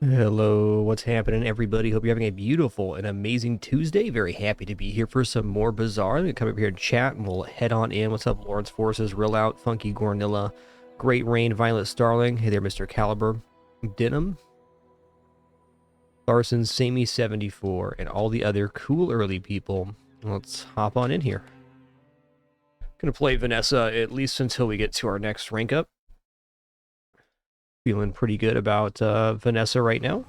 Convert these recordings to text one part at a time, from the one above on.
Hello, what's happening, everybody? Hope you're having a beautiful and amazing Tuesday. Very happy to be here for some more Bazaar. I'm going to come over here and chat, and we'll head on in. What's up, Lawrence Forces, Real Out, Funky Gornilla, Great Rain, Violet Starling. Hey there, Mr. Caliber, Denim, Larson, Samey74, and all the other cool early people. Let's hop on in here. Gonna play Vanessa at least until we get to our next rank up. Feeling pretty good about Vanessa right now.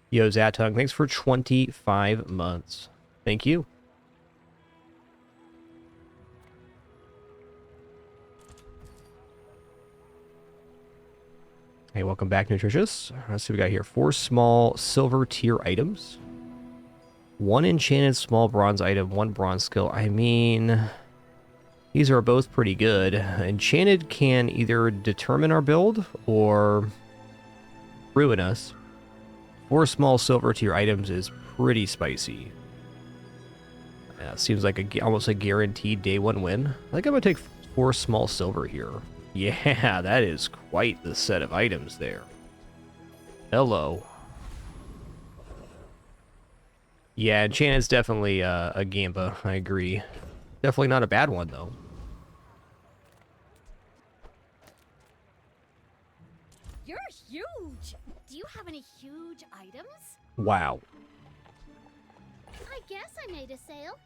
Yo, Zatung, thanks for 25 months. Thank you. Hey, welcome back, Nutritious. Let's see what we got here. 4 small silver tier items. 1 enchanted small bronze item, 1 bronze skill. I mean, these are both pretty good. Enchanted can either determine our build or ruin us. 4 small silver tier items is pretty spicy. Seems like almost a guaranteed day 1 win. I think I'm going to take 4 small silver here. Yeah, that is quite the set of items there. Hello. Yeah, Enchanted's definitely a Gamba, I agree. Definitely not a bad one, though. You're huge! Do you have any huge items? Wow. I guess I made a sale.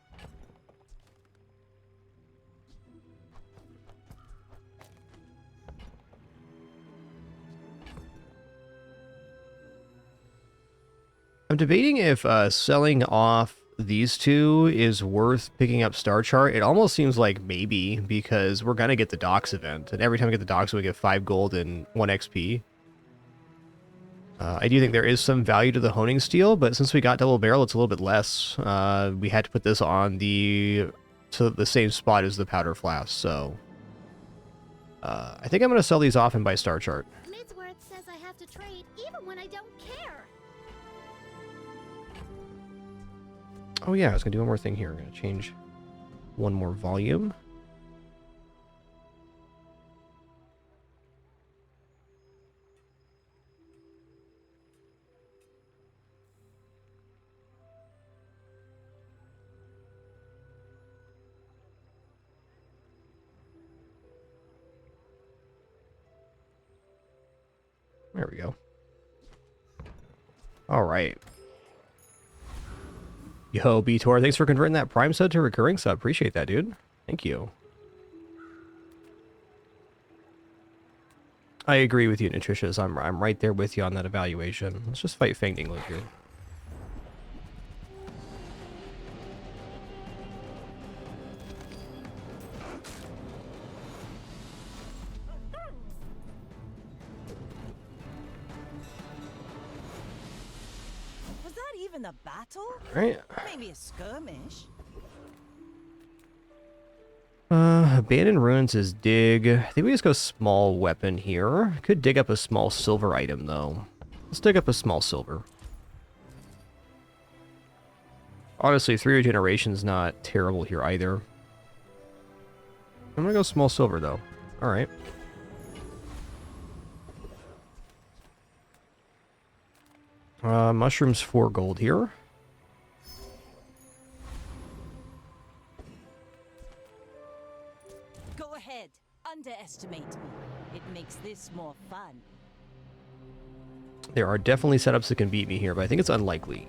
I'm debating if selling off these two is worth picking up Star Chart. It almost seems like maybe, because we're going to get the docks event. And every time we get the docks, we get 5 gold and 1 XP. I do think there is some value to the honing steel, but since we got double barrel, it's a little bit less. We had to put this on the same spot as the powder flask, so I think I'm going to sell these off and buy Star Chart. Midsworth says I have to trade even when I don't care. Oh yeah, I was going to do one more thing here. I'm going to change one more volume. There we go. All right. Yo, BTOR, thanks for converting that Prime sub to recurring sub. Appreciate that, dude. Thank you. I agree with you, Nutritious. I'm right there with you on that evaluation. Let's just fight Fanged England here. Was that even a battle? All right. Maybe a skirmish. Abandoned Ruins is dig. I think we just go small weapon here. Could dig up a small silver item, though. Let's dig up a small silver. Honestly, 3 regeneration's not terrible here either. I'm gonna go small silver, though. Alright. Mushrooms 4 gold here. Go ahead. Underestimate me. It makes this more fun. There are definitely setups that can beat me here, but I think it's unlikely.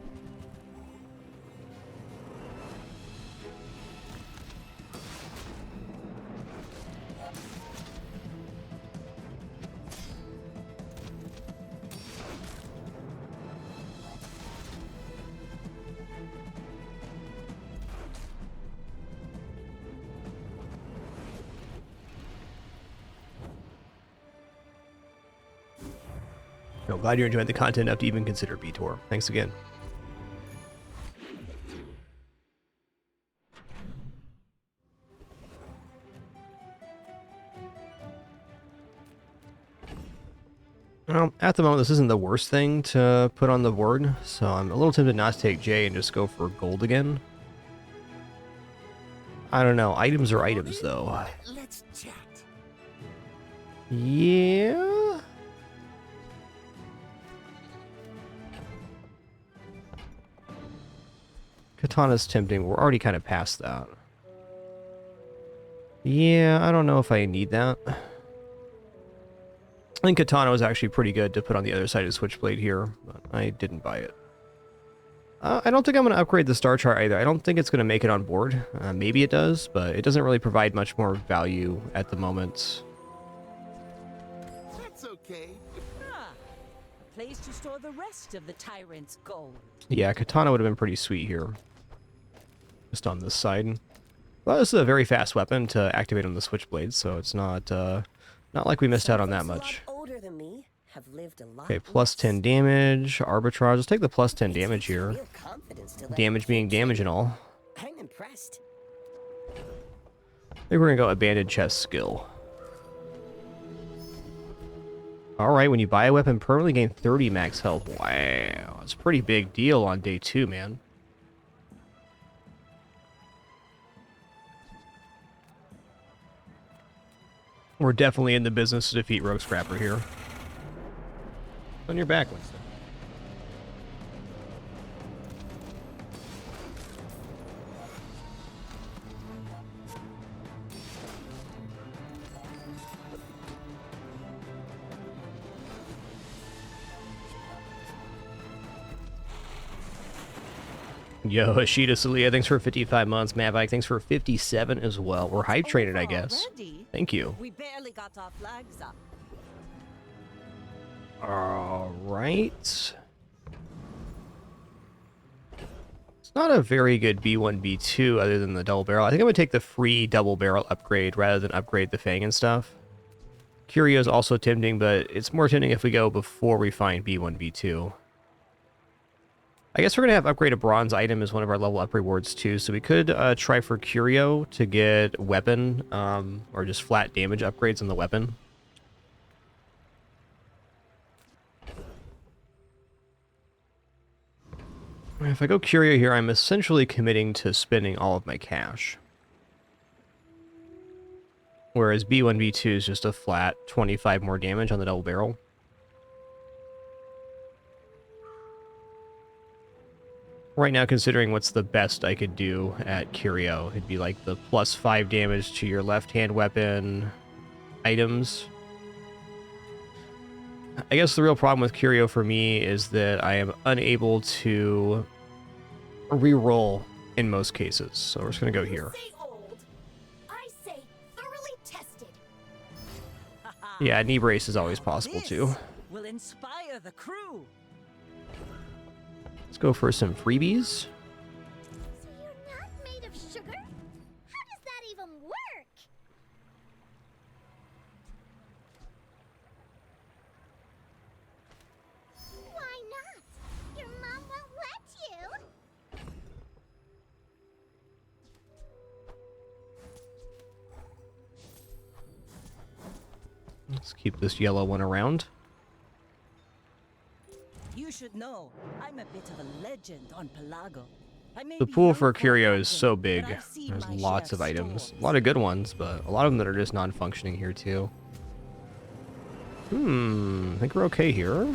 No, glad you're enjoying the content enough to even consider BTOR. Thanks again. Well, at the moment, this isn't the worst thing to put on the board, so I'm a little tempted not to take J and just go for gold again. I don't know. Items are items, though. Let's chat. Yeah? Katana's tempting. We're already kind of past that. Yeah, I don't know if I need that. I think Katana was actually pretty good to put on the other side of Switchblade here, but I didn't buy it. I don't think I'm going to upgrade the star chart either. I don't think it's going to make it on board. Maybe it does, but it doesn't really provide much more value at the moment. That's okay. Ah, a place to store the rest of the tyrant's gold. Yeah, Katana would have been pretty sweet here. Just on this side. Well, this is a very fast weapon to activate on the Switchblade, so it's not like we missed out on that much. Older than me have lived a lot. Okay, plus 10 damage, arbitrage. Let's take the plus 10 damage here. Real confidence to let Damage being damage and all. I'm impressed. I think we're gonna go abandoned chest skill. Alright, when you buy a weapon, permanently gain 30 max health. Wow, that's a pretty big deal on day 2, man. We're definitely in the business to defeat Rogue Scrapper here. On your back, Winston. Yo, Ashita Salia, thanks for 55 months. Mavike, thanks for 57 as well. We're hype traded, I guess. Already? Thank you. We barely got our flags up. Alright. It's not a very good B1, B2 other than the double barrel. I think I'm going to take the free double barrel upgrade rather than upgrade the Fang and stuff. Curio is also tempting, but it's more tempting if we go before we find B1, B2. I guess we're going to have upgrade a bronze item as one of our level up rewards too, so we could try for Curio to get weapon, or just flat damage upgrades on the weapon. If I go Curio here, I'm essentially committing to spending all of my cash. Whereas B1, B2 is just a flat 25 more damage on the double barrel. Right now, considering what's the best I could do at Curio, it'd be like the plus 5 damage to your left-hand weapon items. I guess the real problem with Curio for me is that I am unable to re-roll in most cases. So we're just going to go here. Say old. I say thoroughly tested. Yeah, knee brace is always possible This too. will inspire the crew. Let's go for some freebies. So you're not made of sugar? How does that even work? Why not? Your mom won't let you. Let's keep this yellow one around. You should know, I'm a bit of a legend on Pelago. I may The be pool young for a Curio is captain, so but big. I've seen There's my lots share of items. storms. A lot of good ones, but a lot of them that are just non-functioning here too. I think we're okay here.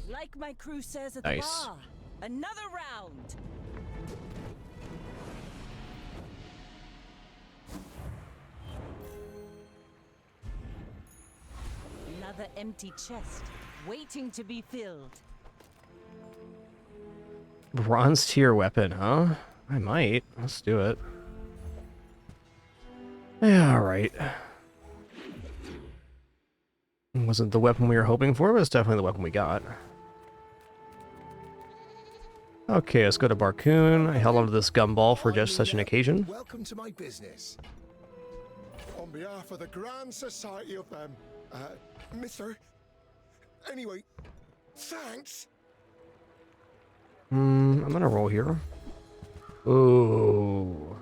Like my crew says at Nice. the bar, another round. Another empty chest, waiting to be filled. Bronze tier weapon, huh? I might. Let's do it. Yeah, alright. Wasn't the weapon we were hoping for, but it's definitely the weapon we got. Okay, let's go to Barcoon. I held onto this gumball for just such an occasion. Welcome to my business. On behalf of the Grand Society of Mister. Anyway, thanks. I'm gonna roll here. Ooh.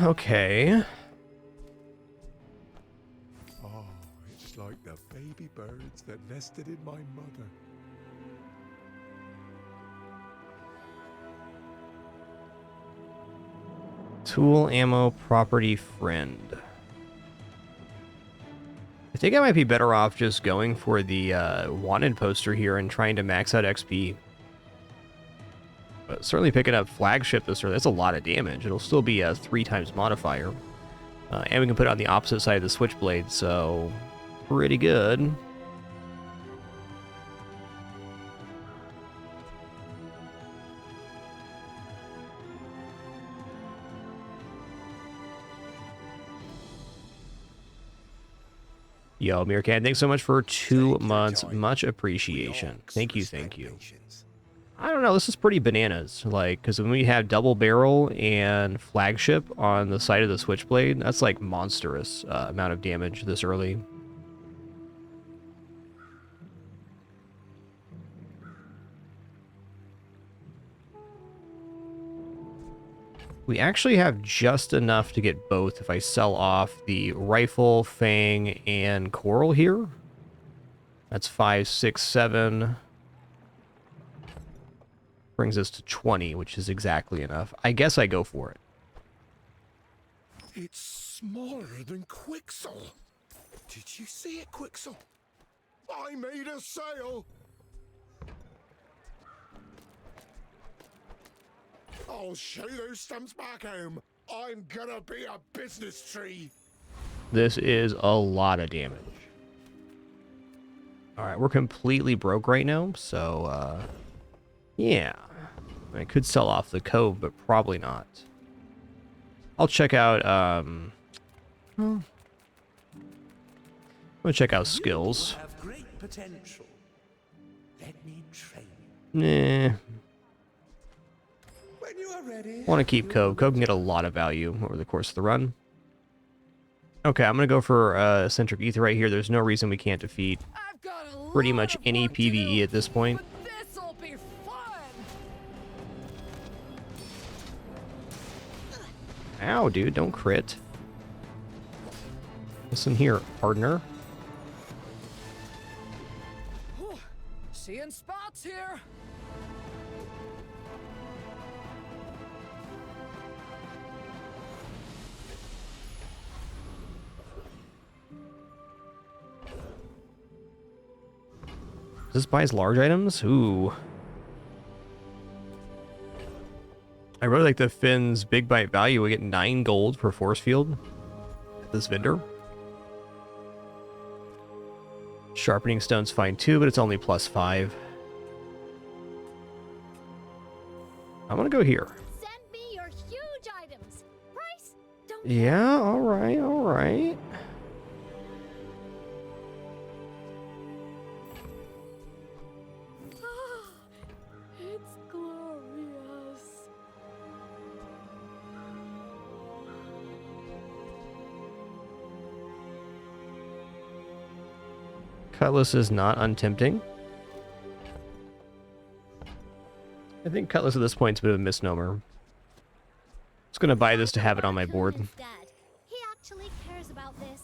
Okay. Oh, it's like the baby birds that nested in my mother. Tool, ammo, property, friend. think I might be better off just going for the wanted poster here and trying to max out XP. But certainly picking up flagship this early, that's a lot of damage. It'll still be a 3 times modifier. And we can put it on the opposite side of the switchblade, so pretty good. Yo, Mirkan, thanks so much for 2 months. Much appreciation. Thank you, thank you. I don't know, this is pretty bananas. Like, because when we have double barrel and flagship on the side of the switchblade, that's like monstrous amount of damage this early. We actually have just enough to get both if I sell off the rifle, fang, and coral here. That's 5, 6, 7. Brings us to 20, which is exactly enough. I guess I go for it. It's smaller than Quixel. Did you see it, Quixel? I made a sale. I'll show those stamps back home. I'm gonna be a business tree. This is a lot of damage. Alright, we're completely broke right now, so, yeah. I could sell off the cove, but probably not. I'll check out, I'm gonna check out skills. Have great potential. Let me train Nah. when you are ready. Want to keep Cove. Cove can get a lot of value over the course of the run. Okay, I'm going to go for Centric Ether right here. There's no reason we can't defeat pretty much any PvE at this point. This'll be fun. Ow, dude, don't crit. Listen here, partner. Seeing spots here. This buys large items? Ooh. I really like the Finn's big bite value. We get 9 gold per force field. This vendor. Sharpening stone's fine too, but it's only +5. I'm gonna go here. Send me your huge items. Price? Don't Yeah, alright, alright. It's glorious. Cutlass is not untempting. I think Cutlass at this point is a bit of a misnomer. Just gonna buy this to have it on my board. Instead. He actually cares about this.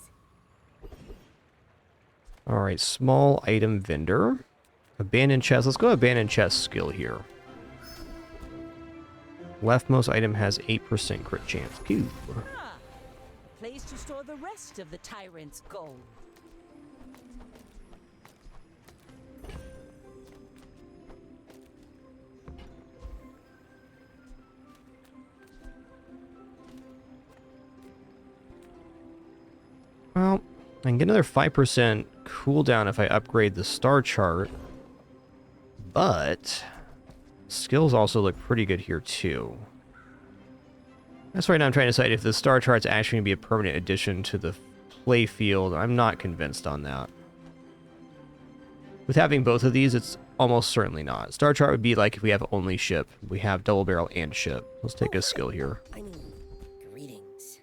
Alright, small item vendor. Abandoned chest. Let's go abandoned chest skill here. Leftmost item has 8% crit chance. Pew. Ah, place to store the rest of the tyrant's gold. Well, I can get another 5% cooldown if I upgrade the star chart. But skills also look pretty good here too. That's right now I'm trying to decide if the star chart's actually going to be a permanent addition to the play field. I'm not convinced on that. With having both of these, it's almost certainly not. Star chart would be like if we have only ship. We have double barrel and ship. Let's take a skill here. I mean, greetings.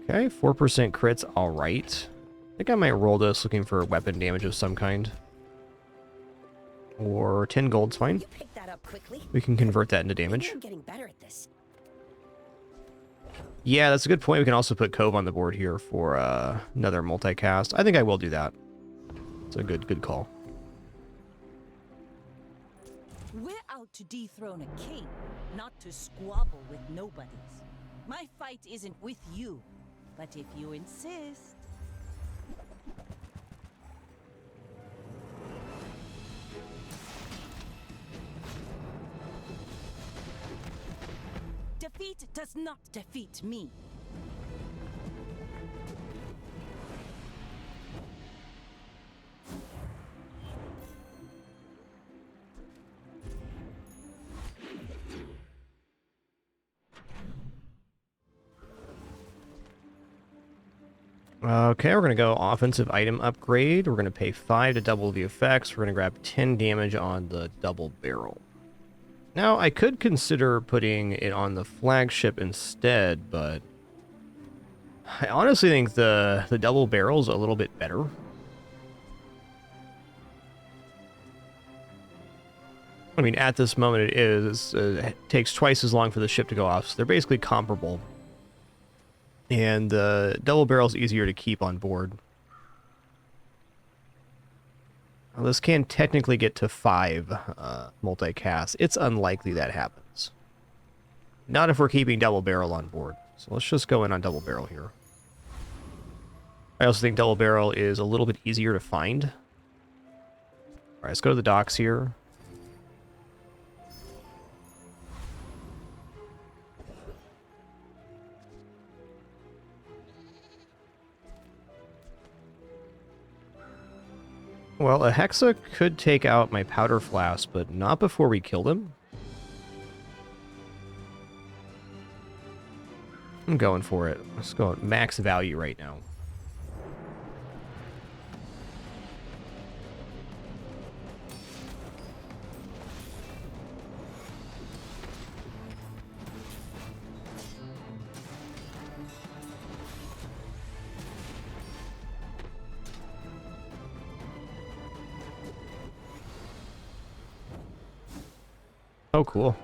Okay, 4% crits, alright. I think I might roll this looking for weapon damage of some kind. Or 10 gold's fine. You picked that up quickly. We can convert that into Maybe damage. I'm getting better at this. Yeah, that's a good point. We can also put Cove on the board here for another multicast. I think I will do that. It's a good call. We're out to dethrone a king, not to squabble with nobodies. My fight isn't with you, but if you insist. Defeat does not defeat me. Okay, we're going to go offensive item upgrade. We're going to pay 5 to double the effects. We're going to grab 10 damage on the double barrel. Now, I could consider putting it on the flagship instead, but I honestly think the double barrel is a little bit better. I mean, at this moment it is. It takes twice as long for the ship to go off, so they're basically comparable. And the double barrel is easier to keep on board. Well, this can technically get to 5 multicast. It's unlikely that happens. Not if we're keeping double barrel on board. So let's just go in on double barrel here. I also think double barrel is a little bit easier to find. Alright, let's go to the docks here. Well, a Hexa could take out my powder flask, but not before we killed him. I'm going for it. Let's go at max value right now. Oh, cool.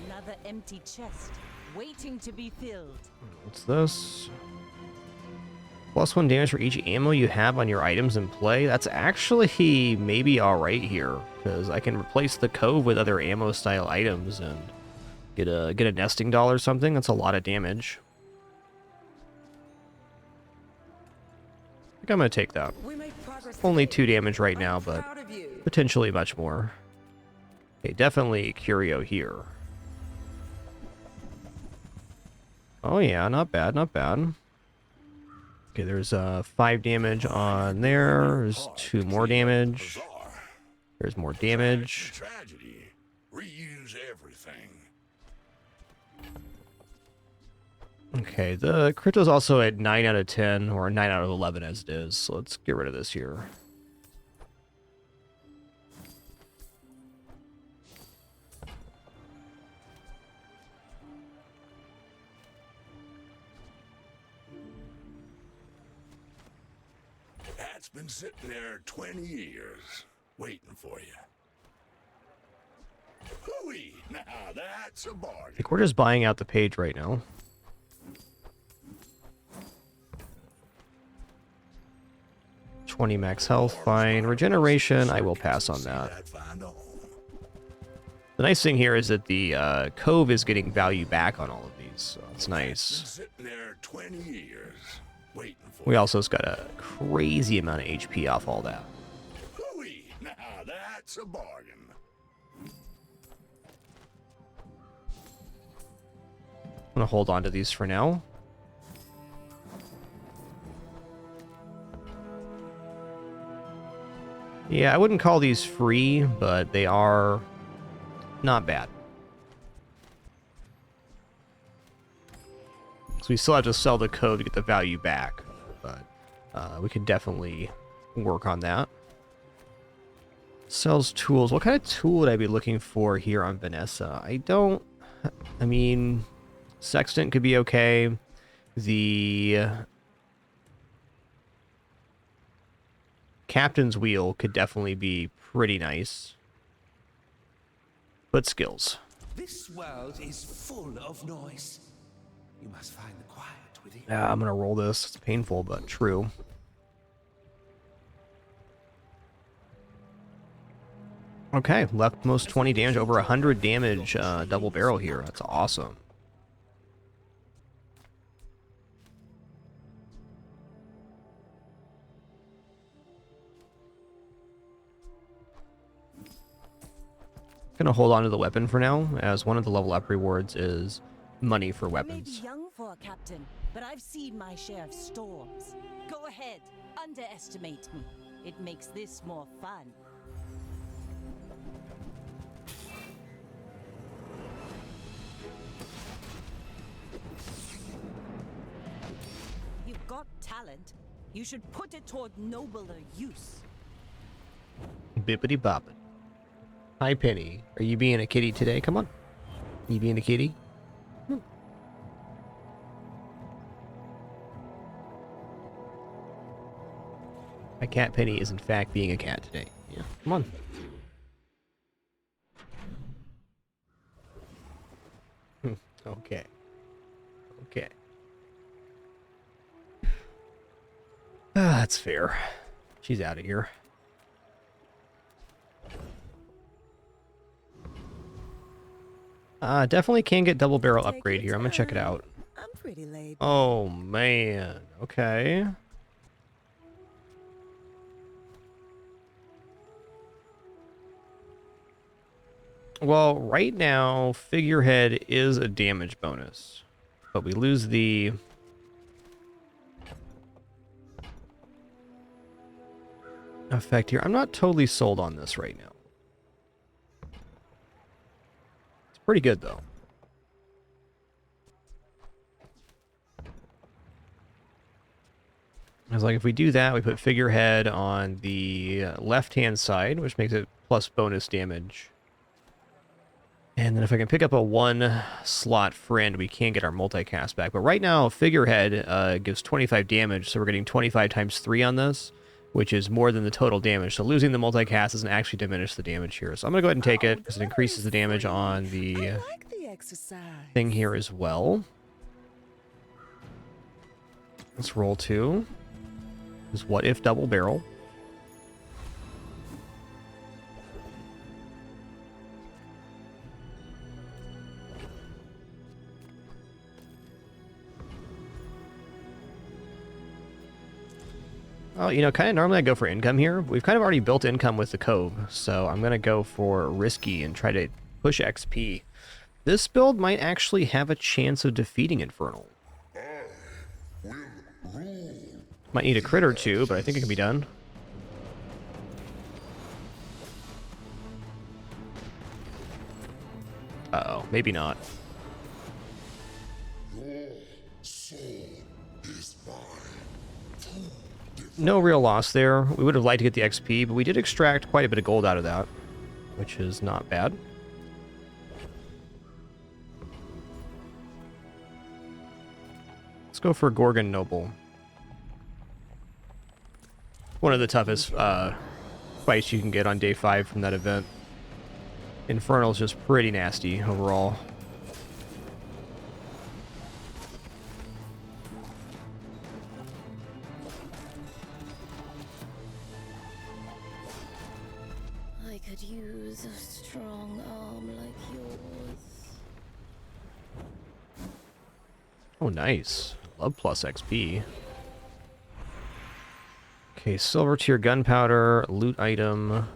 Another empty chest, waiting to be filled. What's this? +1 damage for each ammo you have on your items in play. That's actually maybe alright here, because I can replace the cove with other ammo style items and get a nesting doll or something. That's a lot of damage. I think I'm gonna take that. We made progress. Only today. 2 damage right now, I'm but proud of you. potentially much more. Okay, definitely Curio here. Oh yeah, not bad, not bad. Okay, there's 5 damage on there. There's 2 more damage. Bazaar. There's more damage. Tragedy. Reuse everything. Okay, the crypto's also at 9 out of 10, or 9 out of 11 as it is. So let's get rid of this here. That's been sitting there 20 years, waiting for you. Hooey! Now that's a I bargain. think we're just buying out the page right now. $20 max health, fine. Regeneration, I will pass on that. Find a home. The nice thing here is that the cove is getting value back on all of these, so it's Been nice. sitting there 20 years, waiting for We you. also just got a crazy amount of HP off all that. Hooey! Now that's a bargain. I'm gonna hold on to these for now. Yeah, I wouldn't call these free, but they are not bad. So we still have to sell the code to get the value back, but we can definitely work on that. Sells tools. What kind of tool would I be looking for here on Vanessa? I mean, Sextant could be okay. The Captain's Wheel could definitely be pretty nice. But skills. This world is full of noise. You must find the quiet within. Yeah, I'm gonna roll this. It's painful, but true. Okay, leftmost 20 damage, over 100 damage, double barrel here. That's awesome. Gonna hold on to the weapon for now, as one of the level up rewards is money for I may be weapons. young for a captain, but I've seen my share of storms. Go ahead, underestimate me. It makes this more fun. You've got talent. You should put it toward nobler use. Bippity boppity. Hi, Penny. Are you being a kitty today? Come on. You being a kitty? My cat Penny is in fact being a cat today. Yeah, come on. Okay. Okay. Ah, that's fair. She's out of here. Definitely can get double barrel Take upgrade your here. I'm gonna check it time. out. I'm pretty laid. Oh, man. Okay. Well, right now, figurehead is a damage bonus. But we lose the... effect here. I'm not totally sold on this right now. It's pretty good, though. It's like if we do that, we put figurehead on the left-hand side, which makes it plus bonus damage. And then if I can pick up a one-slot friend, we can get our multicast back. But right now, figurehead gives 25 damage, so we're getting 25 times 3 on this, which is more than the total damage. So losing the multicast doesn't actually diminish the damage here. So I'm going to go ahead and take it, because it increases the damage on the I like the exercise. thing here as well. Let's roll 2. Is what if double barrel? Oh, you know, kind of normally I go for income here. We've kind of already built income with the Cove, so I'm going to go for risky and try to push XP. This build might actually have a chance of defeating Infernal. Might need a crit or two, but I think it can be done. Uh-oh, maybe not. No real loss there. We would have liked to get the XP, but we did extract quite a bit of gold out of that, which is not bad. Let's go for Gorgon Noble. One of the toughest fights you can get on day 5 from that event. Infernal's just pretty nasty overall. I could use a strong arm like yours. Oh, nice. Love plus XP. Okay, silver tier gunpowder, loot item.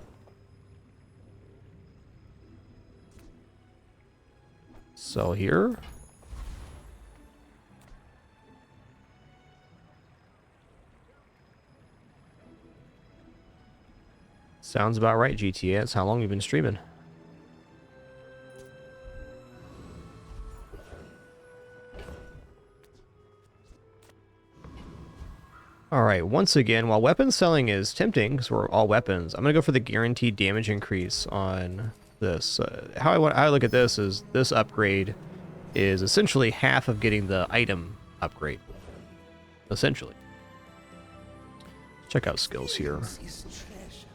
Sell here. Sounds about right, GTA. That's how long you've been streaming. Alright, once again, while weapon selling is tempting, because we're all weapons, I'm going to go for the guaranteed damage increase on this. How I look at this is this upgrade is essentially half of getting the item upgrade. Essentially. Check out skills here. Is treasure.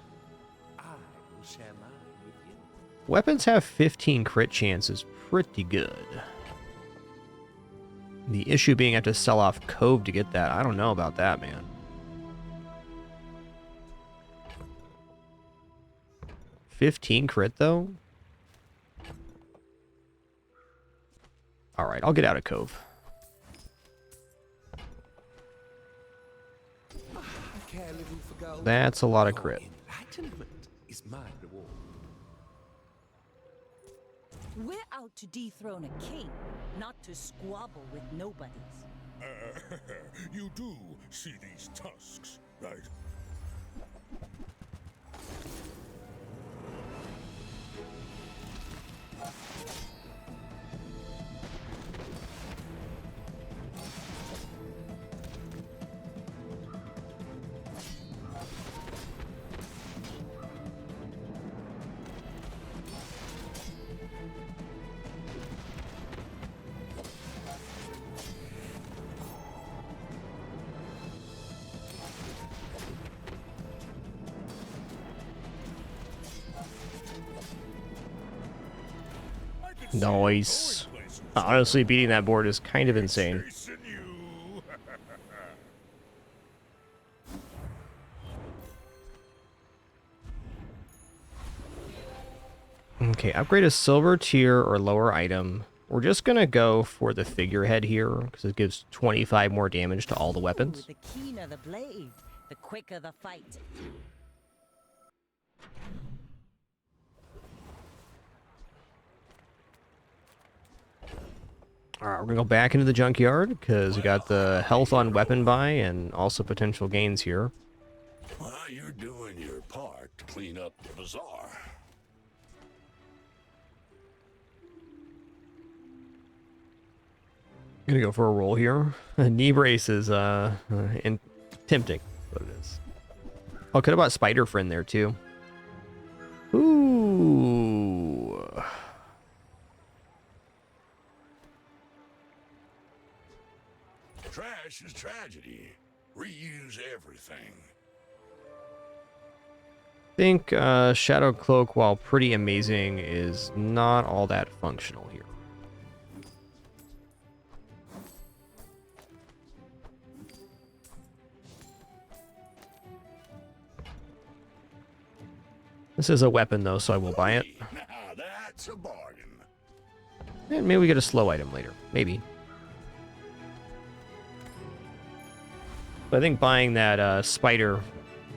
I will share mine with you. Weapons have 15 crit chances, pretty good. The issue being I have to sell off Cove to get that. I don't know about that, man. $15 crit, though? Alright, I'll get out of Cove. I care little for gold. That's a lot of crit. Enlightenment is my reward. We're out to dethrone a king, not to squabble with nobodies. You do see these tusks, right? I could see you Nice. going places. Honestly, beating that board is kind of insane. Chasing you. Okay, upgrade a silver tier or lower item. We're just gonna go for the figurehead here, because it gives 25 more damage to all the Ooh, weapons. the keener the blade, the quicker the fight. Alright, we're gonna go back into the junkyard, because we got the health on weapon buy, and also potential gains here. Well, you're doing your part to clean up the bazaar. Gonna go for a roll here. Knee brace is tempting, but it is. Oh, could have bought Spider Friend there too. Ooh. Trash is tragedy. Reuse everything. I think Shadow Cloak, while pretty amazing, is not all that functional here. This is a weapon though, so I will buy it. Now that's a bargain. And maybe we get a slow item later. Maybe. But I think buying that spider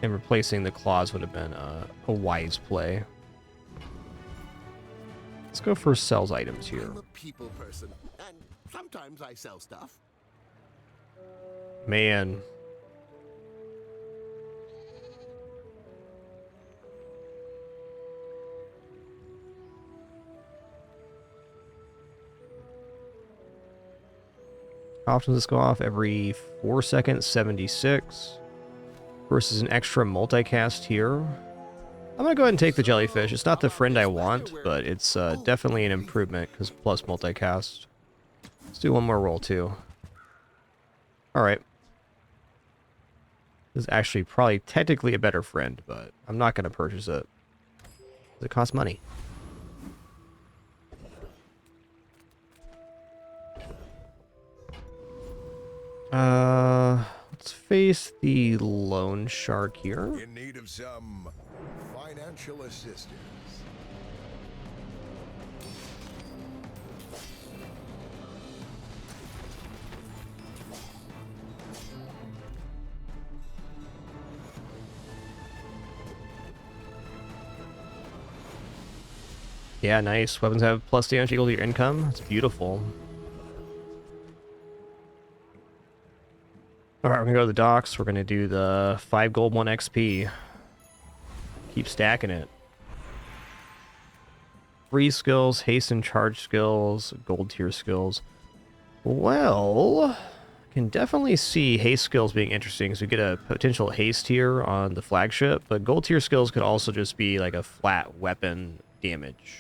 and replacing the claws would have been a wise play. Let's go for sells items here. I'm a people person, and sometimes I sell stuff. Man. How often does this go off? Every 4 seconds, 76. Versus an extra multicast here. I'm gonna go ahead and take the jellyfish. It's not the friend I want, but it's definitely an improvement because plus multicast. Let's do one more roll too. Alright. This is actually probably technically a better friend, but I'm not gonna purchase it. It costs money. Let's face the loan shark here. In need of some financial assistance. Yeah, nice. Weapons have plus damage equal to your income. It's beautiful. Alright, we're gonna go to the docks. We're gonna do the 5 gold, 1 XP. Keep stacking it. Free skills, haste and charge skills, gold tier skills. Well, I can definitely see haste skills being interesting because we get a potential haste here on the flagship, but gold tier skills could also just be like a flat weapon damage.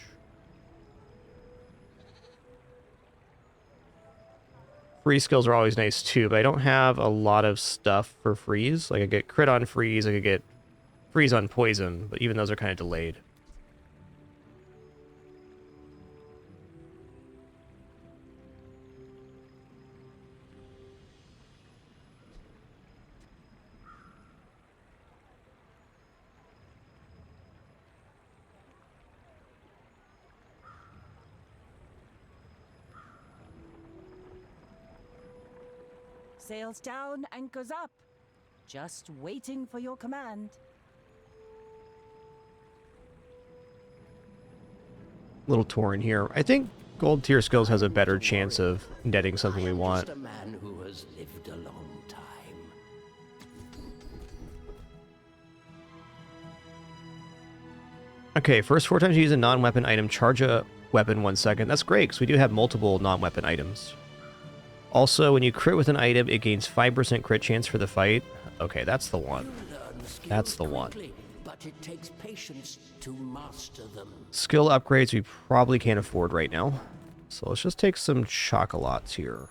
Free skills are always nice too, but I don't have a lot of stuff for freeze. Like I get crit on freeze, I could get freeze on poison, but even those are kind of delayed. Sails down, anchors up. Just waiting for your command. little torn here. I think gold tier skills has a better chance of netting something we want. A man who has lived a long time. Okay, first 4 times you use a non-weapon item, charge a weapon 1 second. That's great, because we do have multiple non-weapon items. Also, when you crit with an item, it gains 5% crit chance for the fight. Okay, that's the one. That's the one. But it takes patience to master them. Skill upgrades we probably can't afford right now. So let's just take some chocolates here.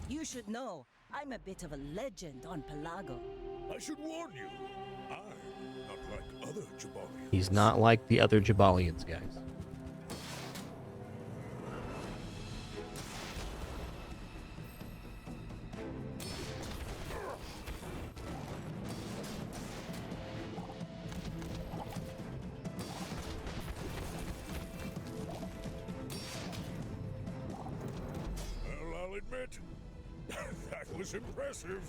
You should know, I'm a bit of a legend on Pelago. I should warn you. I'm not like other Jabalians. He's not like the other Jabalians, guys. Well, I'll admit, that was impressive.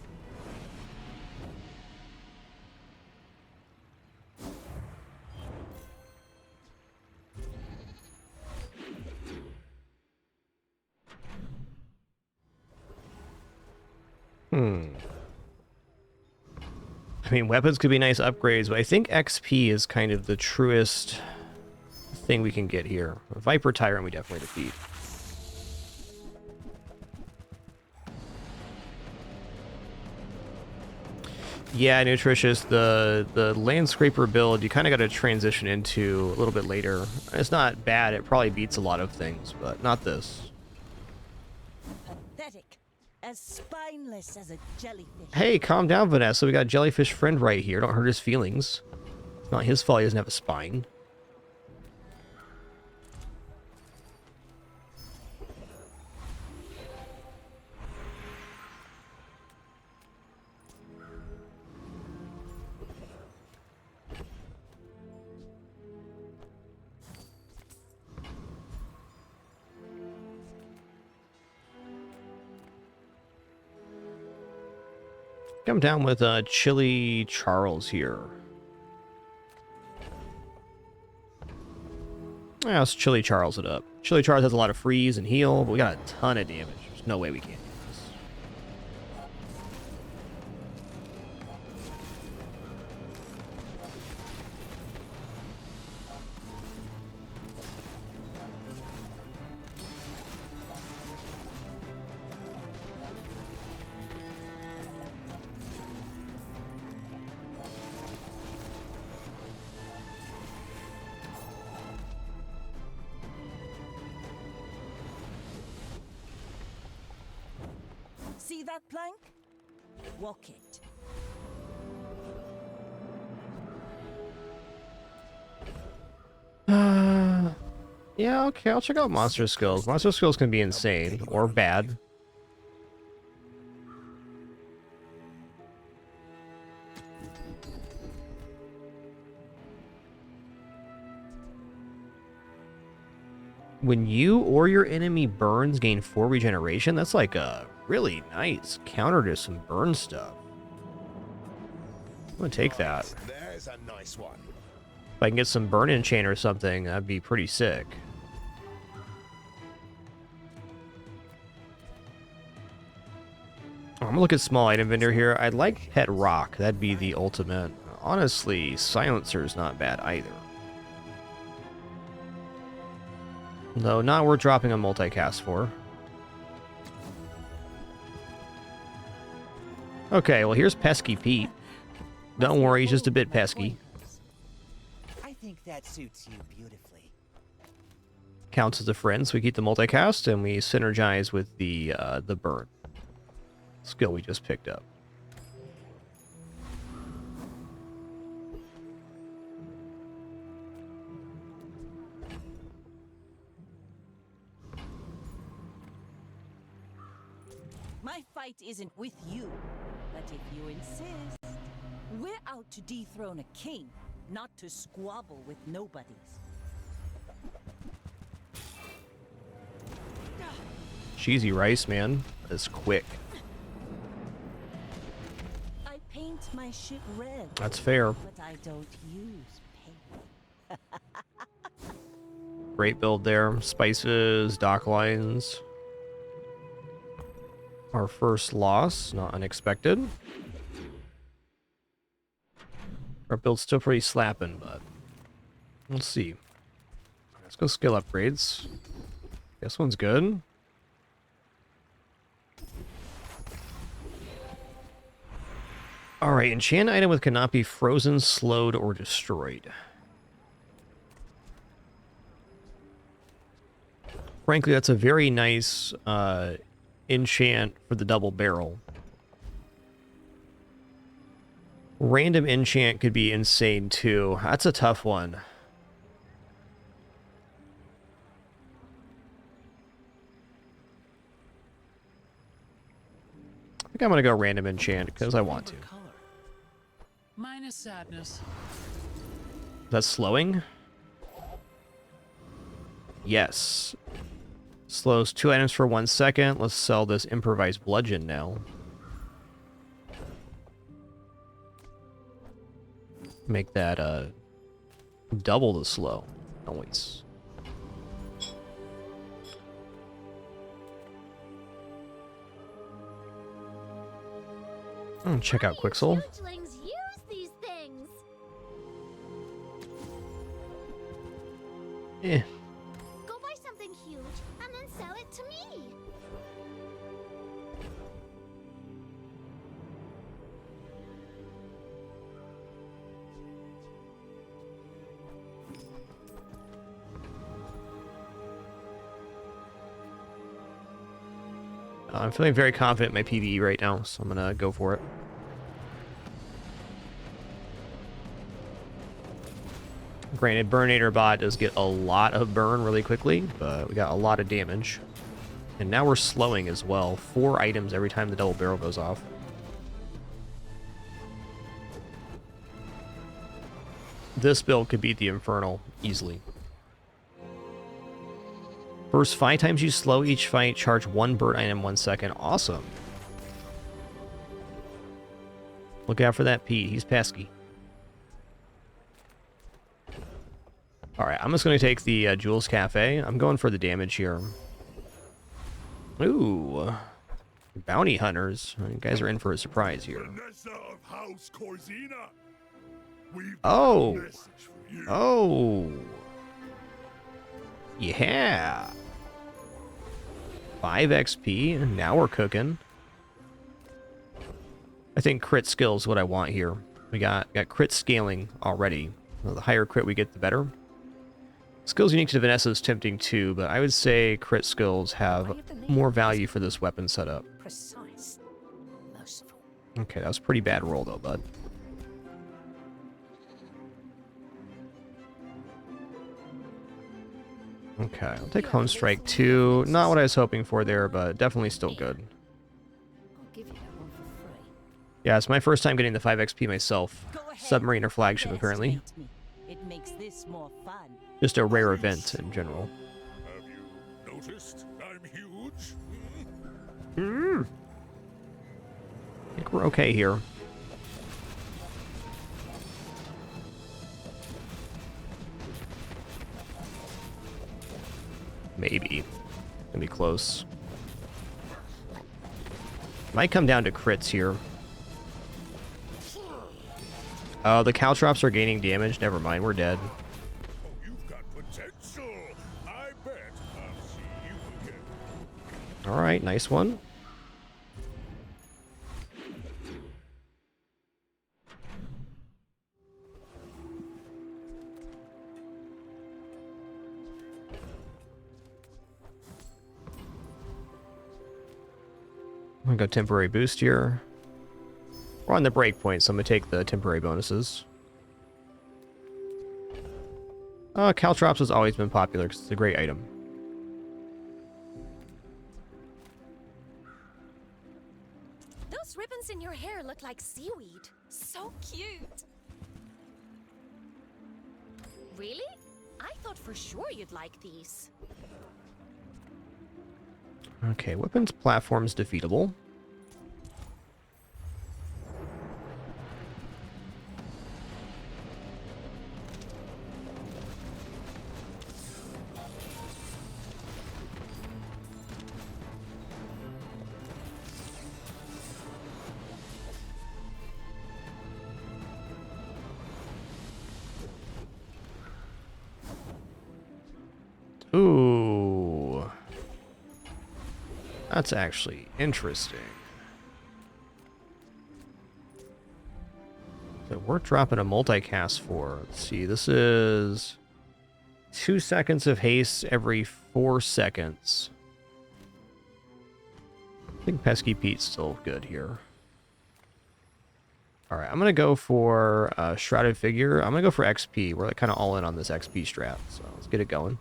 I mean, weapons could be nice upgrades, but I think XP is kind of the truest thing we can get here. A Viper Tyrant we definitely defeat. Yeah, Nutritious, the Landscraper build, you kind of got to transition into a little bit later. It's not bad, it probably beats a lot of things, but not this. Pathetic. As spineless as a jellyfish. Hey, calm down, Vanessa. We got a jellyfish friend right here. Don't hurt his feelings. It's not his fault he doesn't have a spine. Come down with Chili Charles here. Yeah, let's Chili Charles it up. Chili Charles has a lot of freeze and heal, but we got a ton of damage. There's no way we can't do this. See that plank? Walk it. Yeah, okay, I'll check out monster skills. Monster skills can be insane or bad. When you or your enemy burns, gain 4 regeneration. That's like a really nice counter to some burn stuff. I'm gonna take that. There's a nice one. If I can get some burn enchant or something, that'd be pretty sick. I'm gonna look at small item vendor here. I'd like Pet Rock. That'd be the ultimate. Honestly, Silencer's not bad either. No, not worth dropping a multicast for. Okay, well here's Pesky Pete. Don't worry, he's just a bit pesky. I think that suits you beautifully. Counts as a friend, so we keep the multicast and we synergize with the burn skill we just picked up. My fight isn't with you, but if you insist, we're out to dethrone a king, not to squabble with nobodies. Cheesy rice, man. That's quick. I paint my shit red. That's fair. But I don't use paint. Great build there. Spices, dock lines. Our first loss, not unexpected. Our build's still pretty slapping, but we'll see. Let's go skill upgrades. This one's good. Alright, enchant item with cannot be frozen, slowed, or destroyed. Frankly, that's a very nice enchant for the double barrel. Random enchant could be insane too. That's a tough one. I think I'm gonna go random enchant because I want to. Minus sadness. That's slowing? Yes. Slows 2 items for 1 second. Let's sell this improvised bludgeon now. Make that double the slow. Noise. Check out Quixel. Hugelings use these things. Eh. Go buy something huge and then sell it to me. I'm feeling very confident in my PvE right now, so I'm gonna go for it. Granted, Burnator bot does get a lot of burn really quickly, but we got a lot of damage. And now we're slowing as well. 4 items every time the double barrel goes off. This build could beat the Infernal easily. First 5 times you slow each fight, charge 1 burn item 1 second. Awesome. Look out for that Pete. He's pesky. Alright, I'm just going to take the Jules Cafe. I'm going for the damage here. Ooh. Bounty hunters. You guys are in for a surprise here. Vanessa of House Corzina. Oh. Message for you. Oh. Yeah. 5 XP. Now we're cooking. I think crit skill is what I want here. We got crit scaling already. Well, the higher crit we get, the better. Skills unique to Vanessa is tempting too, but I would say crit skills have more value for this weapon setup. Precise. Merciful. Okay, that was a pretty bad roll though, bud. Okay, I'll take Home Strike 2. Not what I was hoping for there, but definitely still good. I'll give you that one for free. Yeah, it's my first time getting the 5 XP myself. Submarine or flagship, apparently. It makes this more fun. Just a rare event in general. Have you noticed I'm huge? I think we're okay here. Maybe. Gonna be close. Might come down to crits here. Oh, the caltrops are gaining damage. Never mind, we're dead. Oh, you've got potential. I bet I'll see you again. Alright, nice one. I'm gonna go temporary boost here. We're on the break point, so I'm gonna take the temporary bonuses. Caltrops has always been popular because it's a great item. Those ribbons in your hair look like seaweed. So cute. Really? I thought for sure you'd like these. Okay, weapons platform's defeatable. Ooh. That's actually interesting. So we're dropping a multicast for, let's see, this is 2 seconds of haste every 4 seconds. I think Pesky Pete's still good here. Alright, I'm going to go for Shrouded Figure. I'm going to go for XP. We're like kind of all in on this XP strat, so let's get it going.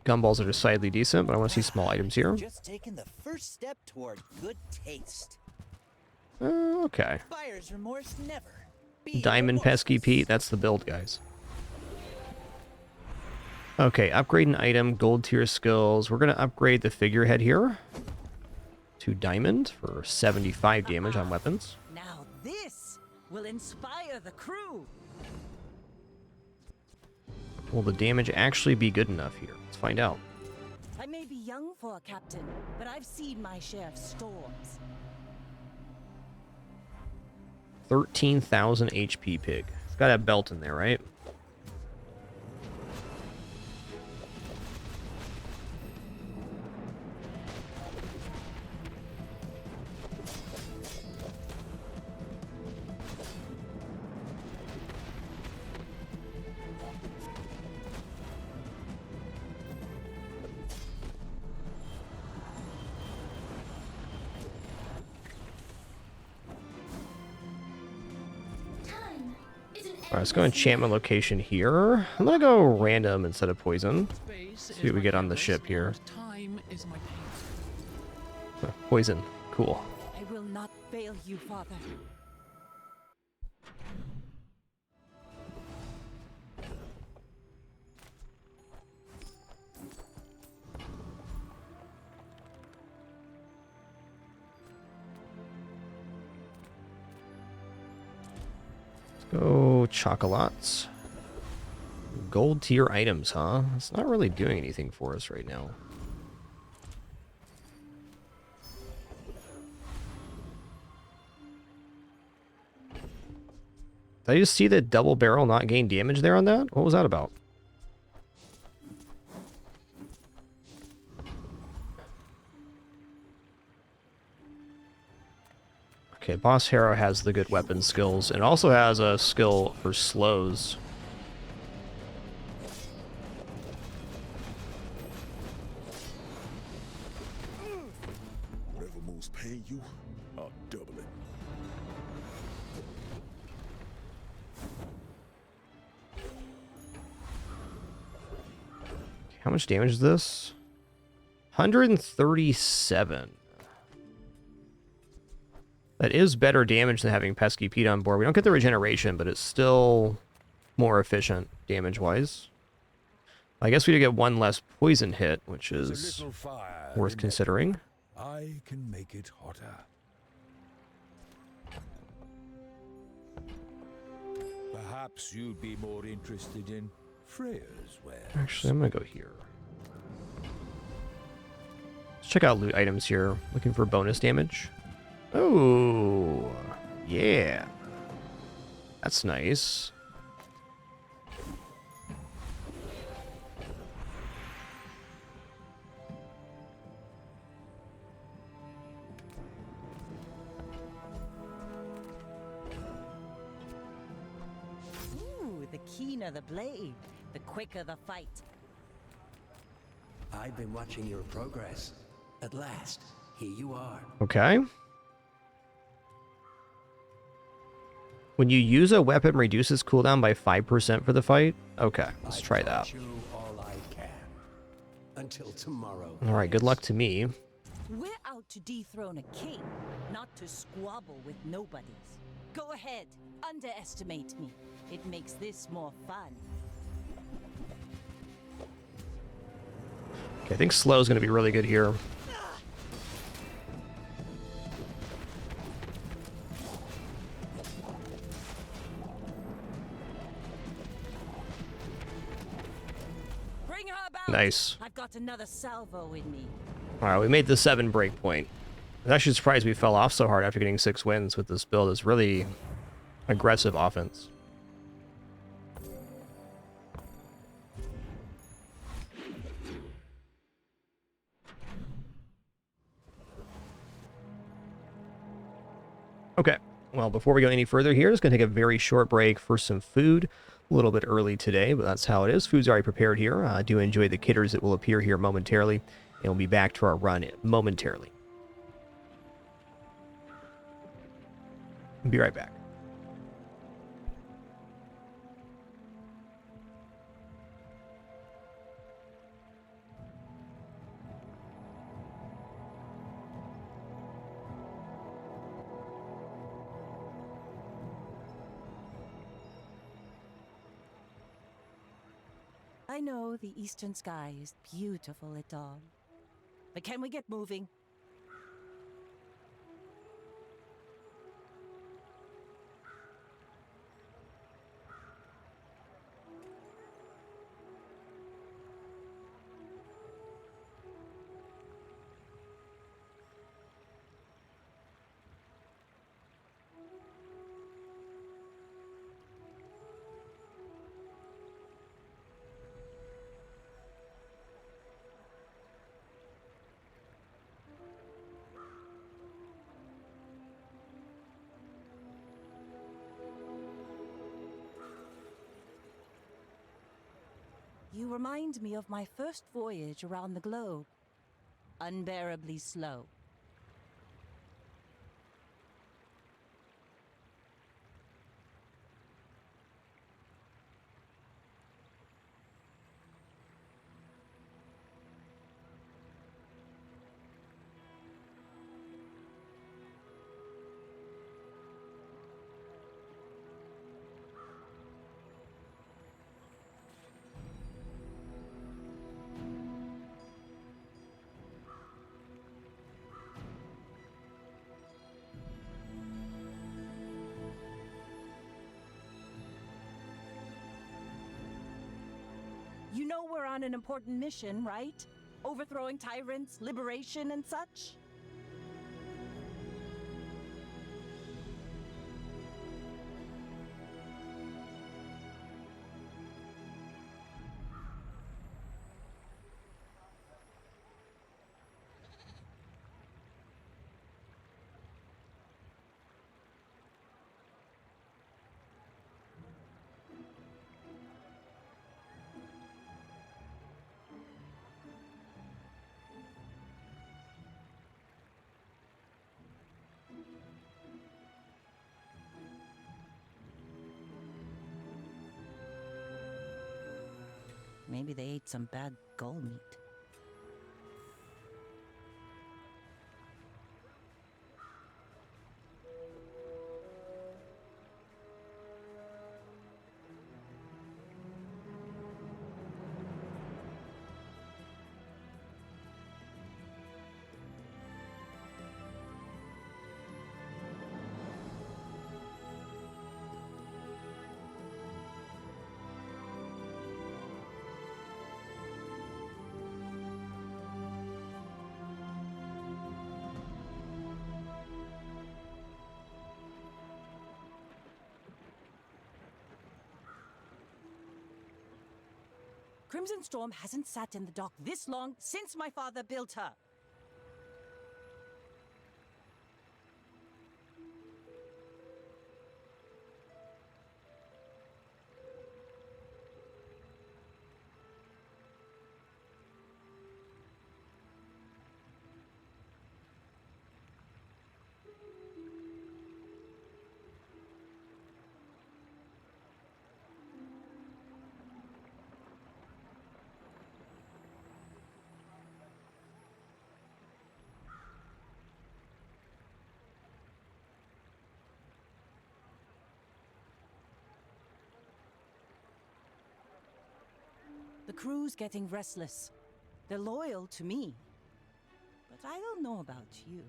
Gumballs are decidedly decent, but I want to see small items here. Just taking the first step toward good taste. Okay. Buyer's remorse never. Be Diamond Pesky Pete, that's the build, guys. Okay, upgrade an item, gold tier skills. We're going to upgrade the figurehead here to diamond for 75 damage on weapons. Now this will inspire the crew. Will the damage actually be good enough here? Let's find out. I may be young for a captain, but I've seen my share of storms. 13,000 HP pig. It's got a belt in there, right? Alright, let's go enchantment location here. I'm gonna go random instead of poison. See what we get on the ship here. Time is my pain. Poison. Cool. I will not fail you, Father. Go chocolates. Gold tier items, huh? It's not really doing anything for us right now. Did I just see the double barrel not gain damage there on that? What was that about? Okay, Boss Hero has the good weapon skills, and also has a skill for slows. Whatever moves pay you, I'll double it. How much damage is this? 137. That is better damage than having Pesky Pete on board. We don't get the regeneration, but it's still more efficient damage-wise. I guess we do get one less poison hit, which is worth considering. I can make it hotter. Perhaps you'd be more interested in Freya's wares. Actually, I'm going to go here. Let's check out loot items here. Looking for bonus damage. Oh, yeah. That's nice. Ooh, the keener the blade, the quicker the fight. I've been watching your progress. At last, here you are. Okay. When you use a weapon, reduces cooldown by 5% for the fight? Okay, let's try that. All I can. Until tomorrow. Alright, good luck to me. We're out to dethrone a king, not to squabble with nobodies. Go ahead, underestimate me. It makes this more fun. Okay, I think slow is going to be really good here. Bring her about. Nice. I've got another salvo in me. Alright, we made the 7 break point. I was actually surprised we fell off so hard after getting 6 wins with this build. It's really aggressive offense. Okay, well, before we go any further here, just going to take a very short break for some food. A little bit early today, but that's how it is. Food's already prepared here. Do enjoy the kitters that will appear here momentarily, and we'll be back to our run momentarily. Be right back. I know the eastern sky is beautiful at dawn, but can we get moving? You remind me of my first voyage around the globe. Unbearably slow. You know we're on an important mission, right? Overthrowing tyrants, liberation, and such? Maybe they ate some bad gull meat. Crimson Storm hasn't sat in the dock this long since my father built her. The crew's getting restless. They're loyal to me. But I don't know about you.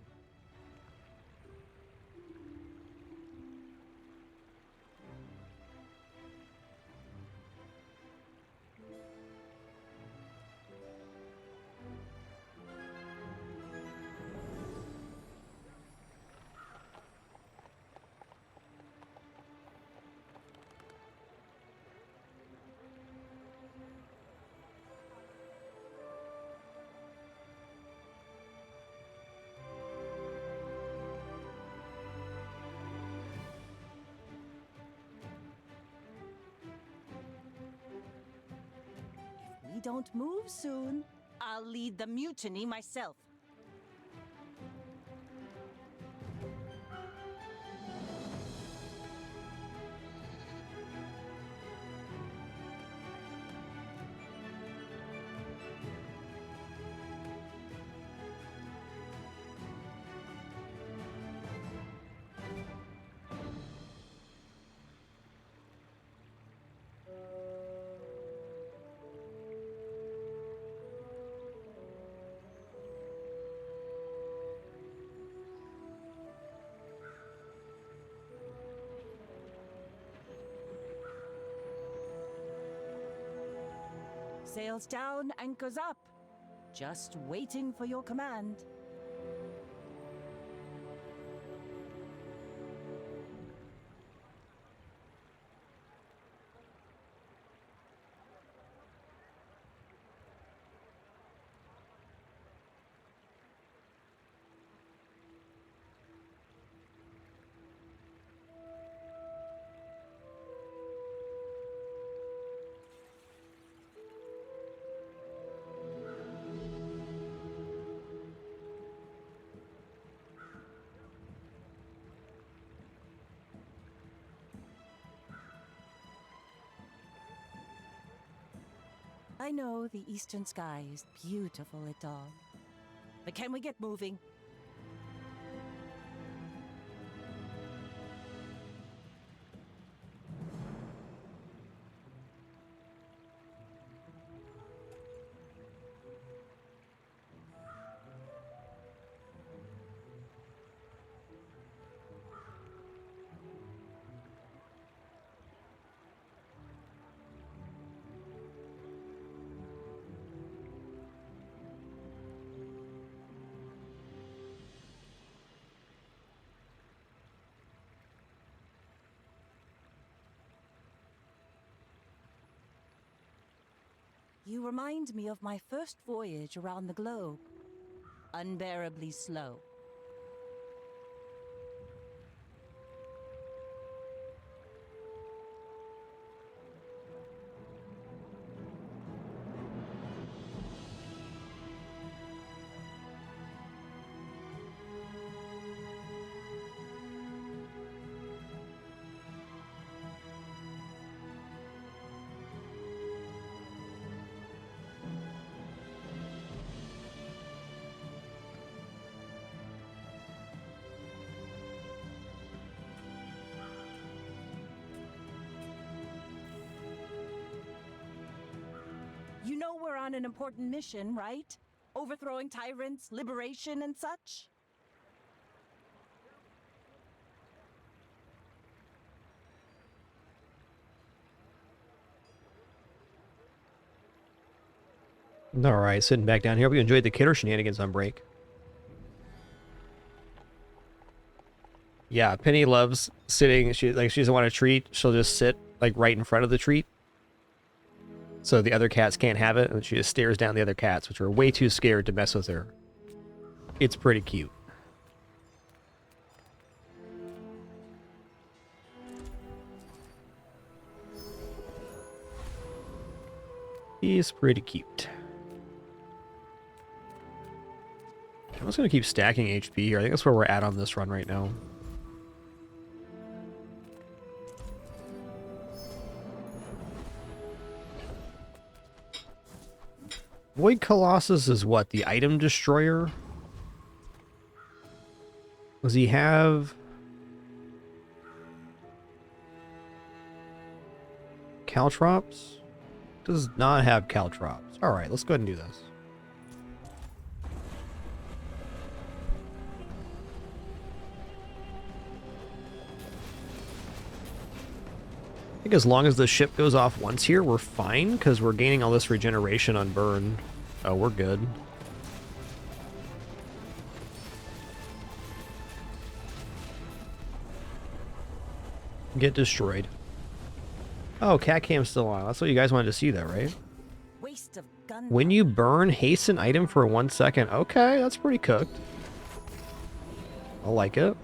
don't move soon, I'll lead the mutiny myself. Sails down, anchors up. Just waiting for your command. I know the eastern sky is beautiful at dawn, but can we get moving? You remind me of my first voyage around the globe. Unbearably slow. You know we're on an important mission, right? Overthrowing tyrants, liberation, and such? Alright, sitting back down here. We enjoyed the kidder shenanigans on break. Yeah, Penny loves sitting. She doesn't want a treat. She'll just sit like right in front of the treat, so the other cats can't have it, and she just stares down the other cats, which are way too scared to mess with her. It's pretty cute. He's pretty cute. I'm just going to keep stacking HP here. I think that's where we're at on this run right now. Void Colossus is what? The item destroyer? Does he have Caltrops? Does not have Caltrops. Alright, let's go ahead and do this. I think as long as the ship goes off once here, we're fine, because we're gaining all this regeneration on burn. Oh, we're good. Get destroyed. Oh, cat cam's still on. That's what you guys wanted to see, though, right? Waste of gun. When you burn, haste an item for 1 second. Okay, that's pretty cooked. I like it.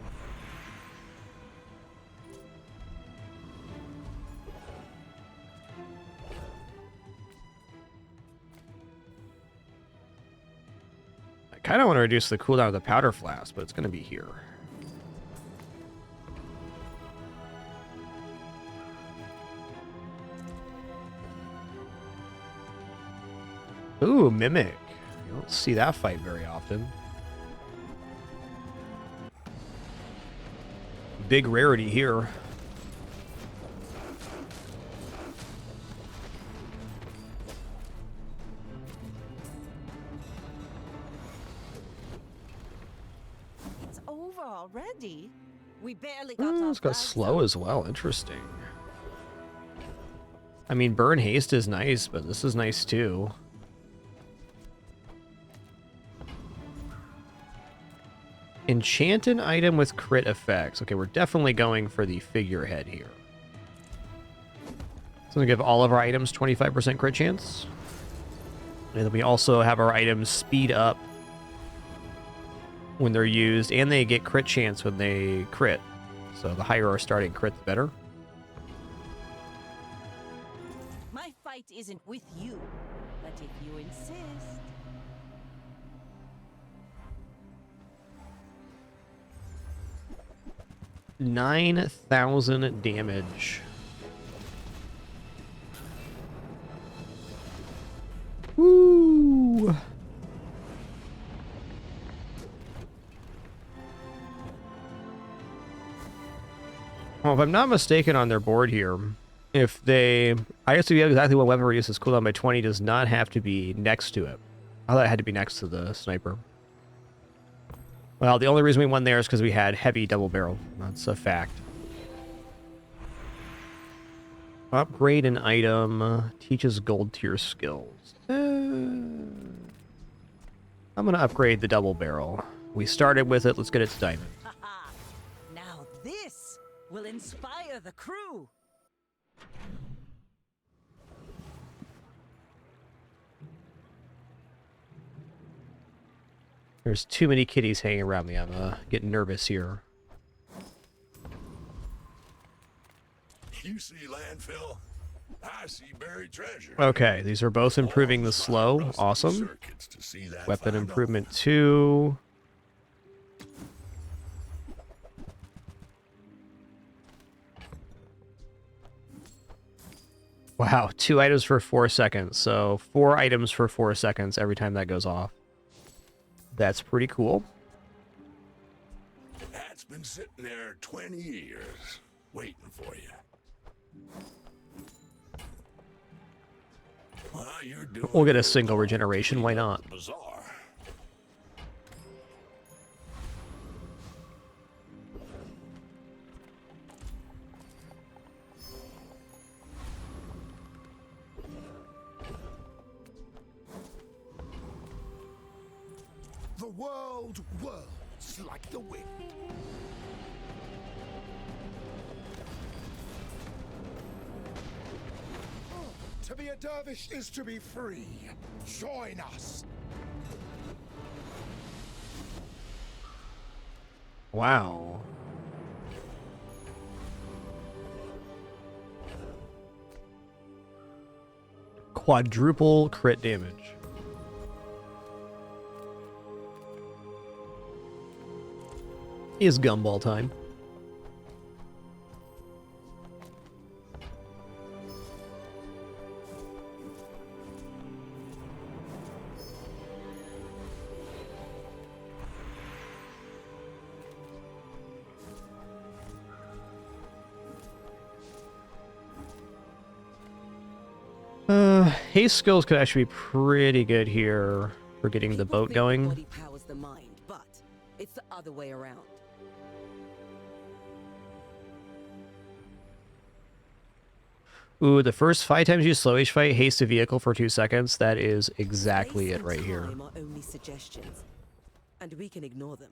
to reduce the cooldown of the powder flask, but it's going to be here. Ooh, Mimic. You don't see that fight very often. Big rarity here. It's over already. We barely got Oh, our it's got flags slow up. as well. Interesting. I mean, burn haste is nice, but this is nice too. Enchanted item with crit effects. Okay, we're definitely going for the figurehead here. So I'm going to give all of our items 25% crit chance. And then we also have our items speed up when they're used, and they get crit chance when they crit. So the higher our starting crit, the better. My fight isn't with you, but if you insist. 9,000 damage. Woo! Well, if I'm not mistaken on their board here, if they... I guess to be exactly what weapon reduces cooldown by 20 does not have to be next to it. I thought it had to be next to the sniper. Well, the only reason we won there is because we had heavy double barrel. That's a fact. Upgrade an item. Teaches gold tier skills. I'm going to upgrade the double barrel. We started with it. Let's get it to diamond. Haha. Now this will inspire the crew. There's too many kitties hanging around me. I'm getting nervous here. You see landfill? I see buried treasure. Okay, these are both improving the slow. Awesome. Weapon improvement 2. Wow, 2 items for 4 seconds. So 4 items for 4 seconds every time that goes off. That's pretty cool. That's been sitting there 20 years, waiting for you. Well, you're doing We'll get a single regeneration, why not? Bazaar. The world whirls like the wind. To be a dervish is to be free. Join us. Wow. Quadruple crit damage. Is gumball time. Haste skills could actually be pretty good here for getting the boat going. Body powers the mind, but it's the other way around. Ooh, the first 5 times you slow each fight, haste a vehicle for 2 seconds. That is exactly it right here. Time are only suggestions, and we can ignore them.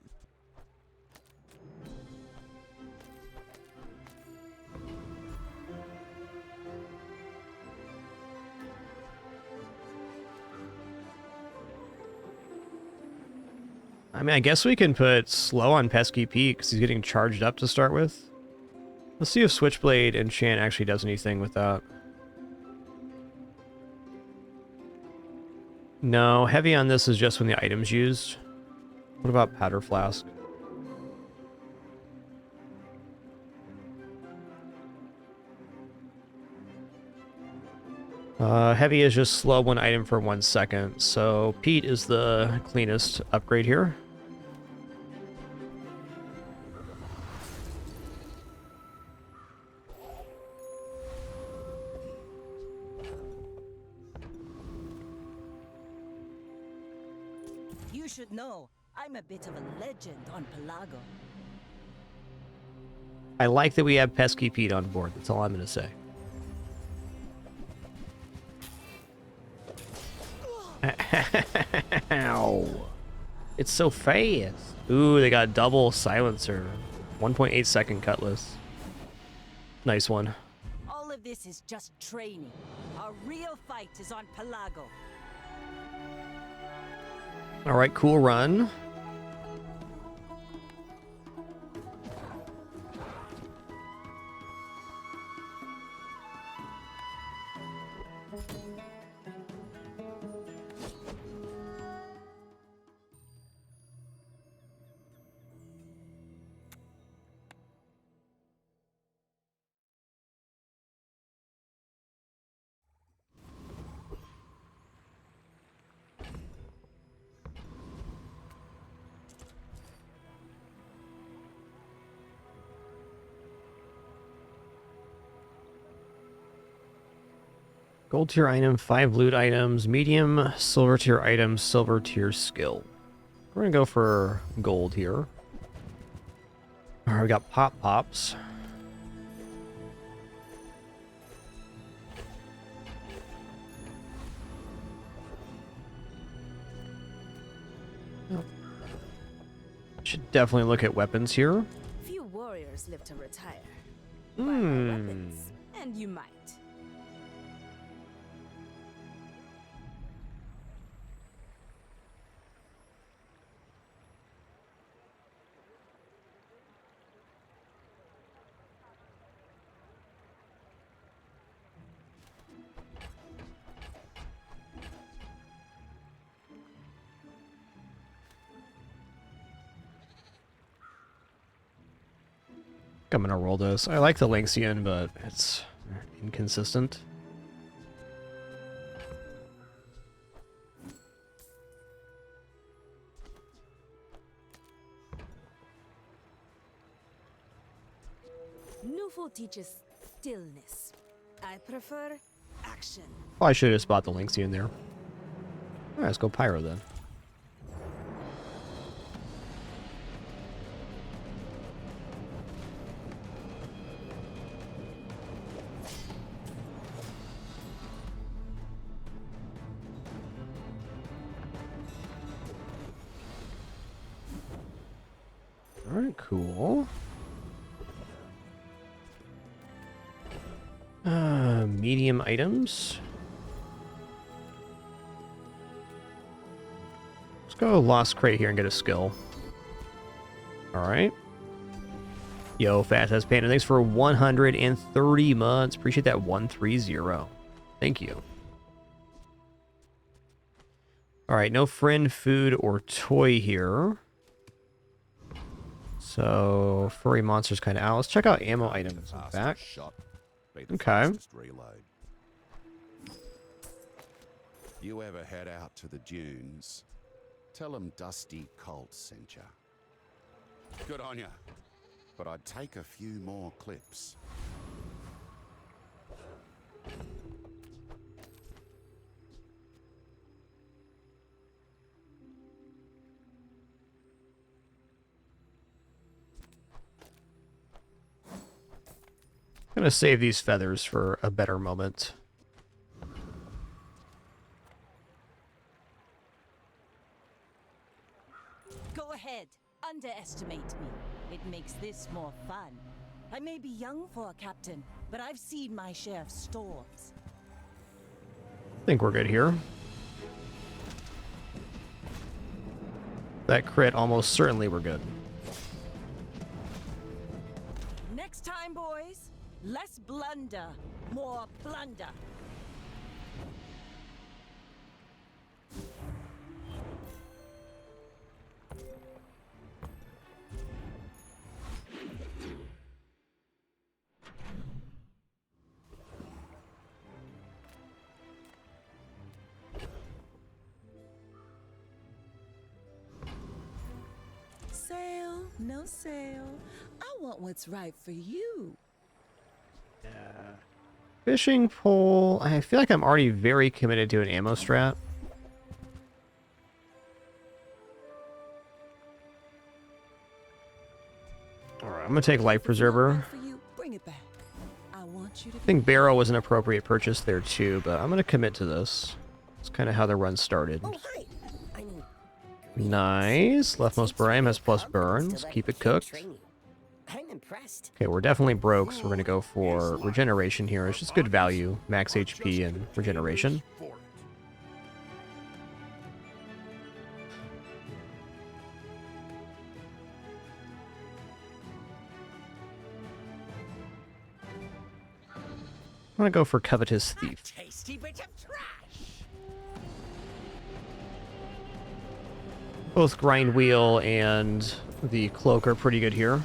I mean, I guess we can put slow on Pesky Pete because he's getting charged up to start with. Let's see if Switchblade Enchant actually does anything with that. No, heavy on this is just when the item's used. What about powder flask? Heavy is just slow one item for 1 second, so Pete is the cleanest upgrade here. You should know, I'm a bit of a legend on Pelago. I like that we have Pesky Pete on board, that's all I'm going to say. Ow. It's so fast. Ooh, they got double silencer. 1.8 second cutlass. Nice one. All of this is just training. Our real fight is on Pelago. All right, cool run. Gold tier item, 5 loot items, medium, silver tier items, silver tier skill. We're gonna go for gold here. All right, we got pop pops. Oh. Should definitely look at weapons here. Few warriors live to retire. Buy more weapons, and you might. I'm gonna roll this. I like the Lynxian, but it's inconsistent. Newful teaches stillness. I prefer action. Oh, I should have just bought the Lynxian there. All right, let's go Pyro then. All right, cool. Medium items. Let's go Lost Crate here and get a skill. All right. Yo, Fast as Panda, thanks for 130 months. Appreciate that 130. Thank you. All right, no friend, food, or toy here. So, furry monster's kind of out. Let's check out ammo items, in fact. Okay. You ever head out to the dunes, tell them Dusty Colt sent ya. Good on ya. But I'd take a few more clips. I'm gonna save these feathers for a better moment. Go ahead, underestimate me. It makes this more fun. I may be young for a captain, but I've seen my share of storms. I think we're good here. That crit, almost certainly we're good. Next time, boys, less blunder, more plunder. no sale. I want what's right for you. Fishing pole. I feel like I'm already very committed to an ammo strat. Alright, I'm gonna take Life Preserver. Bring it back. I want you to I think Barrow was an appropriate purchase there too, but I'm gonna commit to this. It's kind of how the run started. Oh, hi. I mean, Nice. Leftmost Brime has plus burn. Let's keep it cooked. I'm impressed. Okay, we're definitely broke, so we're gonna go for regeneration here. It's just good value. Max HP and regeneration. I'm gonna go for Covetous Thief. Tasty bit of trash. Both Grind Wheel and the Cloak are pretty good here.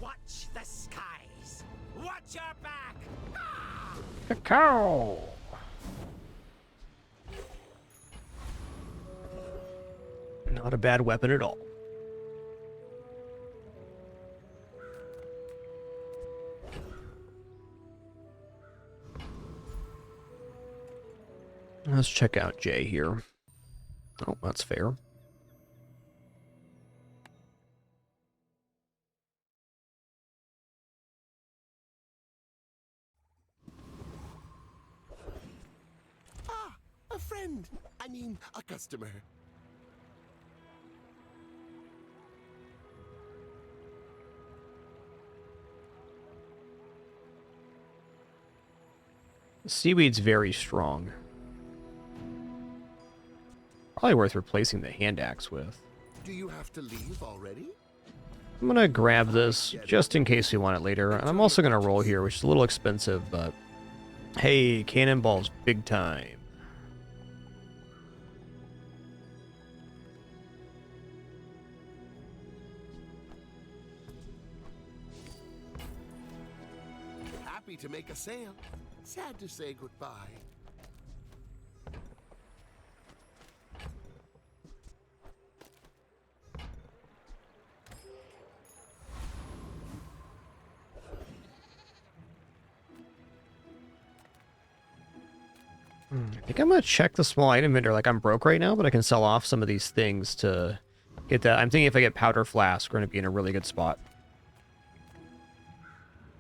Watch the skies. Watch your back. Cacao! Not a bad weapon at all. Let's check out Jay here. Oh, that's fair. Ah, a friend. I mean, a customer. Seaweed's very strong. Probably worth replacing the hand axe with. Do you have to leave already? I'm gonna grab this just in case we want it later. And I'm also gonna roll here, which is a little expensive, but hey, cannonballs big time. Happy to make a sale. Sad to say goodbye. I think I'm gonna check the small item vendor. Like, I'm broke right now, but I can sell off some of these things to get that. I'm thinking if I get Powder Flask, we're gonna be in a really good spot.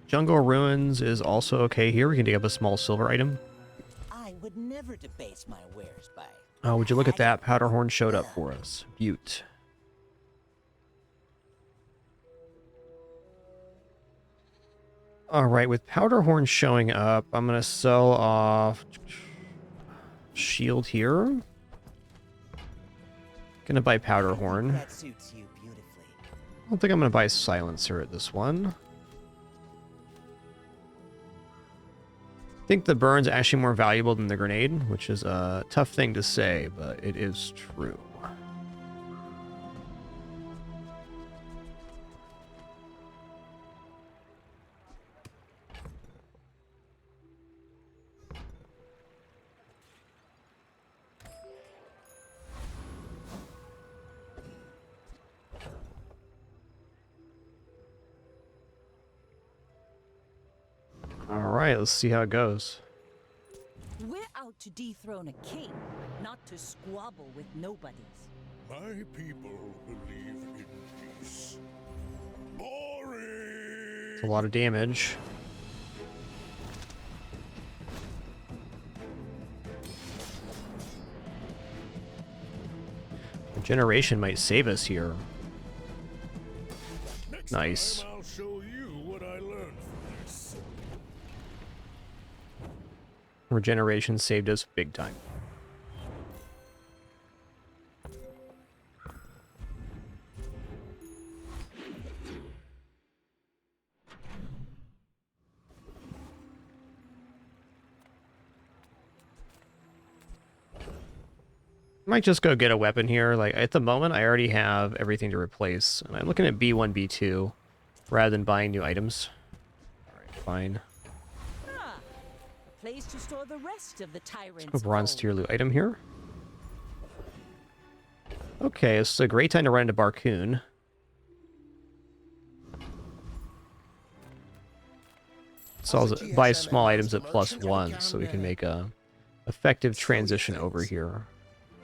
Jungle Ruins is also okay here. We can dig up a small silver item. I would never debase my wares by. Oh, would you look at that? Powderhorn showed up for us. Butte. Alright, with Powderhorn showing up, I'm gonna sell off shield here. Gonna buy Powderhorn. That suits you beautifully. I don't think I'm gonna buy Silencer at this one. I think the burn's actually more valuable than the grenade, which is a tough thing to say, but it is true. Alright, let's see how it goes. We're out to dethrone a king, not to squabble with nobodies. My people believe in peace. Boring! It's a lot of damage. Regeneration might save us here. Next Nice. time I'll show you what I learned from this. Regeneration saved us big time. Might just go get a weapon here. Like, at the moment, I already have everything to replace. And I'm looking at B1, B2, rather than buying new items. Alright, fine. Ah, a place to store the rest of the tyrant's A bronze gold. tier loot item here. Okay, it's a great time to run into Barcoon. So buy small items at +1, so we can make a effective transition over here.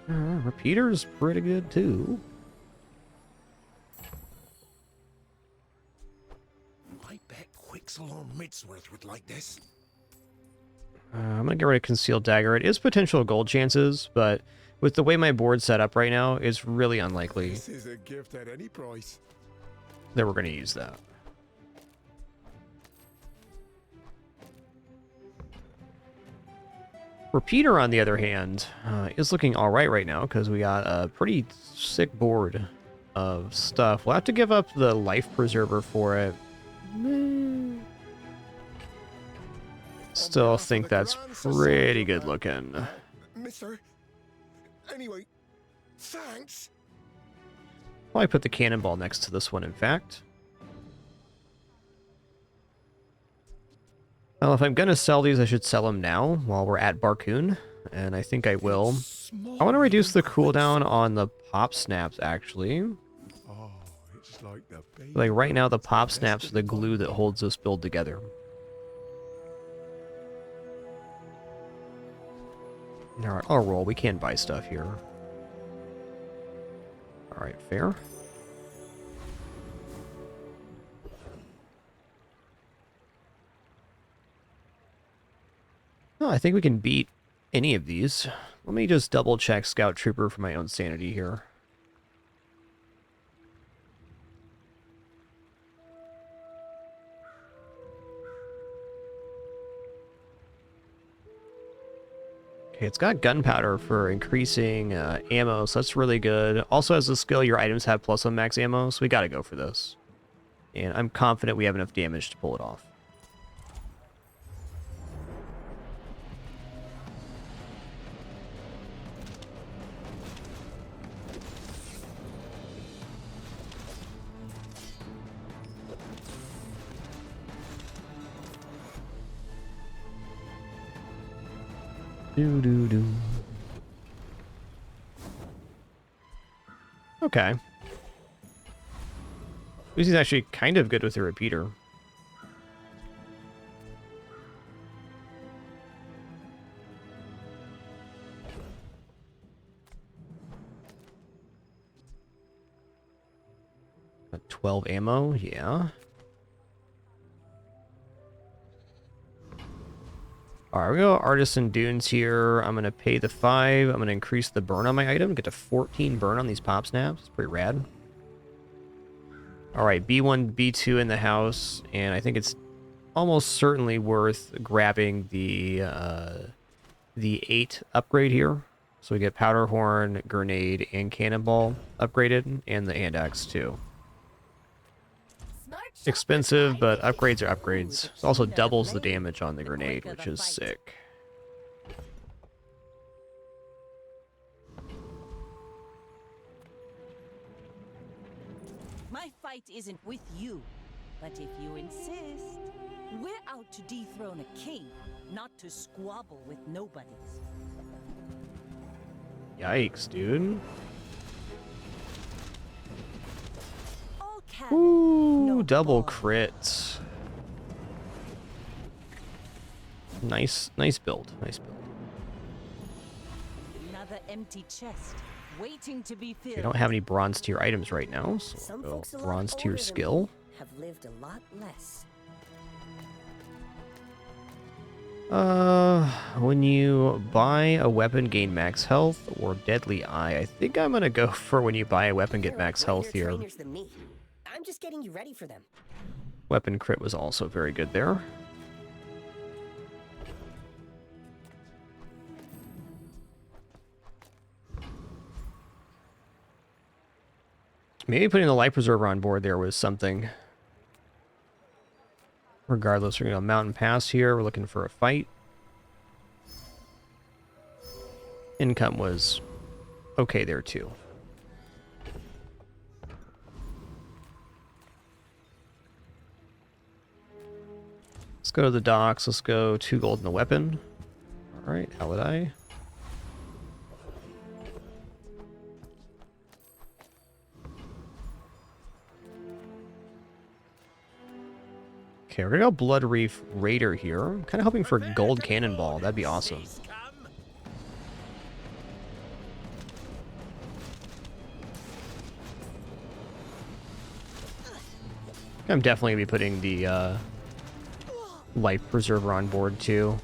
Repeater's pretty good too. I bet Quixel or Midsworth would like this. I'm gonna get rid of Concealed Dagger. It is potential gold chances, but with the way my board's set up right now, it's really unlikely This is a gift at any price. that we're gonna use that. Repeater, on the other hand, is looking alright right now because we got a pretty sick board of stuff. We'll have to give up the Life Preserver for it. Still think that's pretty good looking. Mister. Anyway, thanks. Probably put the cannonball next to this one, in fact. Well, if I'm gonna sell these, I should sell them now while we're at Barcoon, and I think I will. I want to reduce the cooldown on the pop snaps, actually. Oh, it's like the baby. Like right now, the pop snaps are the glue that holds this build together. Alright, I'll roll. We can buy stuff here. Alright, fair. Oh, I think we can beat any of these. Let me just double check Scout Trooper for my own sanity here. Okay, it's got gunpowder for increasing ammo, so that's really good. Also has the skill your items have +1 max ammo, so we gotta go for this. And I'm confident we have enough damage to pull it off. Do. Okay. Lucy's actually kind of good with the repeater. Got 12 ammo, yeah. Alright, we go Artisan Dunes here. I'm going to pay the 5. I'm going to increase the burn on my item. Get to 14 burn on these pop snaps. It's pretty rad. Alright, B1, B2 in the house. And I think it's almost certainly worth grabbing the 8 upgrade here. So we get Powder Horn, Grenade, and Cannonball upgraded. And the hand axe too. Expensive, but upgrades are upgrades. It also doubles the damage on the grenade, which is sick. My fight isn't with you, but if you insist, we're out to dethrone a king, not to squabble with nobodies. Yikes, dude. Ooh, double crit. Nice build. Nice build. Another empty chest, waiting to be filled. We don't have any bronze tier items right now, so we'll go bronze tier skill. Have lived a lot less. When you buy a weapon, gain max health or deadly eye. I think I'm gonna go for when you buy a weapon, get max health here. I'm just getting you ready for them. Weapon crit was also very good there. Maybe putting the life preserver on board there was something. Regardless, we're going to mountain pass here. We're looking for a fight. Income was okay there too. Let's go to the docks. Let's go 2 gold in the weapon. All right, how would I? Okay, we're gonna go Blood Reef Raider here. I'm kind of hoping for Gold Cannonball. That'd be awesome. I'm definitely gonna be putting the Life Preserver on board too.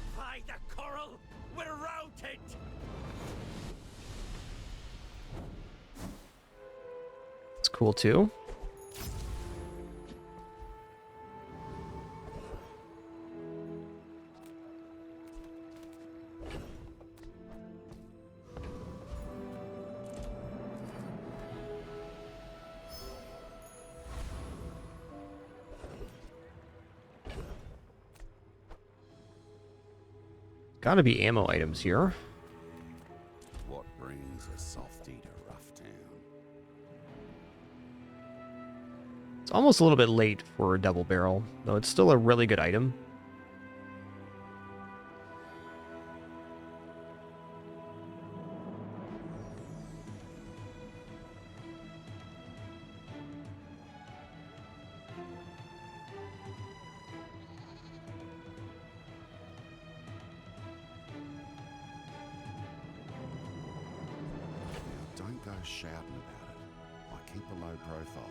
It's cool too. Gotta be ammo items here. What brings a softy to Rough Town? It's almost a little bit late for a double barrel, though it's still a really good item. Don't go shouting about it. I keep a low profile.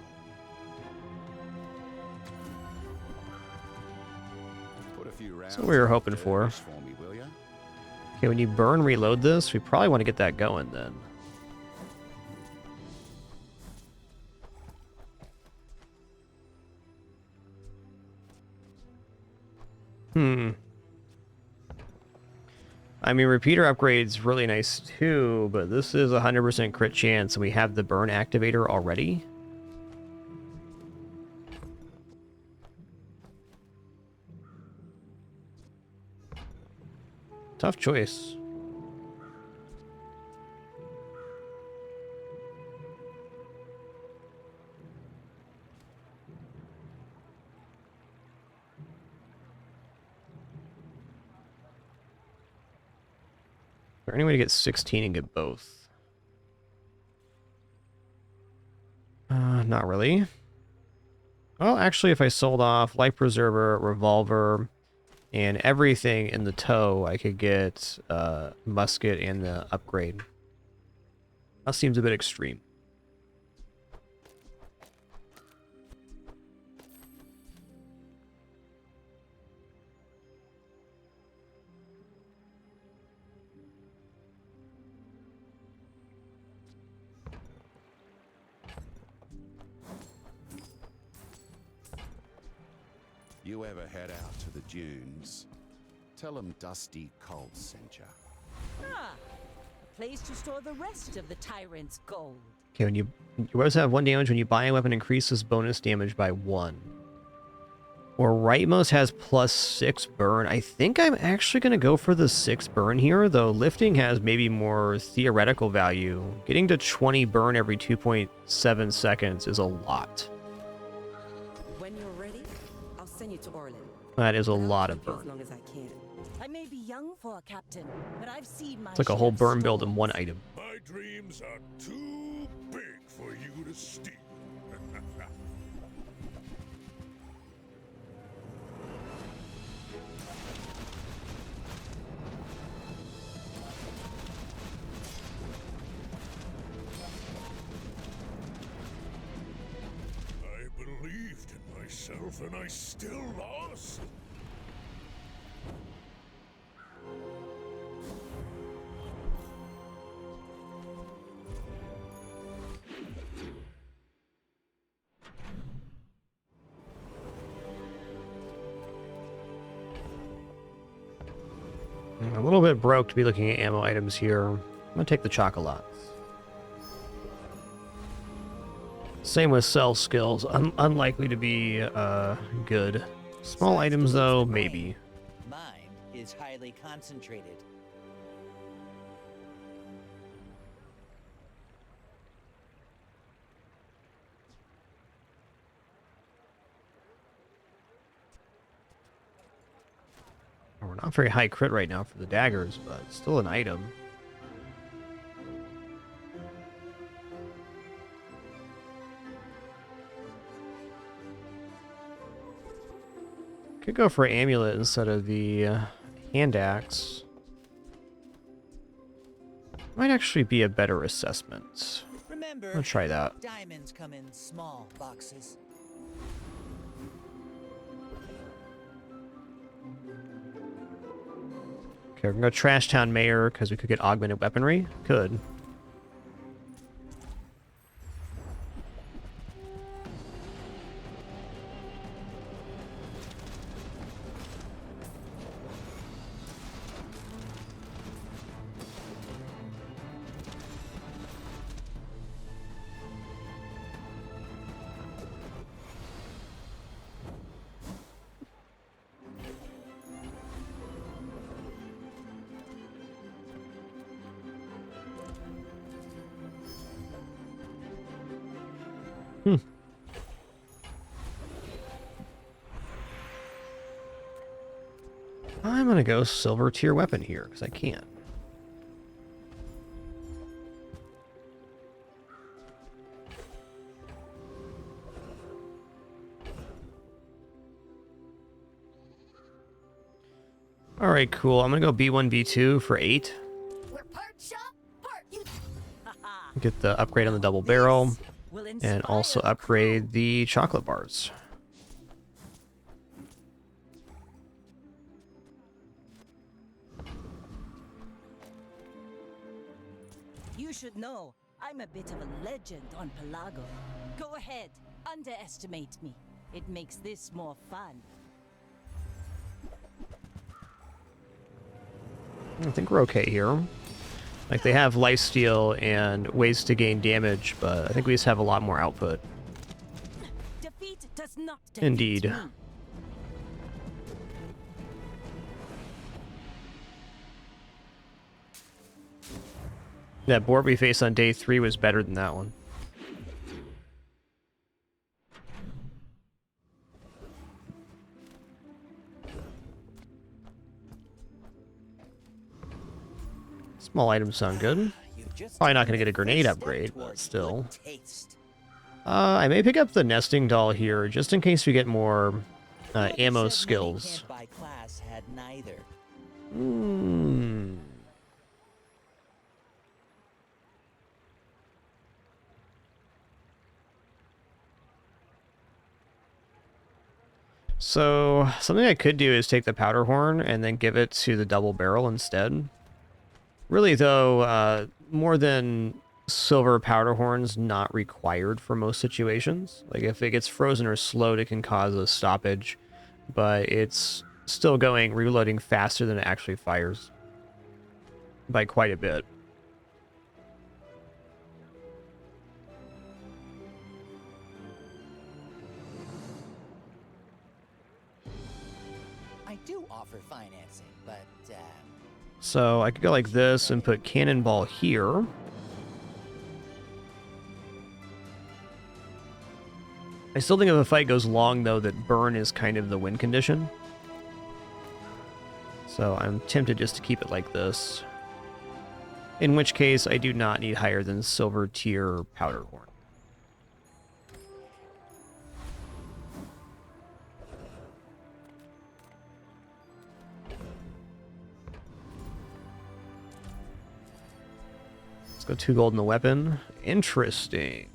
Put a few rounds. That's what we were hoping for. Me, will ya? Okay, when you burn reload this, we probably want to get that going then. I mean, repeater upgrade's really nice too, but this is 100% crit chance, and we have the burn activator already. Tough choice. Is there any way to get 16 and get both? Not really. Well, actually, if I sold off Life Preserver, Revolver, and everything in the tow, I could get Musket and the upgrade. That seems a bit extreme. You ever head out to the dunes, tell them Dusty Colt sent ya. Ah, a place to store the rest of the tyrant's gold. Okay, when your weapons have 1 damage, when you buy a weapon, increases bonus damage by 1. Or rightmost has +6 burn. I think I'm actually going to go for the 6 burn here, though lifting has maybe more theoretical value. Getting to 20 burn every 2.7 seconds is a lot. When you're ready, I'll send you to Orlin. That is a lot of As burn. long as I can. I may be young for a captain, but I've seen my It's like a whole burn build in one item. My dreams are too big for you to steal. I believed in myself and I still lost. I'm a little bit broke to be looking at ammo items here. I'm going to take the chocolates. Same with cell skills. Unlikely to be good. Small items, though, maybe. Mine is highly concentrated. We're not very high crit right now for the daggers, but still an item. Could go for amulet instead of the hand axe. Might actually be a better assessment. Remember, I'll try that. diamonds come in small boxes. Okay, we're gonna go Trash Town Mayor because we could get augmented weaponry. Could. I'm gonna go silver tier weapon here because I can. All right, cool. I'm gonna go B1, B2 for 8. We're part shop, part you. Get the upgrade on the double barrel, and also upgrade the chocolate bars. You should know, I'm a bit of a legend on Pelago. Go ahead, underestimate me. It makes this more fun. I think we're okay here. Like, they have lifesteal and ways to gain damage, but I think we just have a lot more output. Defeat does not defeat Indeed. me. That board we faced on day 3 was better than that one. Small items sound good. Probably not going to get a grenade upgrade, but still. I may pick up the nesting doll here, just in case we get more ammo skills. So, something I could do is take the powder horn and then give it to the double barrel instead. Really, though, more than silver powder horns, not required for most situations. Like, if it gets frozen or slowed, it can cause a stoppage, but it's still reloading faster than it actually fires. By quite a bit. I do offer financing, but So I could go like this and put cannonball here. I still think if a fight goes long, though, that burn is kind of the win condition. So I'm tempted just to keep it like this. In which case, I do not need higher than silver tier powder horn. Let's go 2 gold in the weapon. Interesting.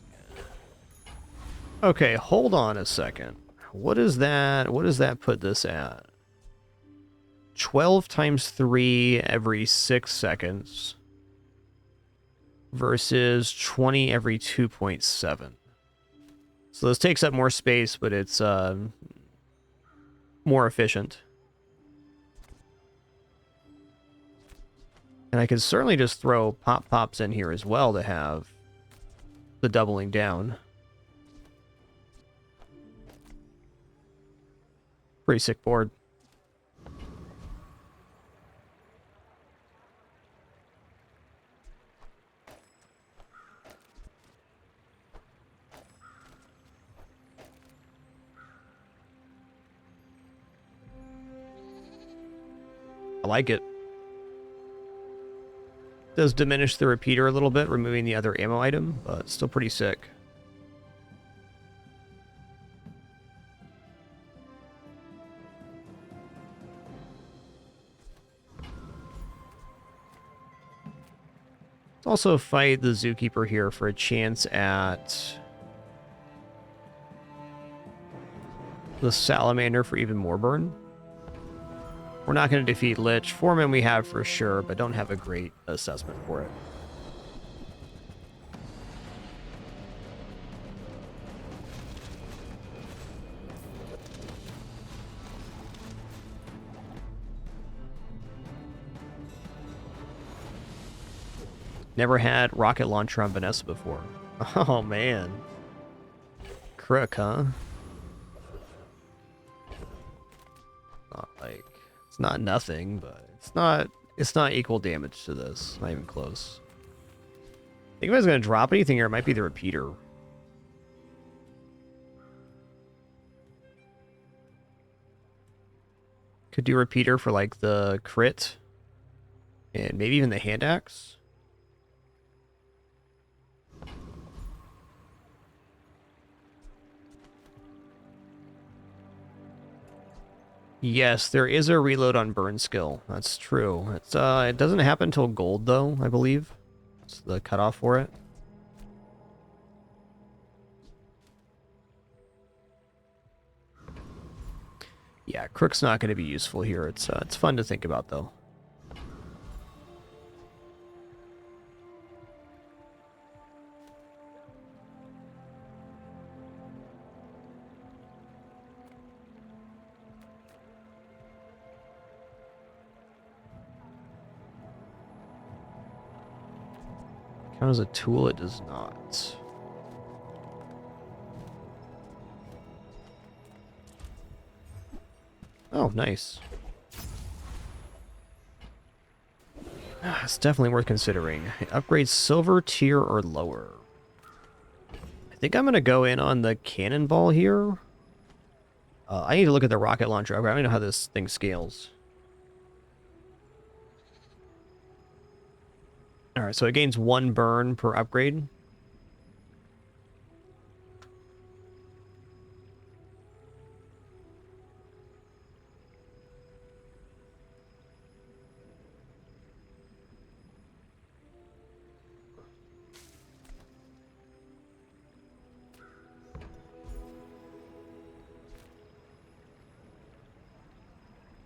Okay, hold on a second. What is that? What does that put this at? 12 times 3 every 6 seconds. Versus 20 every 2.7. So this takes up more space, but it's more efficient. And I could certainly just throw pop-pops in here as well to have the doubling down. Pretty sick board. I like it. Does diminish the repeater a little bit, removing the other ammo item, but still pretty sick. Also fight the Zookeeper here for a chance at the Salamander for even more burn. We're not going to defeat Lich. Foreman we have for sure, but don't have a great assessment for it. Never had rocket launcher on Vanessa before. Oh, man. Crook, huh? Not like... It's not nothing, but it's not equal damage to this. Not even close. I think if I was going to drop anything here, it might be the repeater. Could do repeater for like the crit. And maybe even the hand axe. Yes, there is a reload on burn skill. That's true. It's it doesn't happen until gold though, I believe. It's the cutoff for it. Yeah, Crook's not going to be useful here. It's fun to think about though. Count as a tool, it does not. Oh, nice. It's definitely worth considering. Upgrade silver tier or lower. I think I'm going to go in on the cannonball here. I need to look at the rocket launcher. I don't know how this thing scales. Alright, so it gains 1 burn per upgrade.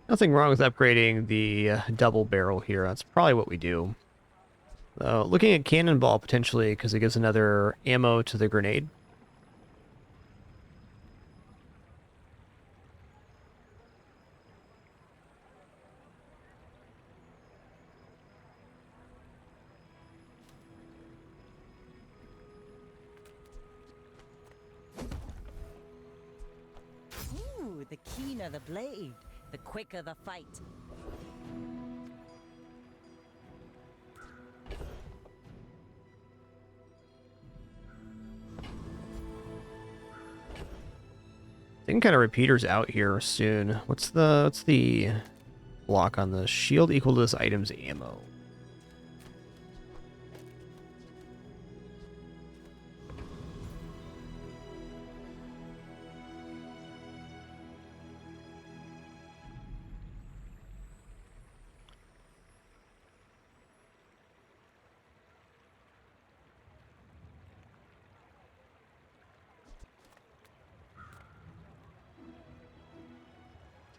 Nothing wrong with upgrading the double barrel here. That's probably what we do. Looking at cannonball potentially because it gives another ammo to the grenade. Ooh, the keener the blade, the quicker the fight. I think kind of repeaters out here soon. What's the block on the shield equal to this item's ammo?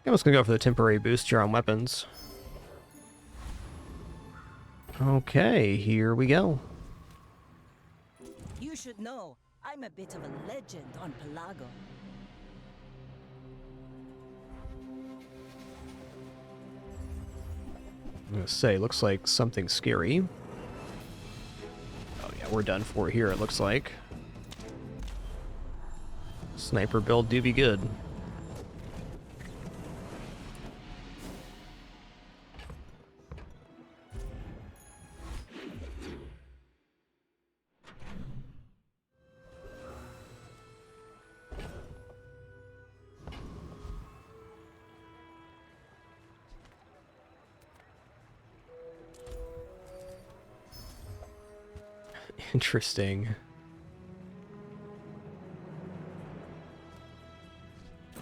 I'm just gonna go for the temporary boost here on weapons. Okay, here we go. You should know, I'm a bit of a legend on Pelago. I'm gonna say, looks like something scary. Oh yeah, we're done for here, it looks like. Sniper build do be good. Interesting.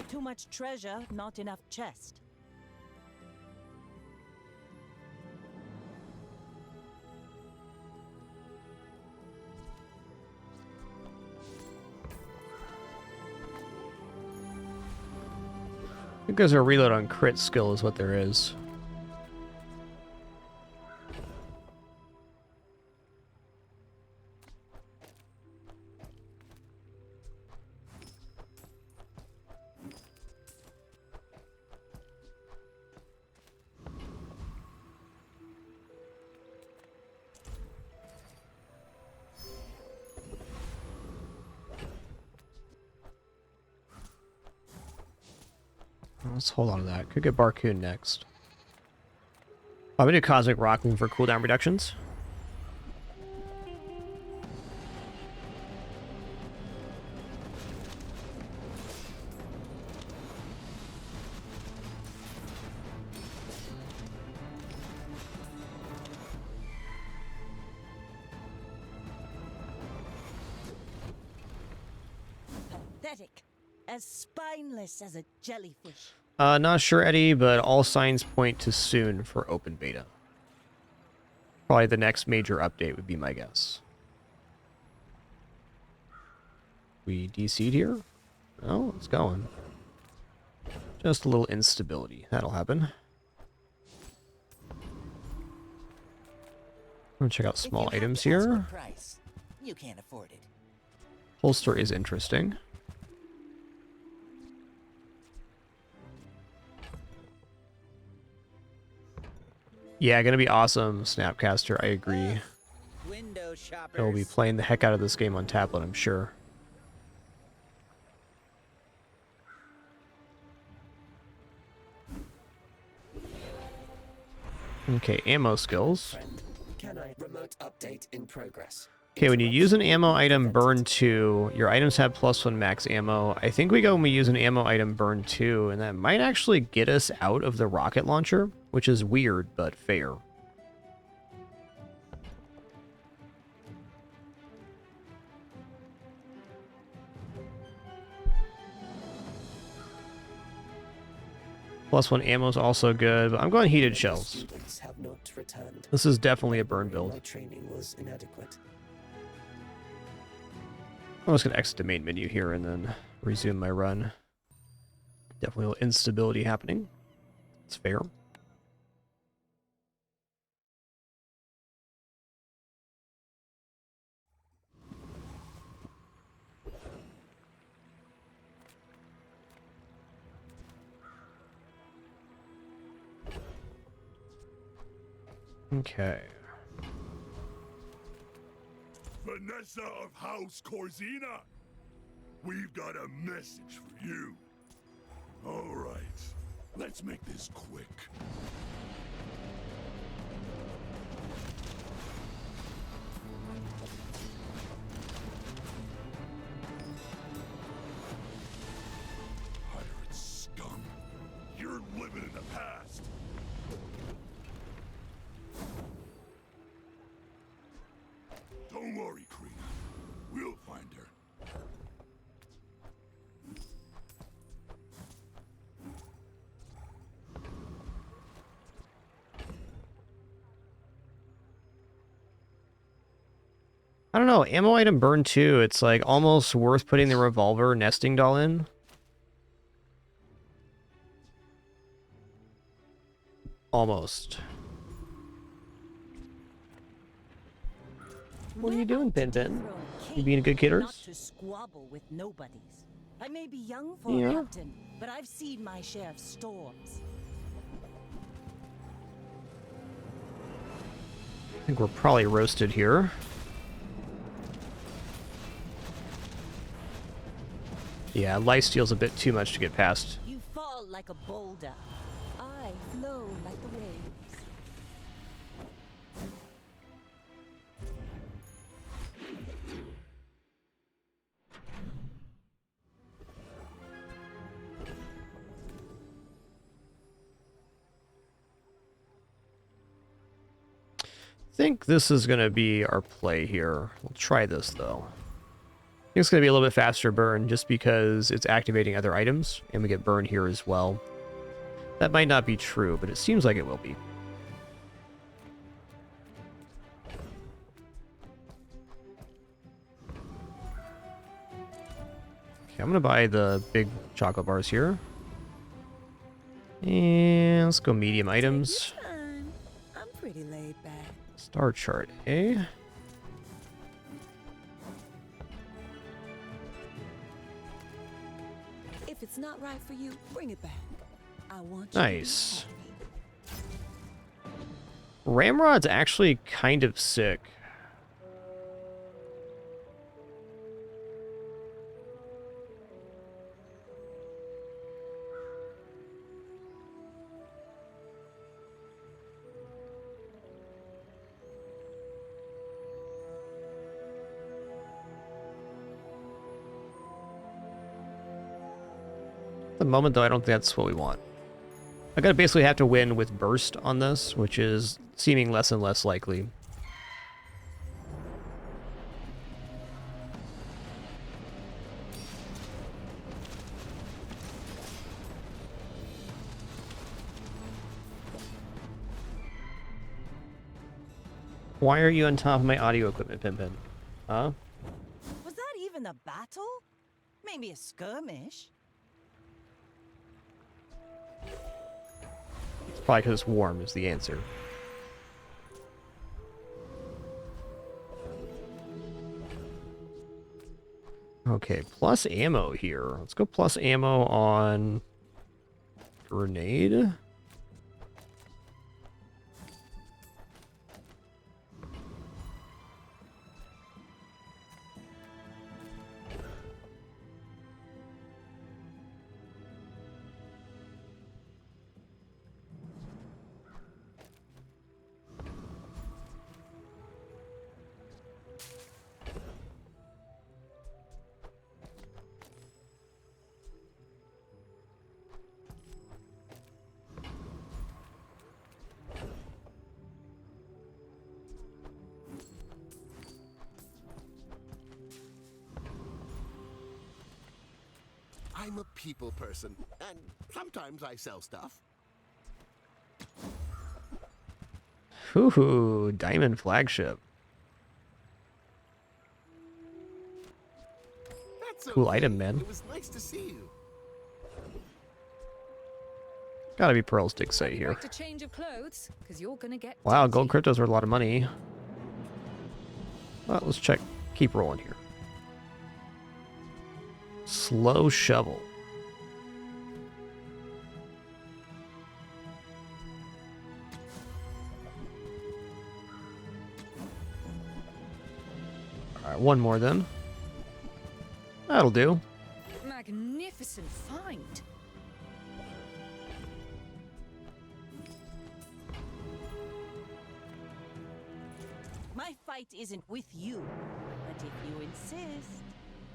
Too much treasure, not enough chest. I think there's a reload on crit skill is what there is. Let's hold on to that. Could get Barcoon next. I'm gonna do Cosmic Rock looking for cooldown reductions. Pathetic. As spineless as a jellyfish. Not sure, Eddie, but all signs point to soon for open beta. Probably the next major update would be my guess. We DC'd here? Oh, it's going. Just a little instability. That'll happen. I'm gonna check out small items here. Price, you can't afford it. Holster is interesting. Yeah, gonna be awesome, Snapcaster. I agree. Window shoppers. I'll be playing the heck out of this game on tablet, I'm sure. Okay, ammo skills. Can I remote update in progress? Okay, when you use an ammo item, burn 2, your items have +1 max ammo. I think we go when we use an ammo item, burn 2, and that might actually get us out of the rocket launcher, which is weird, but fair. +1 ammo is also good, but I'm going heated shells. Have not returned. This is definitely a burn build. My training was inadequate. I'm just going to exit the main menu here and then resume my run. Definitely a little instability happening. It's fair. Okay. Vanessa of House Corzina, we've got a message for you. All right, let's make this quick. Pirate scum, you're living in the past. Don't worry, Krina. We'll find her. I don't know, ammo item burn 2, it's like almost worth putting the revolver nesting doll in. Almost. What are you doing, Pin Pin? You being a good kidder? Not to squabble with nobodies. I may be young for Yeah. a captain, but I've seen my share of storms. I think we're probably roasted here. Yeah, lifesteal's a bit too much to get past. You fall like a boulder. I flow like the waves. I think this is going to be our play here. We'll try this, though. I think it's going to be a little bit faster burn just because it's activating other items, and we get burn here as well. That might not be true, but it seems like it will be. Okay, I'm going to buy the big chocolate bars here. And let's go medium items. Time. I'm pretty laid back. Star chart, eh? If it's not right for you, bring it back. I want you Nice. to be happy. Ramrod's actually kind of sick. At the moment, though, I don't think that's what we want. I gotta basically have to win with burst on this, which is seeming less and less likely. Why are you on top of my audio equipment, Pimpin? Huh? Was that even a battle? Maybe a skirmish? It's probably because it's warm is the answer. Okay, plus ammo here. Let's go plus ammo on grenade. I'm a people person, and sometimes I sell stuff. Ooh, diamond flagship. That's Cool okay. item, man. It was nice to see you. Gotta be pearl stick sight here. Like a change of clothes, because you're gonna get Wow, gold cryptos worth a lot of money. Well, let's check. Keep rolling here. Slow shovel. Alright, one more then. That'll do. magnificent find. My fight isn't with you, but if you insist,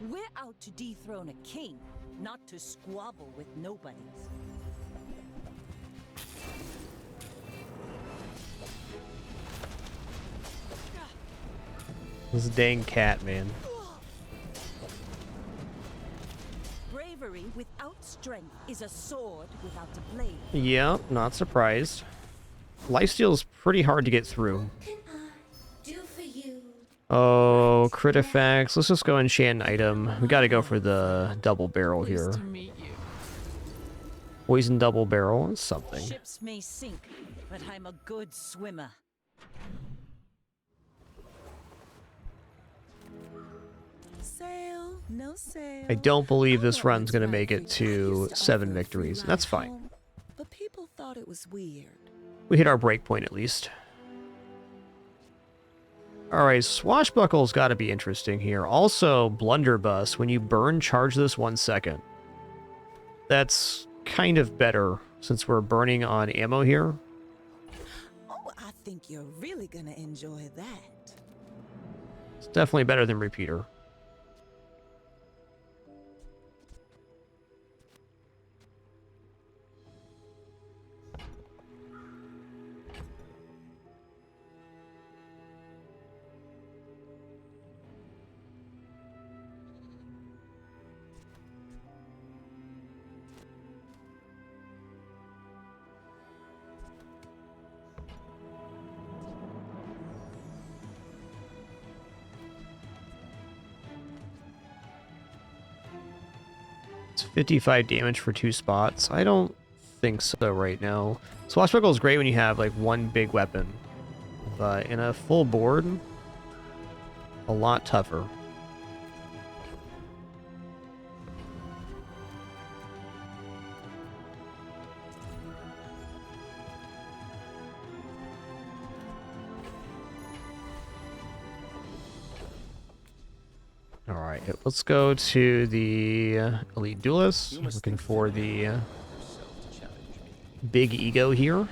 we're out to dethrone a king, not to squabble with nobodies. This dang cat, man. Bravery without strength is a sword without a blade. Yeah, not surprised. Lifesteal's pretty hard to get through. Oh, crit effects. Let's just go enchant an item. We gotta go for the double barrel here. Poison double barrel is something. Ships may sink, but I'm a good swimmer. Sail, no sail. I don't believe this run's gonna make it to 7 victories. That's fine. But people thought it was weird. We hit our break point at least. Alright, Swashbuckle's gotta be interesting here. Also, Blunderbuss, when you burn, charge this 1 second. That's kind of better, since we're burning on ammo here. Oh, I think you're really gonna enjoy that. It's definitely better than Repeater. It's 55 damage for 2 spots. I don't think so right now. Swashbuckle is great when you have like one big weapon, but in a full board, a lot tougher. Alright, let's go to the Elite Duelist. Looking for the big ego here.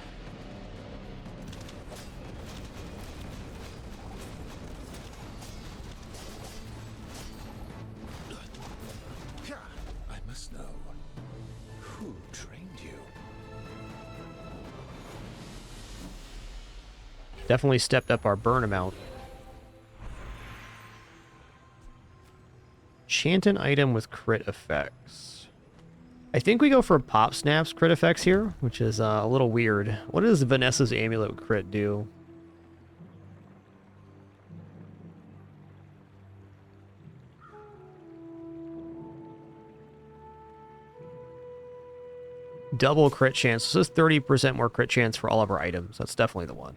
I must know. Who trained you? Definitely stepped up our burn amount. Enchant an item with crit effects. I think we go for Pop Snap's crit effects here, which is a little weird. What does Vanessa's amulet crit do? Double crit chance. So this is 30% more crit chance for all of our items. That's definitely the one.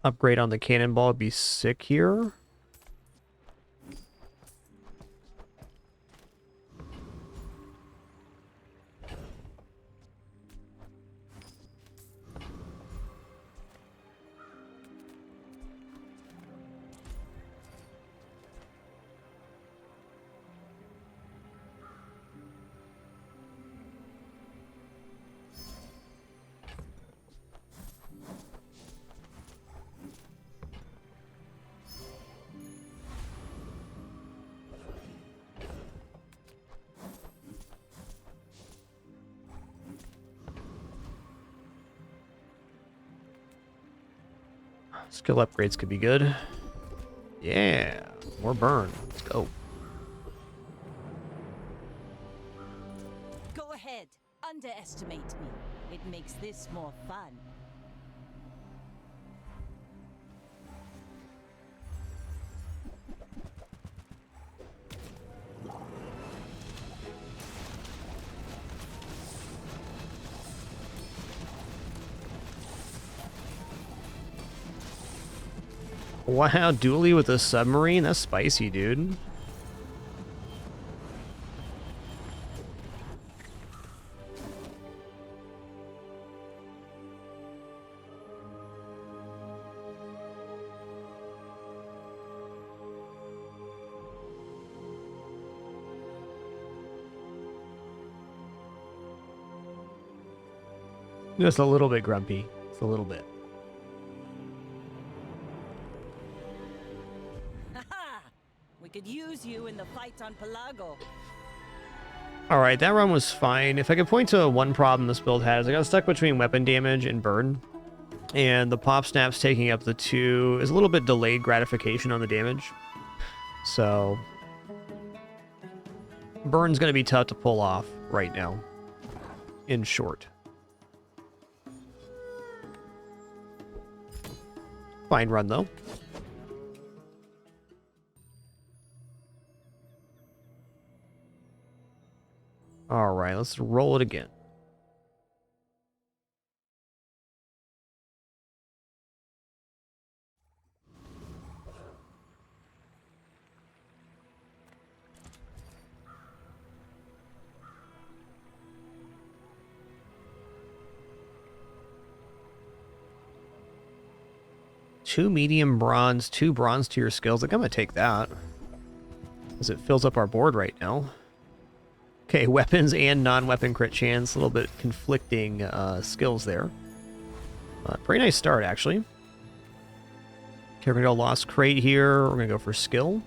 Upgrade on the cannonball would be sick here. Skill upgrades could be good. Yeah, more burn. Let's go. Go ahead. Underestimate me. It makes this more fun. Wow, dually with a submarine? That's spicy, dude. Just a little bit grumpy. Just a little bit. We could use you in the fight on Pelago. Alright, that run was fine. If I could point to one problem this build has, I got stuck between weapon damage and burn. And the pop snaps taking up the 2 is a little bit delayed gratification on the damage. So burn's going to be tough to pull off right now, in short. Fine run, though. Alright, let's roll it again. Two medium bronze, 2 bronze tier skills. Like, I'm gonna take that, as it fills up our board right now. Okay, weapons and non-weapon crit chance. A little bit conflicting skills there. Pretty nice start, actually. Okay, we're gonna go Lost Crate here. We're gonna go for skill.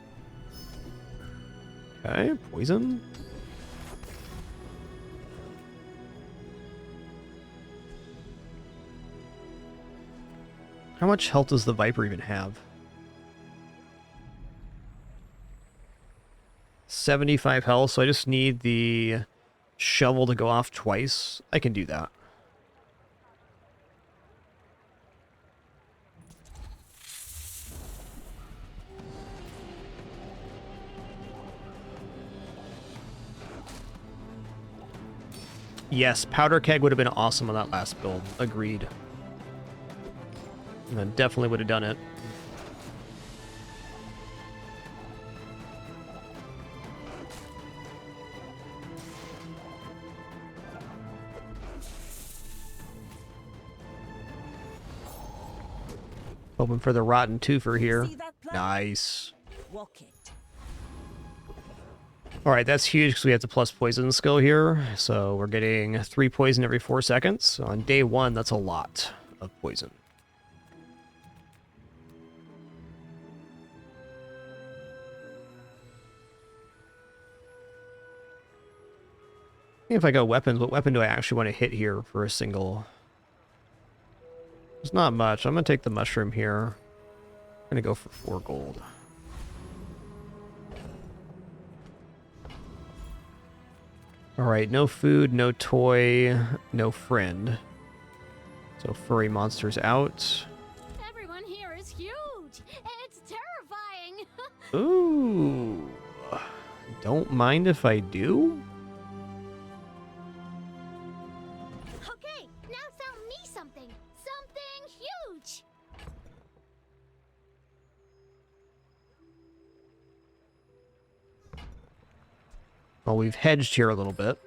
Okay, poison. How much health does the Viper even have? 75 health, so I just need the shovel to go off twice. I can do that. Yes, powder keg would have been awesome on that last build. Agreed. And then definitely would have done it. Hoping for the rotten twofer here. Nice. Walk it. Alright, that's huge because we have the plus poison skill here. So we're getting 3 poison every 4 seconds. On day 1, that's a lot of poison. If I go weapons, what weapon do I actually want to hit here for a single? There's not much. I'm going to take the mushroom here. I'm going to go for 4 gold. Alright, no food, no toy, no friend. So furry monsters out. Everyone here is huge. It's terrifying. Ooh. Don't mind if I do? Okay, now sell me something. Something huge. Well, we've hedged here a little bit.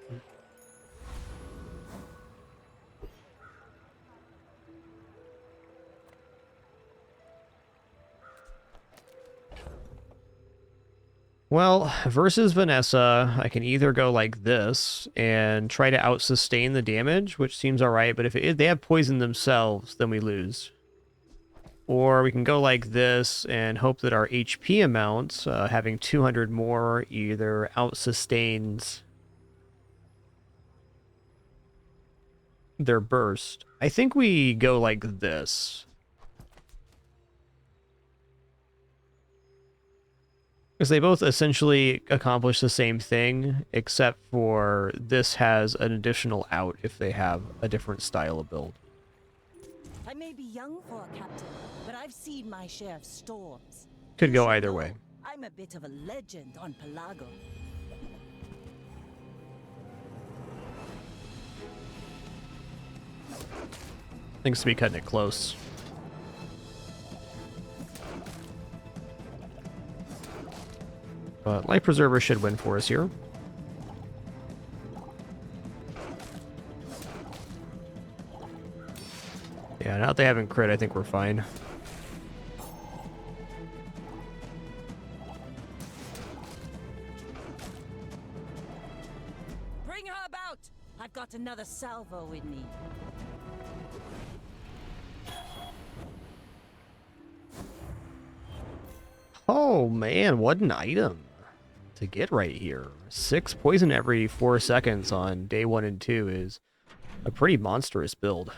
Well, versus Vanessa, I can either go like this and try to out-sustain the damage, which seems alright, but if they have poison themselves, then we lose. Or we can go like this and hope that our HP amount, having 200 more, either out-sustains their burst. I think we go like this. Because they both essentially accomplish the same thing, except for this has an additional out if they have a different style of build. I may be young for a captain, but I've seen my share of storms. Could go either way. I'm a bit of a legend on Pelago. Thanks to be cutting it close. But Life Preserver should win for us here. Yeah, now that they haven't crit, I think we're fine. Bring her about! I've got another salvo in me. Oh man, what an item to get right here. 6 poison every 4 seconds on day 1 and 2 is a pretty monstrous build.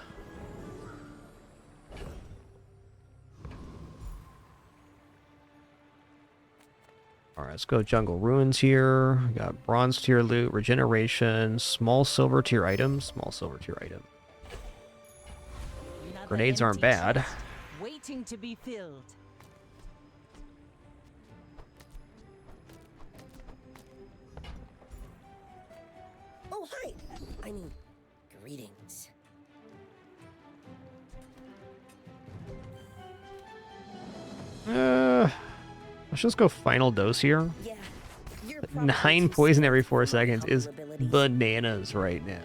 Alright, let's go Jungle Ruins here. We got bronze tier loot, regeneration, small silver tier item, small silver tier item. Grenades aren't bad. Waiting to be filled. Oh, hi. I mean, greetings. Let's just go final dose here. Yeah, 9 poison every 4 seconds is bananas right now.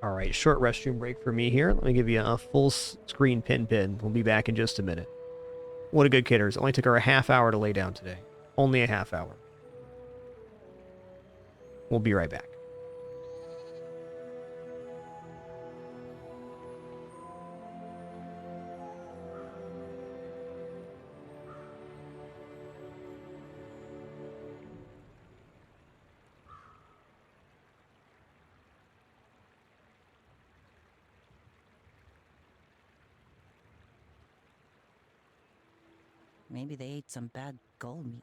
Alright, short restroom break for me here. Let me give you a full screen pin. We'll be back in just a minute. What a good kidders. Only took her a half hour to lay down today. Only a half hour. We'll be right back. Maybe they ate some bad gull meat.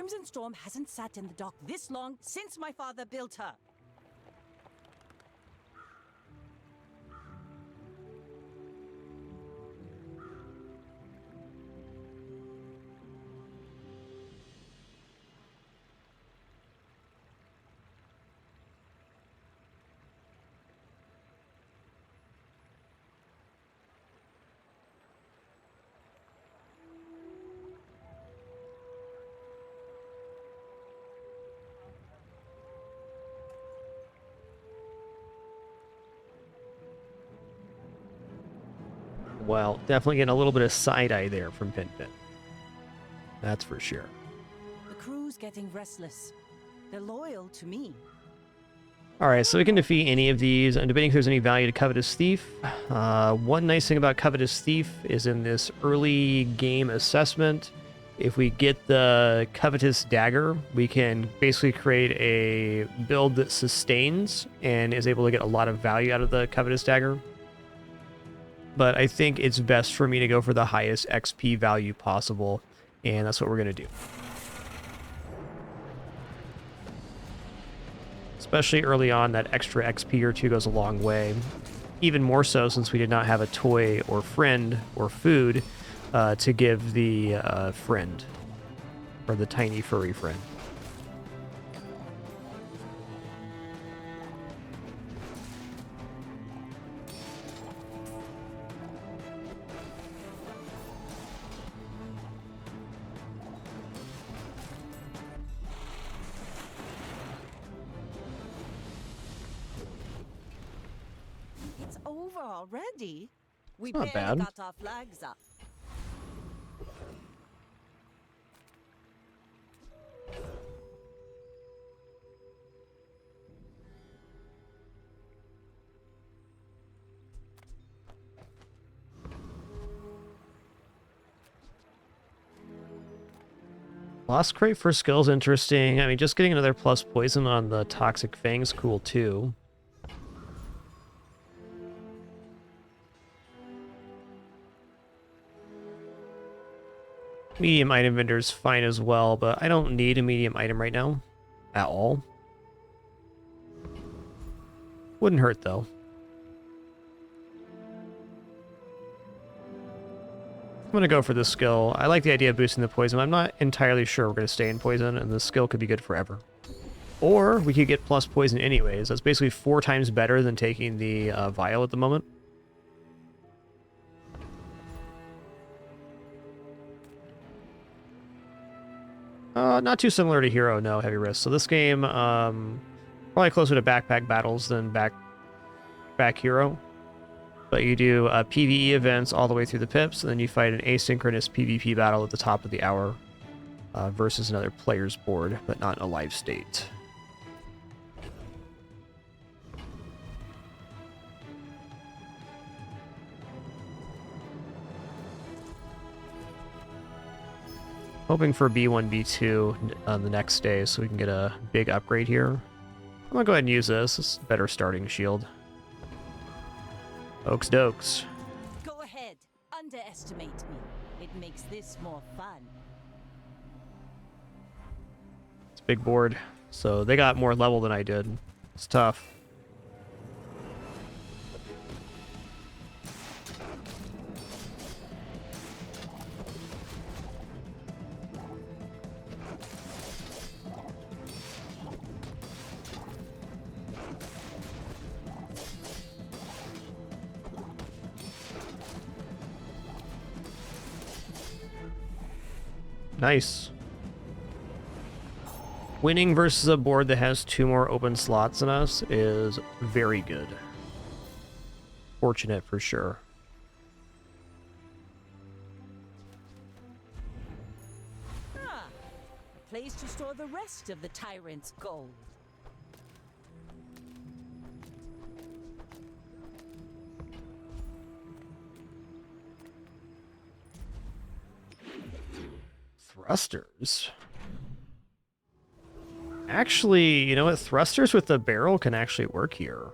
Crimson Storm hasn't sat in the dock this long since my father built her. Well, definitely getting a little bit of side-eye there from Pin. That's for sure. The crew's getting restless. They're loyal to me. Alright, so we can defeat any of these. I'm debating if there's any value to Covetous Thief. One nice thing about Covetous Thief is in this early game assessment, if we get the Covetous Dagger, we can basically create a build that sustains and is able to get a lot of value out of the Covetous Dagger. But I think it's best for me to go for the highest XP value possible, and that's what we're going to do. Especially early on, that extra XP or two goes a long way. Even more so since we did not have a toy or friend or food to give the friend, or the tiny furry friend. It's over already. We Not barely bad. got our flags up. Lost Crate for skills, interesting. I mean, just getting another plus poison on the Toxic Fang's cool too. Medium item vendor's fine as well, but I don't need a medium item right now. At all. Wouldn't hurt though. I'm going to go for this skill. I like the idea of boosting the poison. I'm not entirely sure we're going to stay in poison, and the skill could be good forever. Or we could get plus poison anyways. That's basically 4 times better than taking the vial at the moment. Not too similar to Hero, no, heavy risk. So this game, probably closer to backpack battles than back Hero. But you do PvE events all the way through the pips, and then you fight an asynchronous PvP battle at the top of the hour versus another player's board, but not in a live state. Hoping for B1, B2 on the next day so we can get a big upgrade here. I'm going to go ahead and use this. It's a better starting shield. Oaks dokes. Go ahead. Underestimate me. It makes this more fun. It's a big board, so they got more level than I did. It's tough. Nice. Winning versus a board that has 2 more open slots than us is very good. Fortunate for sure. Ah, a place to store the rest of the tyrant's gold. Thrusters. Actually, you know what? Thrusters with the barrel can actually work here.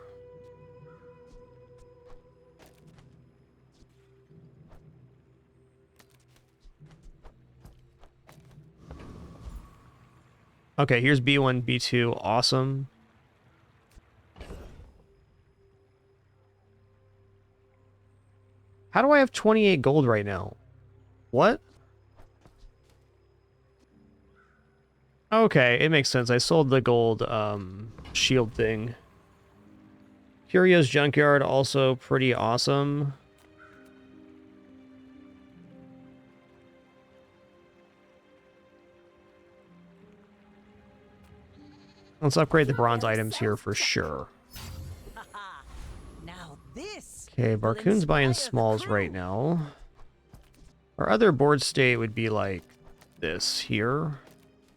Okay, here's B1, B2. Awesome. How do I have 28 gold right now? What? Okay, it makes sense. I sold the gold shield thing. Curio's Junkyard, also pretty awesome. Let's upgrade the bronze items here for sure. Now this. Okay, Barcoon's buying smalls right now. Our other board state would be like this here.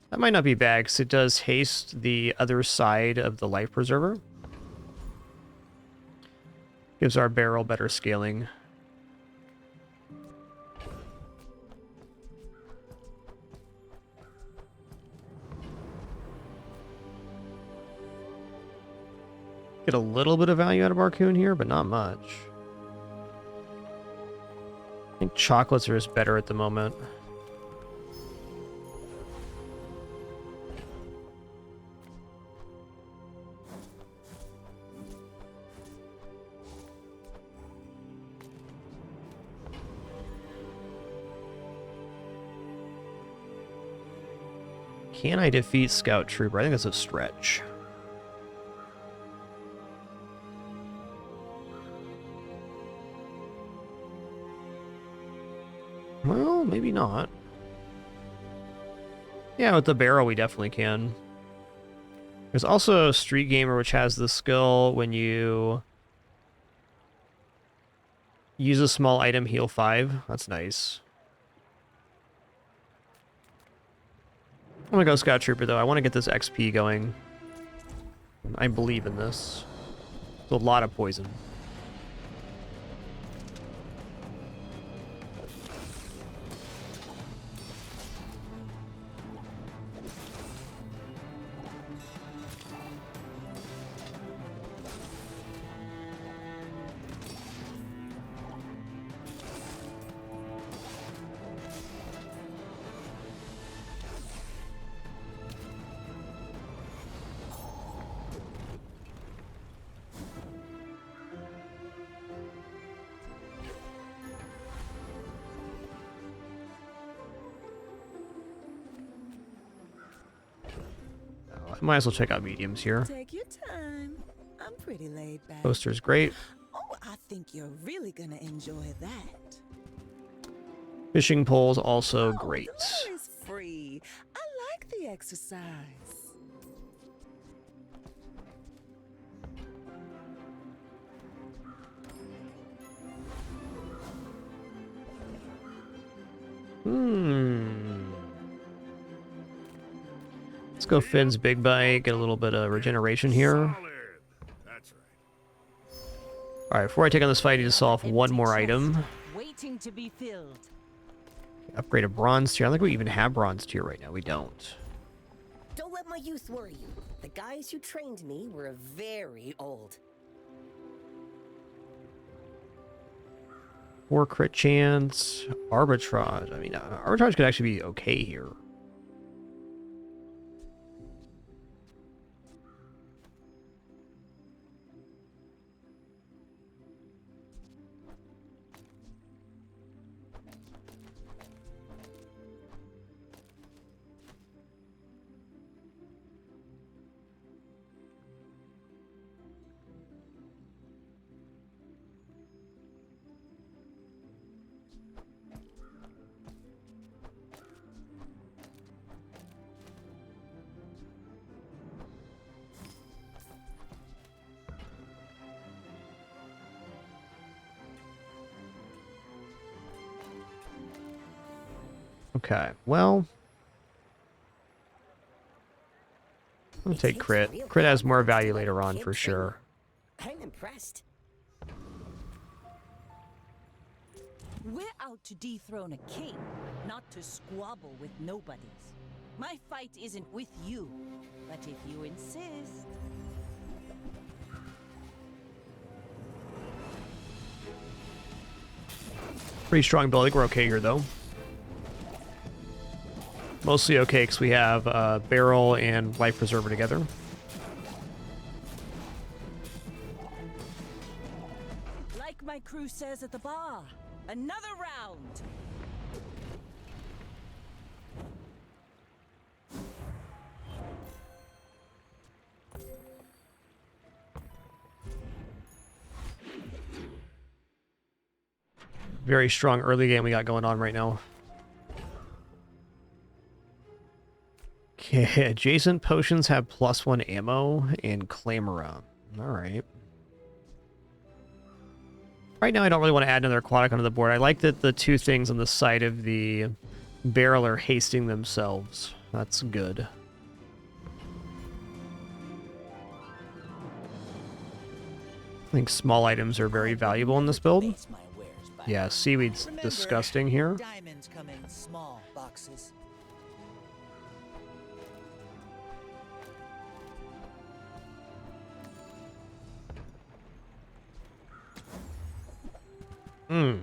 That might not be bad because it does haste the other side of the life preserver. Gives our barrel better scaling. Get a little bit of value out of Barcoon here, but not much. I think chocolates are just better at the moment. Can I defeat Scout Trooper? I think that's a stretch. Well, maybe not. Yeah, with the barrel we definitely can. There's also Street Gamer, which has the skill when you use a small item, heal 5. That's nice. I'm gonna go Scout Trooper, though. I want to get this XP going. I believe in this. It's a lot of poison. Might as well check out mediums here. Take your time. I'm pretty laid back. Poster's great. Oh, I think you're really gonna enjoy that. Fishing poles also great. The water is free. I like the exercise. Let's go Finn's big bike, get a little bit of regeneration here. That's right. Alright, before I take on this fight, I need to solve one more item. Waiting to be filled. Upgrade a bronze tier. I don't think we even have bronze tier right now. We don't. Don't let my youth worry you. The guys who trained me were very old. 4 crit chance. Arbitrage. I mean, arbitrage could actually be okay here. Okay, well, I'll take crit. Crit has more value later on for sure. I'm impressed. We're out to dethrone a king, not to squabble with nobodies. My fight isn't with you, but if you insist... Pretty strong build. I think we're okay here, though. mostly okay because we have barrel and life preserver together. Like my crew says at the bar, another round. Very strong early game we got going on right now. Okay, adjacent potions have +1 ammo and Clamora. Alright. Right now I don't really want to add another aquatic onto the board. I like that the two things on the side of the barrel are hasting themselves. That's good. I think small items are very valuable in this build. Yeah, seaweed's disgusting here. Diamonds come in small boxes. Hmm.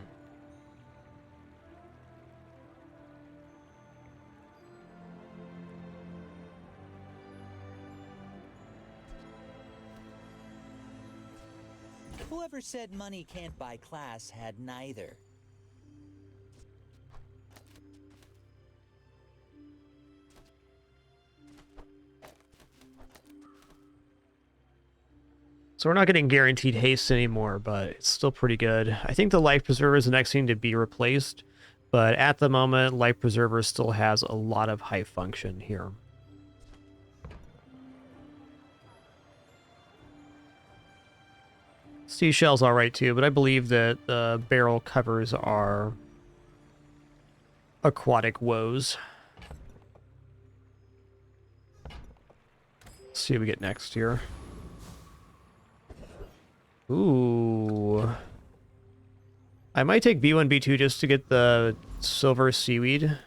Whoever said money can't buy class had neither. So we're not getting guaranteed haste anymore, but it's still pretty good. I think the life preserver is the next thing to be replaced, but at the moment, life preserver still has a lot of high function here. Seashell's alright too, but I believe that the barrel covers our aquatic woes. Let's see what we get next here. Ooh. I might take B1, B2 just to get the silver seaweed.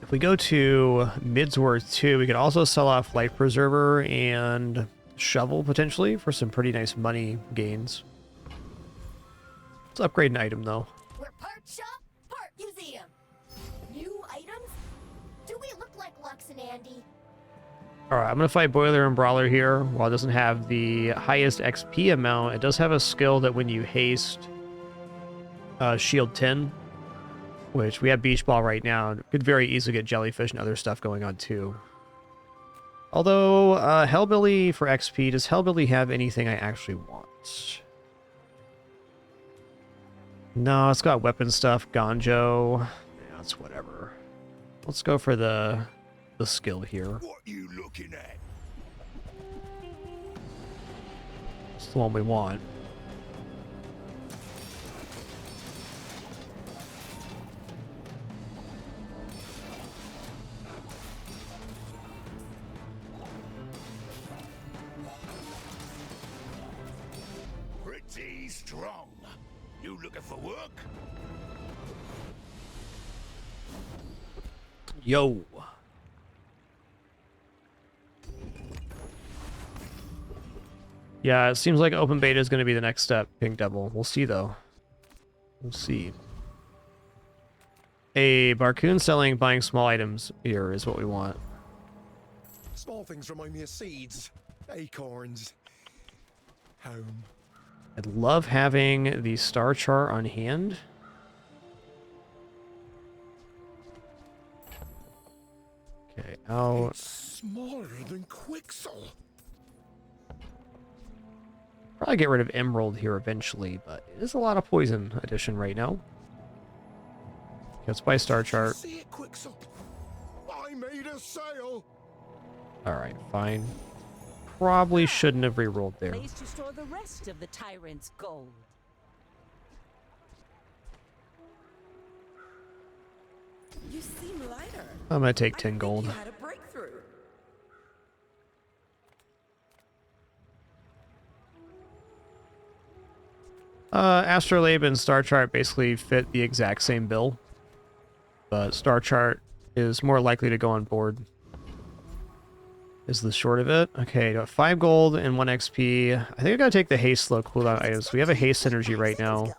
If we go to Midsworth 2, we could also sell off Life Preserver and Shovel, potentially, for some pretty nice money gains. Let's upgrade an item, though. We're part shop, part museum. New items? Do we look like Lux and Andy? Alright, I'm going to fight Boiler and Brawler here. While it doesn't have the highest XP amount, it does have a skill that when you haste Shield 10, which we have Beach Ball right now, could very easily get Jellyfish and other stuff going on too. Although, Hellbilly for XP, does Hellbilly have anything I actually want? No, it's got weapon stuff, Ganjo. Yeah, it's whatever. Let's go for the skill here. What you looking at? It's the one we want. Pretty strong. You looking for work? Yo. Yeah, it seems like open beta is going to be the next step, Pink Devil. We'll see, though. We'll see. A Barcoon selling, buying small items here is what we want. Small things remind me of seeds, acorns, home. I'd love having the star chart on hand. Okay, out. It's smaller than Quixel. Probably get rid of Emerald here eventually, but it is a lot of poison addition right now. Let's buy star chart. See it, Quixel. I made a sale. Alright, fine. Probably shouldn't have rerolled there. Place to store the rest of the tyrant's gold. You seem lighter. I'm gonna take 10 gold. You had a breakthrough. Astrolabe and Star Chart basically fit the exact same bill, but Star Chart is more likely to go on board. is the short of it. Okay, got 5 gold and 1 XP. I think I gotta take the haste slow cooldown items. We have a haste energy right now.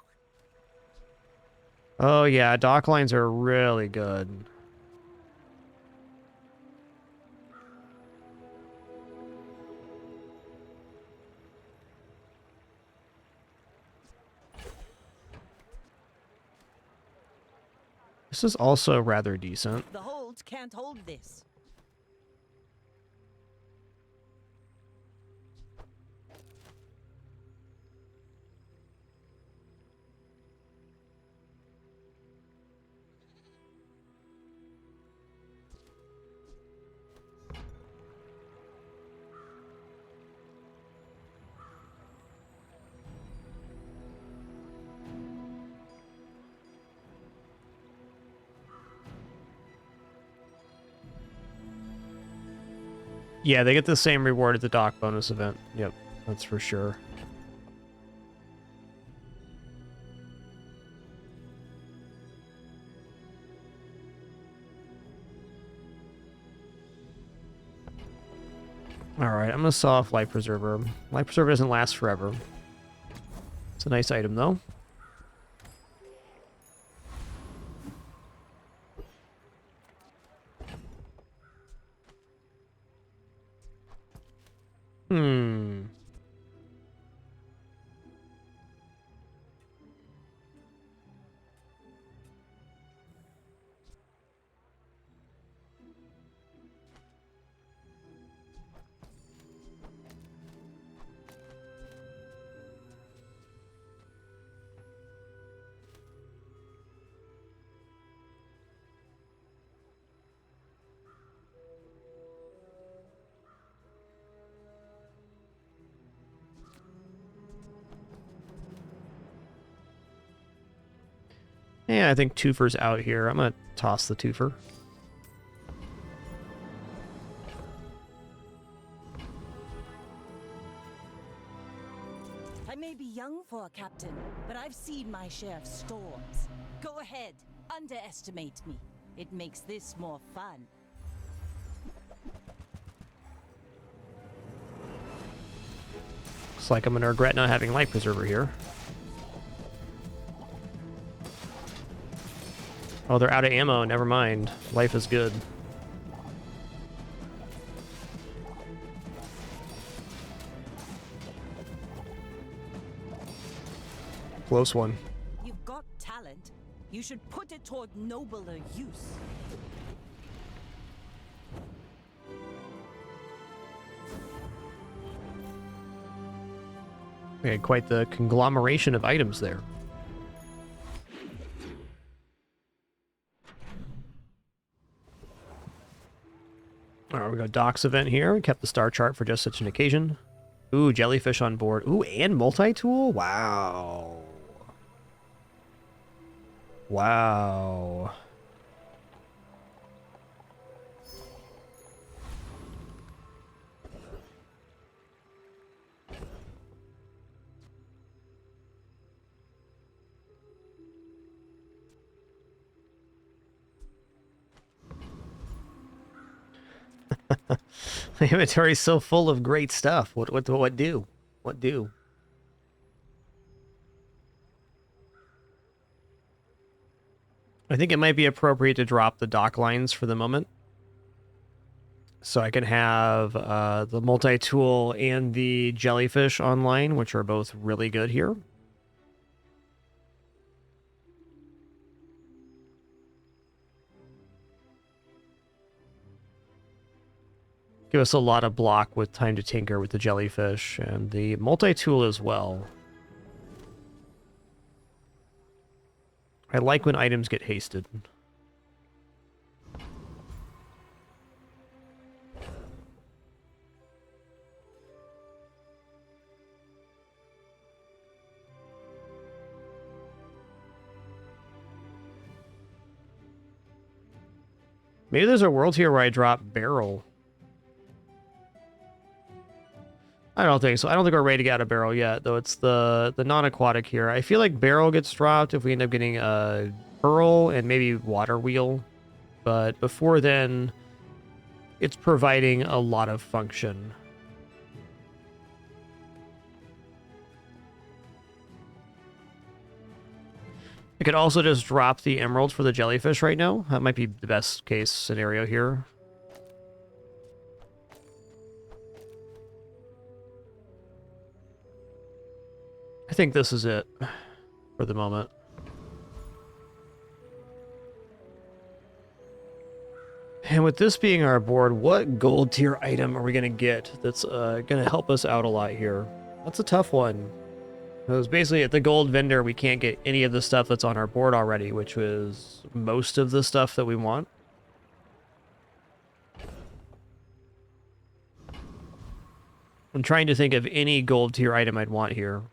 Oh yeah, dock lines are really good. This is also rather decent. The holds can't hold this. Yeah, they get the same reward at the dock bonus event. Yep, that's for sure. Alright, I'm gonna saw off Life Preserver. Life Preserver doesn't last forever. It's a nice item, though. Hmm. Yeah, I think Twofer's out here. I'm gonna toss the Twofer. I may be young for a captain, but I've seen my share of storms. Go ahead, underestimate me. It makes this more fun. Looks like I'm gonna regret not having Life Preserver here. Oh, they're out of ammo. Never mind. Life is good. Close one. You've got talent. You should put it toward nobler use. We had quite the conglomeration of items there. Alright, we got Doc's event here. We kept the star chart for just such an occasion. Ooh, jellyfish on board. Ooh, and multi-tool? Wow. Wow. The inventory's so full of great stuff. What do? What do? I think it might be appropriate to drop the dock lines for the moment. So I can have the multi-tool and the jellyfish online, which are both really good here. Give us a lot of block with time to tinker with the jellyfish and the multi-tool as well. I like when items get hasted. Maybe there's a world here where I drop barrel. I don't think so. I don't think we're ready to get out of barrel yet, though it's the non-aquatic here. I feel like barrel gets dropped if we end up getting a pearl and maybe water wheel. But before then, it's providing a lot of function. I could also just drop the emeralds for the jellyfish right now. That might be the best case scenario here. I think this is it for the moment. And with this being our board, what gold tier item are we going to get that's going to help us out a lot here? That's a tough one. Because basically at the gold vendor, we can't get any of the stuff that's on our board already, which was most of the stuff that we want. I'm trying to think of any gold tier item I'd want here.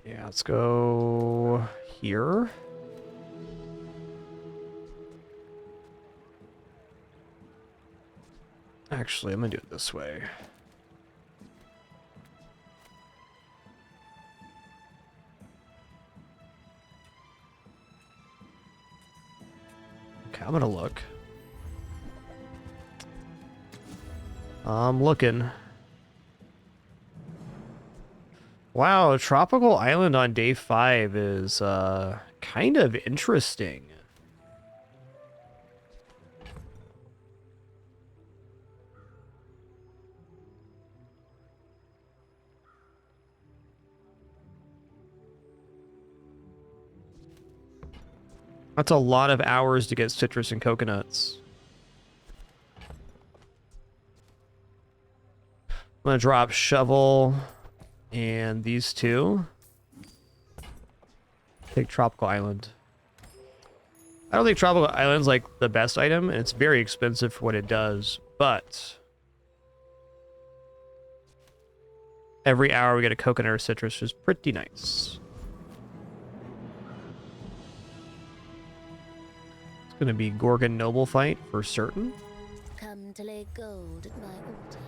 Yeah, let's go here. Actually, I'm gonna do it this way. Okay, I'm gonna look. I'm looking. Wow, Tropical Island on day 5 is kind of interesting. That's a lot of hours to get citrus and coconuts. I'm gonna drop shovel and these two. Take Tropical Island. I don't think Tropical Island's like the best item, and it's very expensive for what it does, but every hour we get a coconut or citrus, which is pretty nice. It's gonna be Gorgon Noble fight for certain. Come to lay gold at my altar.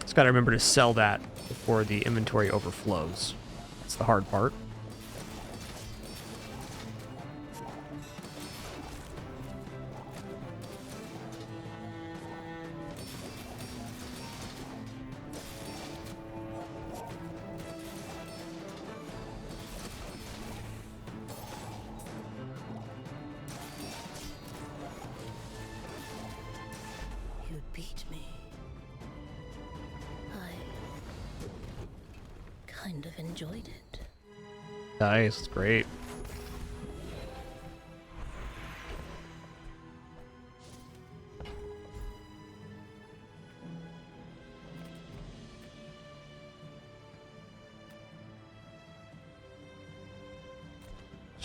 Just gotta remember to sell that before the inventory overflows. That's the hard part. You beat me. I kind of enjoyed it. Nice, it's great.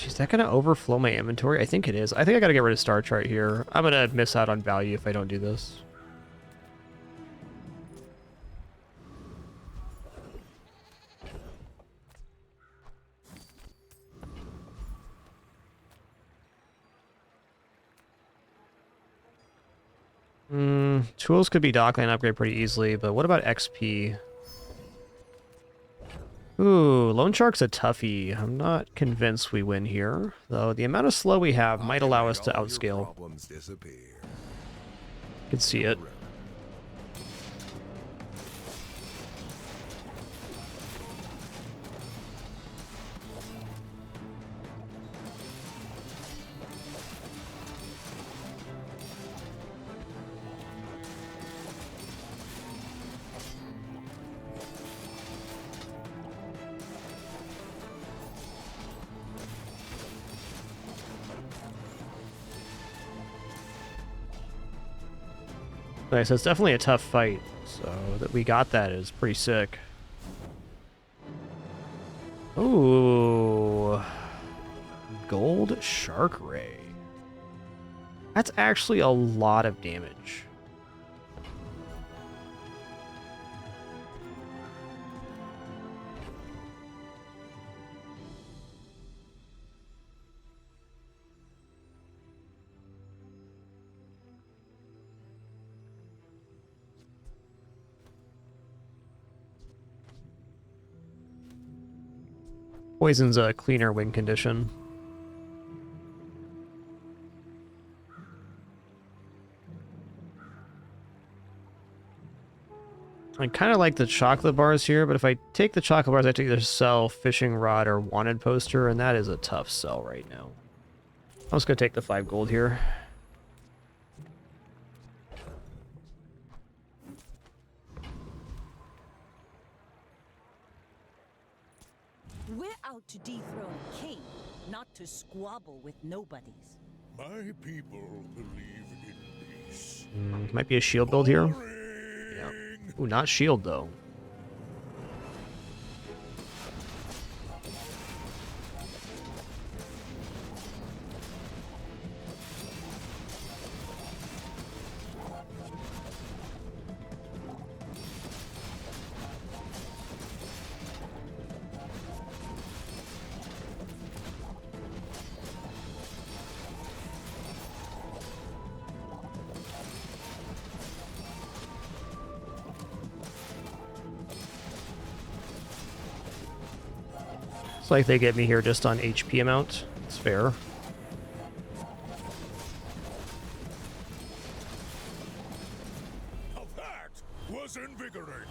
Is that gonna overflow my inventory? I think it is. I think I gotta get rid of Star Chart here. I'm gonna miss out on value if I don't do this. Tools could be dockline upgrade pretty easily, but what about XP? Ooh, Loan Shark's a toughie. I'm not convinced we win here, though the amount of slow we have might allow us to outscale. Can see it. Nice, it's definitely a tough fight, so that we got that is pretty sick. Ooh, Gold Shark Ray. That's actually a lot of damage. Poison's a cleaner win condition. I kind of like the chocolate bars here, but if I take the chocolate bars, I have to either sell fishing rod or wanted poster, and that is a tough sell right now. I'm just going to take the 5 gold here. We're out to dethrone a king, not to squabble with nobodies. My people believe in peace. Might be a shield build here. Yeah. Ooh, not shield though. It's like they get me here just on HP amount. It's fair. Now that was invigorating.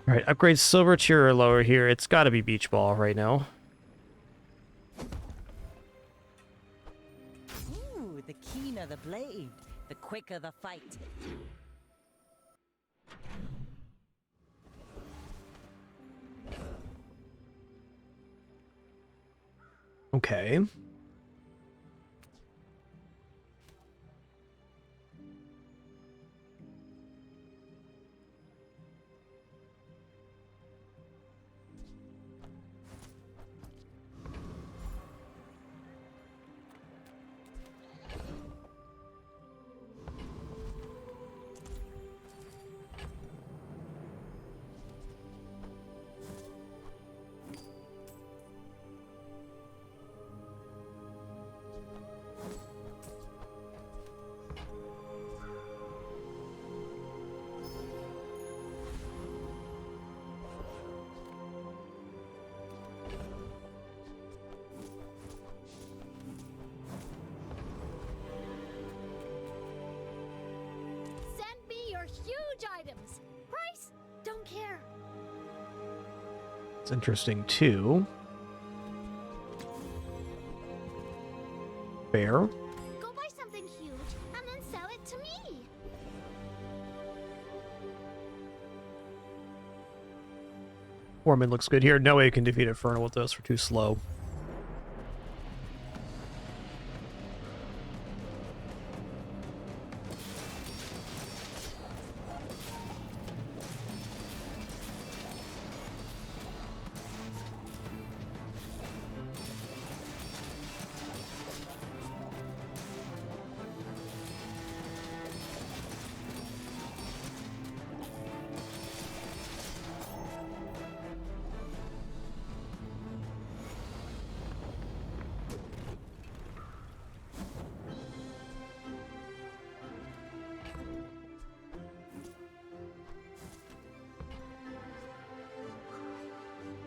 Alright, upgrade silver tier or lower here. It's gotta be beach ball right now. Ooh, the keener the blade, the quicker the fight. Okay. Send me your huge items. Price? Don't care. It's interesting too. Fair. Go buy something huge and then sell it to me. Foreman looks good here. No way you can defeat Infernal with this. We're too slow.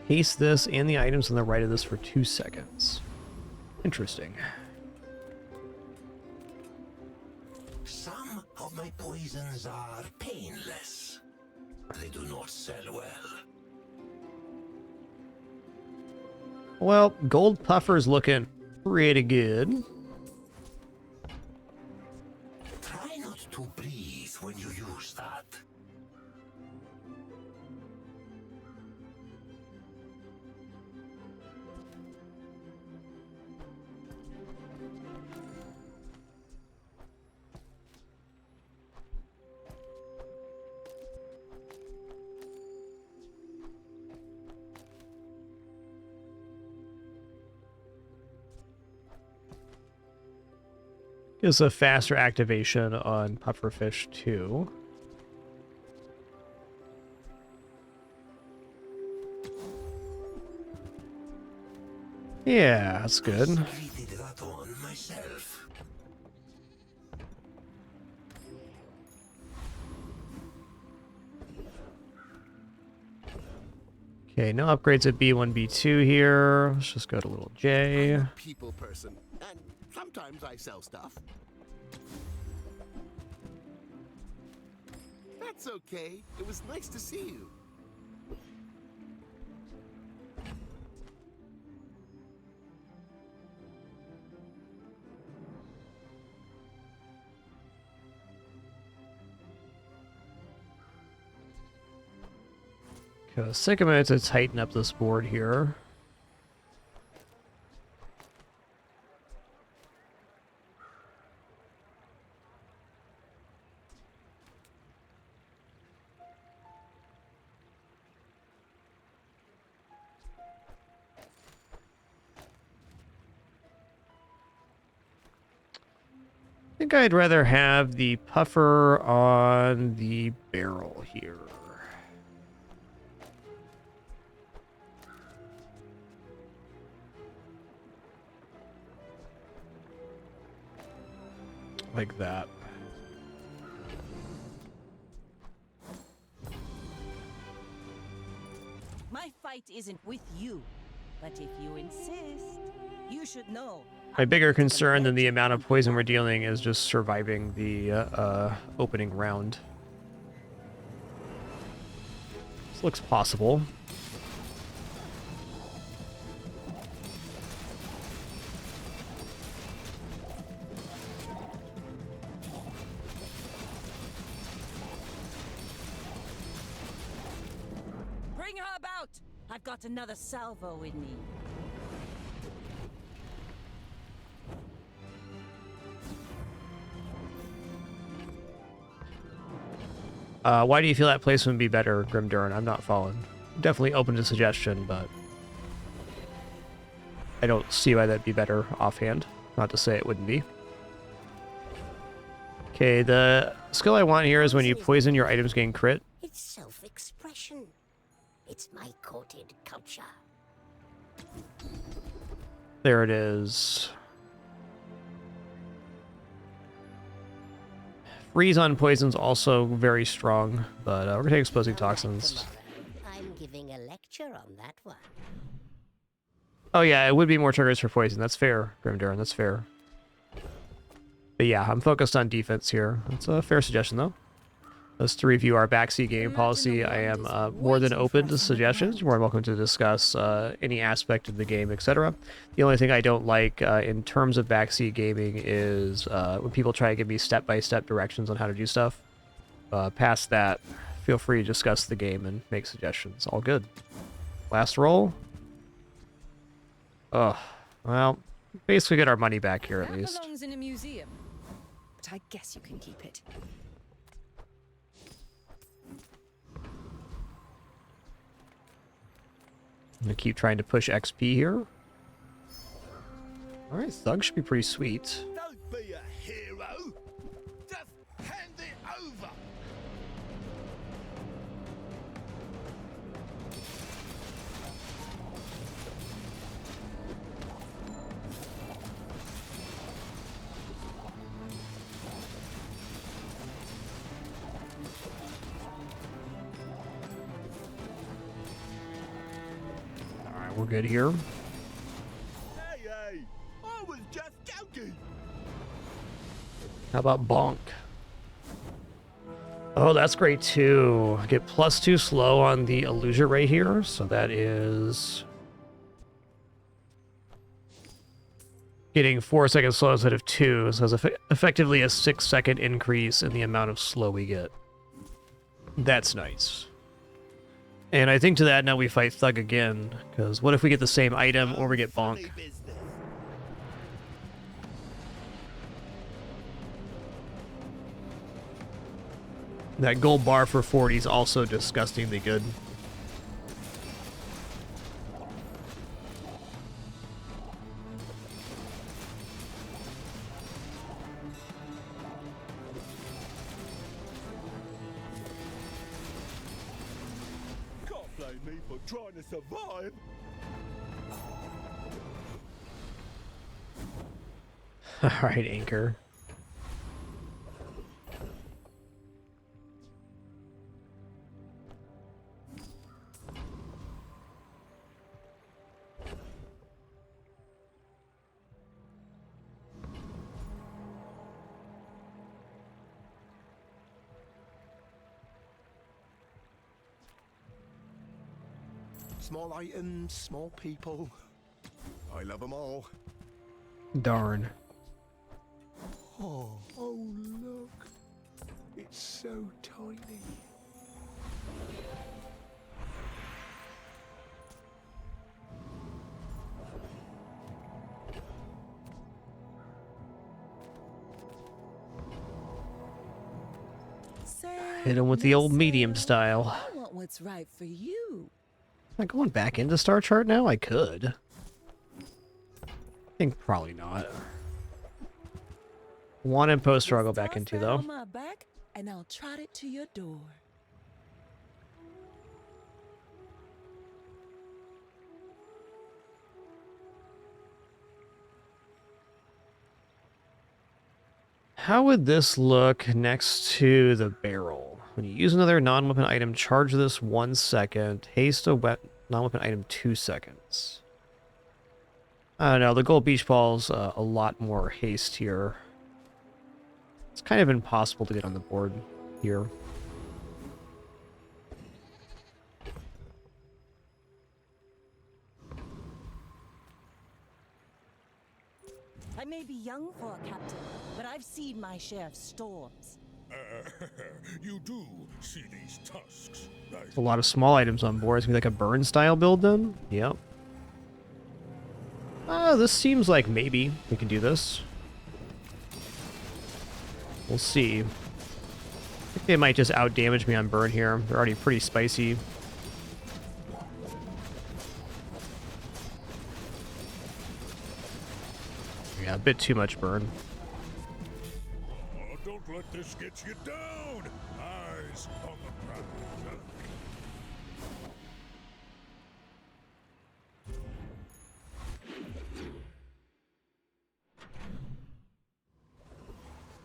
Haste this and the items on the right of this for 2 seconds. Interesting. Some of my poisons are painless. They do not sell well. Well, Gold Puffer's looking pretty good. Try not to breathe when you use that. Gives a faster activation on Pufferfish too. Yeah, that's good. Completed that one myself. Okay, no upgrades at B1, B2 here. Let's just go to little J. I'm a people person, and sometimes I sell stuff. That's okay. It was nice to see you. Okay, let's take a minute to tighten up this board here. I think I'd rather have the puffer on the barrel here. Like that. My fight isn't with you, but if you insist, you should know. My bigger concern than the amount of poison we're dealing is just surviving the opening round. This looks possible. Bring her about! I've got another salvo in me. Why do you feel that placement would be better, Grim Durin? I'm not following. Definitely open to suggestion, but I don't see why that'd be better offhand. Not to say it wouldn't be. Okay, the skill I want here is when you poison, your items gain crit. It's self-expression. It's my coated culture. There it is. Freeze on poison's also very strong, but we're gonna take explosive toxins. I'm giving a lecture on that one. Oh yeah, it would be more triggers for poison. That's fair, Grim Durin, that's fair. But yeah, I'm focused on defense here. That's a fair suggestion, though. Let's to review our backseat game policy. I am more than open to suggestions. You're more than welcome to discuss any aspect of the game, etc. The only thing I don't like in terms of backseat gaming is when people try to give me step-by-step directions on how to do stuff. Past that, feel free to discuss the game and make suggestions. All good. Last roll. Ugh. Well, basically get our money back here at least. That belongs in a museum, but I guess you can keep it. I'm gonna keep trying to push XP here. Alright, Thug should be pretty sweet. Don't be a hero. Just hand it over. Alright, we're good here. Hey, I was just joking. How about Bonk? Oh, that's great too. Get +2 slow on the illusion right here, so that is getting 4 seconds slow instead of 2, so it's effectively a 6-second increase in the amount of slow we get. That's nice. And I think to that now we fight Thug again, because what if we get the same item or we get Bonk? That gold bar for 40 is also disgustingly good. Can't blame me for trying to survive. Alright, Anchor. Small items, small people. I love them all. Darn. Oh, look. It's so tiny. Hit him with the old medium style. I want what's right for you. Am I going back into Star Chart now? I could. I think probably not. One and poster I'll go back into, though. On my back, and I'll trot it to your door. How would this look next to the barrel? When you use another non-weapon item, charge this 1 second. Haste a non-weapon item 2 seconds. I don't know. The gold beach ball's a lot more haste here. It's kind of impossible to get on the board here. I may be young for a captain, but I've seen my share of storms. You do see these tusks. There's a lot of small items on board. It's gonna be like a burn style build then? Yep. This seems like maybe we can do this. We'll see. I think they might just out-damage me on burn here. They're already pretty spicy. Yeah, a bit too much burn. Oh, don't let this get you down. Eyes on the prize.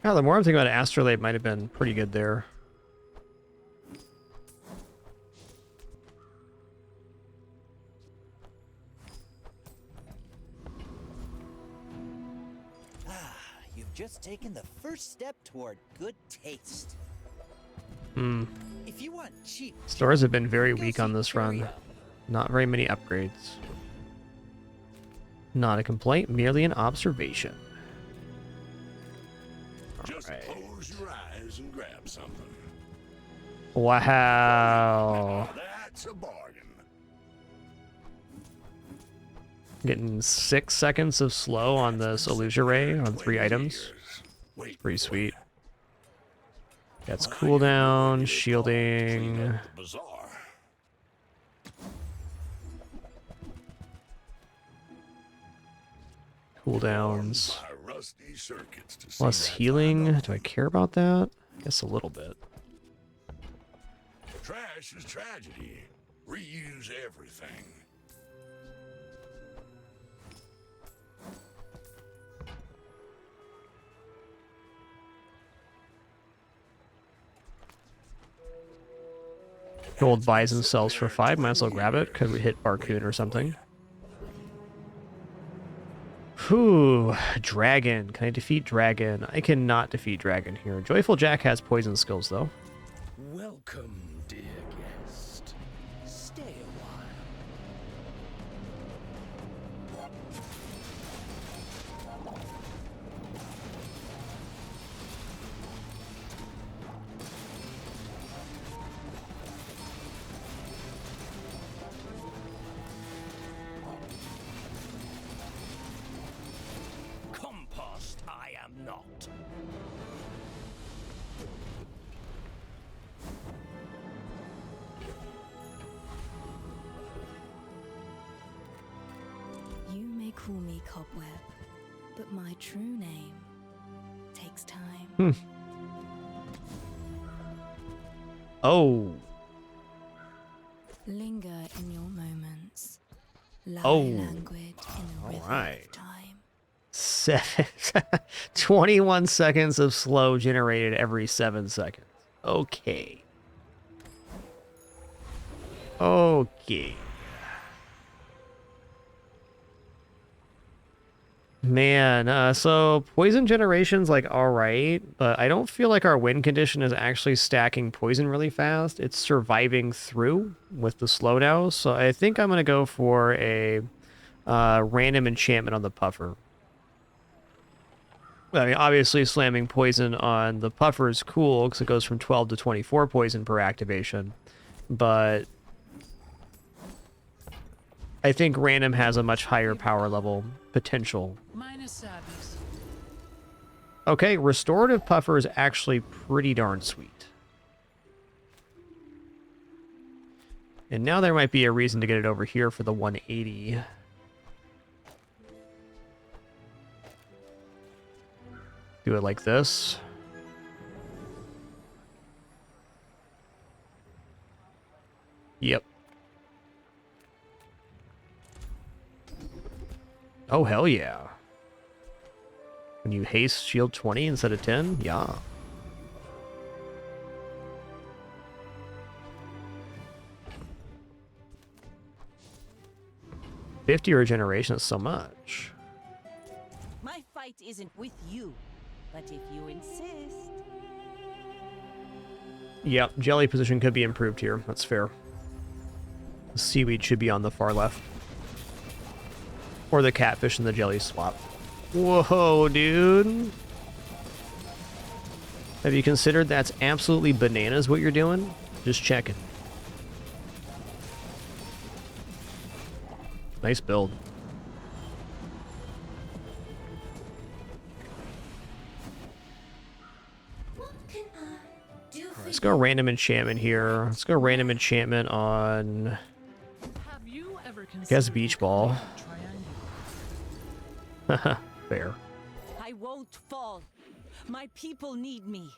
Yeah, the more I'm thinking about it, Astrolabe might have been pretty good there. You've just taken the first step toward good taste. If you want cheap, Stores have been very weak on this run. Not very many upgrades. Not a complaint, merely an observation. Just close your eyes and grab something. Wow. That's a bargain. Getting 6 seconds of slow on this illusion ray on 3 items. Pretty sweet. That's cooldown, shielding. Bazaar. Cooldowns. Rusty circuits to see Plus that healing. Do I care about that? I guess a little bit. Trash is tragedy. Reuse everything. Gold buys and sells for 5. Might as well grab it. Could we hit Barcoon or something? Whew. Dragon. Can I defeat Dragon? I cannot defeat Dragon here. Joyful Jack has poison skills, though. Welcome, dear guest. Stay a while. Compost I am not. You may call me Cobweb, but my true name takes time. Oh. Linger in your moments. Lie Oh. languid in a river Alright. of time. 21 seconds of slow generated every 7 seconds. Okay. Okay. Man, so poison generation's like alright, but I don't feel like our win condition is actually stacking poison really fast. It's surviving through with the slow now, so I think I'm gonna go for a random enchantment on the puffer. I mean, obviously slamming poison on the puffer is cool because it goes from 12 to 24 poison per activation, but I think random has a much higher power level potential. Minus sadness. Okay, restorative puffer is actually pretty darn sweet. And now there might be a reason to get it over here for the 180. Do it like this. Yep. Oh, hell yeah. When you haste shield 20 instead of 10? Yeah. $50 regeneration is so much. My fight isn't with you, but if you insist. Yep, jelly position could be improved here. That's fair. The seaweed should be on the far left. Or the catfish and the jelly swap. Whoa, dude. Have you considered that's absolutely bananas what you're doing? Just checking. Nice build. Let's go random enchantment here. Let's go random enchantment on, I guess, beach ball. Fair. I won't fall. My people need me.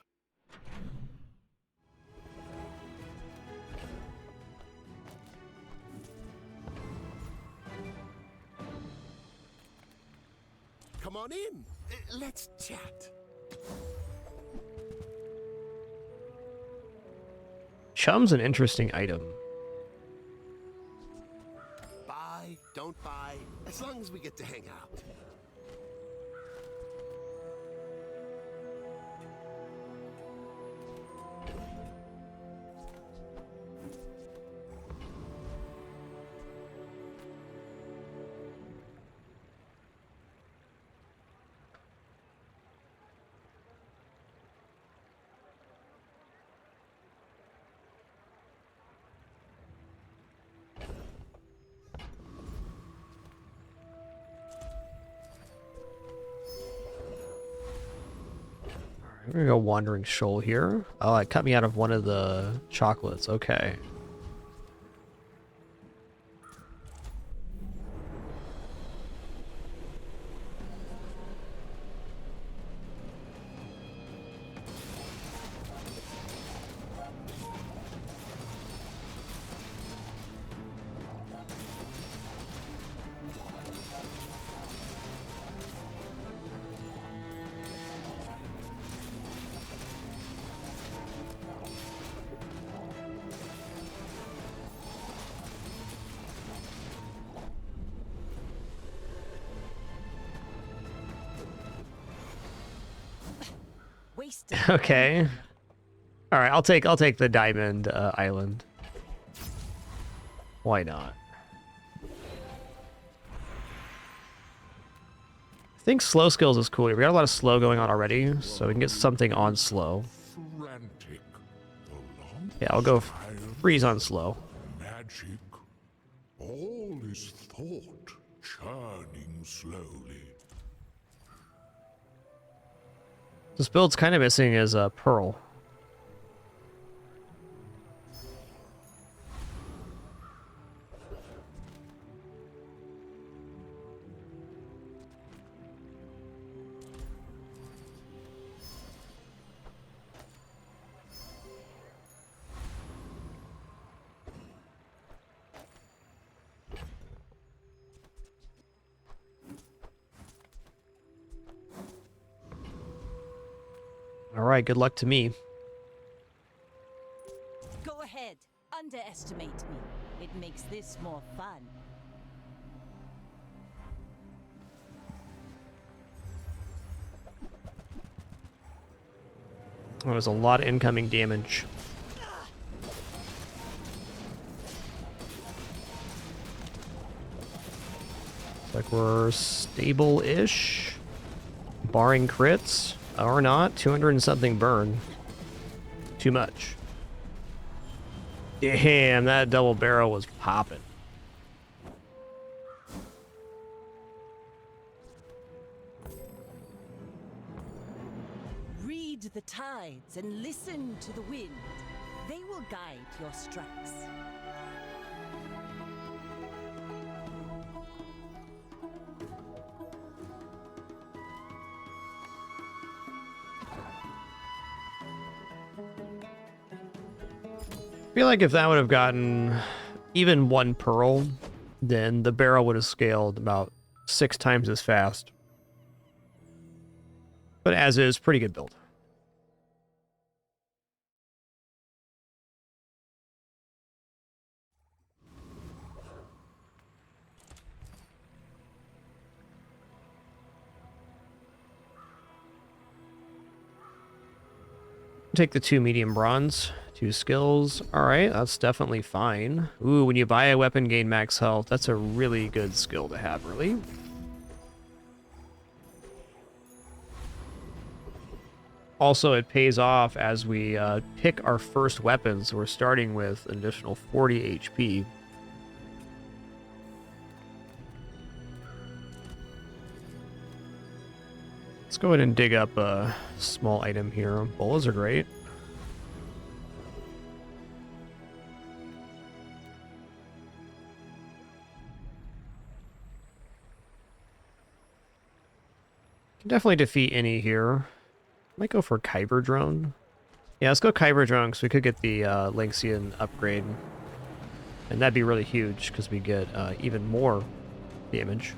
Come on in. Let's chat. Chum's an interesting item. Buy, don't buy, as long as we get to hang out. I'm gonna go Wandering Shoal here. Oh, it cut me out of one of the chocolates. Okay. Okay. All right, I'll take the diamond island. Why not? I think slow skills is cool. We got a lot of slow going on already, so we can get something on slow. Yeah, I'll go freeze on slow. Magic. All is thought, churning slowly. This build's kind of missing is a pearl. Alright, good luck to me. Go ahead. Underestimate me. It makes this more fun. That was a lot of incoming damage. Looks like we're stable-ish. Barring crits. Or not. 200 and something burn. Too much. Damn, that double barrel was popping. Read the tides and listen to the wind. They will guide your strikes. I feel like if that would have gotten even 1 pearl, then the barrel would have scaled about 6 times as fast. But as is, pretty good build. Take the 2 medium bronze, 2 skills. Alright, that's definitely fine. Ooh, when you buy a weapon, gain max health. That's a really good skill to have, really. Also, it pays off as we pick our first weapon, so we're starting with an additional 40 HP. Let's go ahead and dig up a small item here. Bolas are great. Can definitely defeat any here. Might go for Kyber Drone. Yeah, let's go Kyber Drone because we could get the Lynxian upgrade. And that'd be really huge because we get even more damage.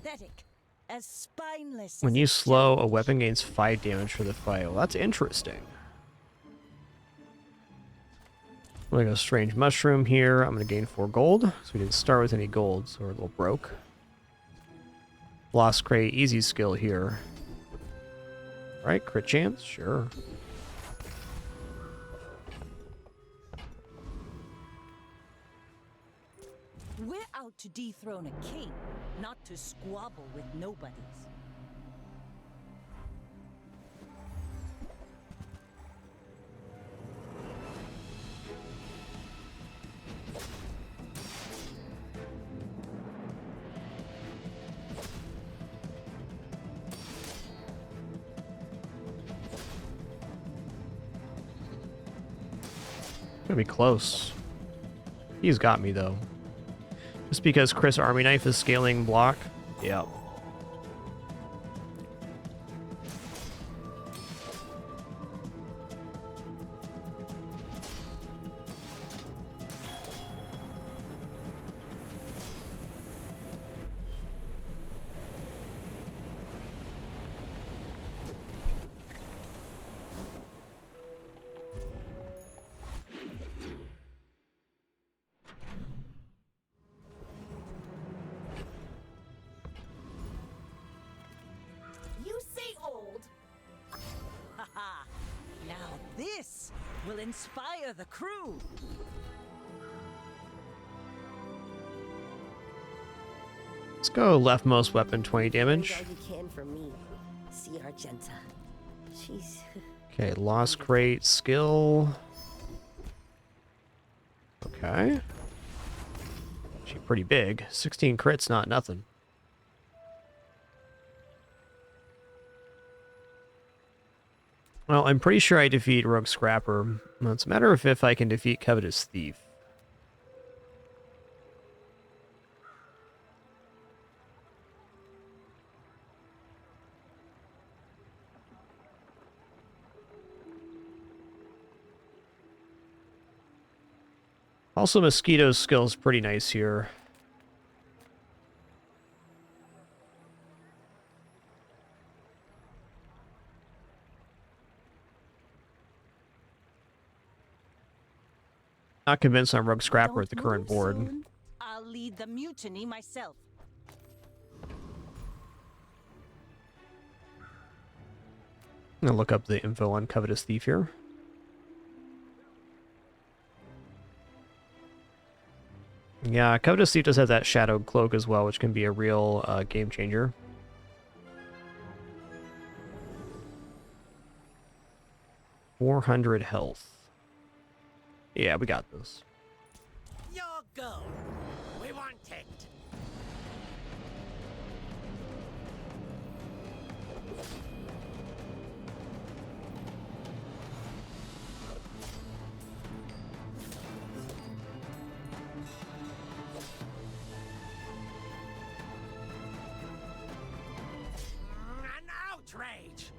Pathetic. As spineless When as you a slow, a jellyfish. weapon gains 5 damage for the fight. Well, that's interesting. I'm gonna go Strange Mushroom here. I'm gonna gain 4 gold. So we didn't start with any gold, so we're a little broke. Lost Crate, easy skill here. Alright, crit chance? Sure. We're out to dethrone a king, not to squabble with nobodies. Gonna be close. He's got me, though. Just because Chris Army Knife is scaling block? Yeah. You say old. Haha! Now this will inspire the crew. Let's go leftmost weapon, 20 damage. Do all you can for me. See Argenta. She's Okay, Lost Crate, skill. Okay. Actually pretty big. 16 crits, not nothing. Well, I'm pretty sure I defeat Rogue Scrapper. Well, it's a matter of if I can defeat Covetous Thief. Also, Mosquito's skill is pretty nice here. Not convinced on Rogue Scrapper at the Don't current move board. soon. I'll lead the mutiny myself. I'm gonna look up the info on Covetous Thief here. Yeah, Covetous Thief does have that Shadowed Cloak as well, which can be a real game changer. $400 health. Yeah, we got this. Your go. We want it. An outrage.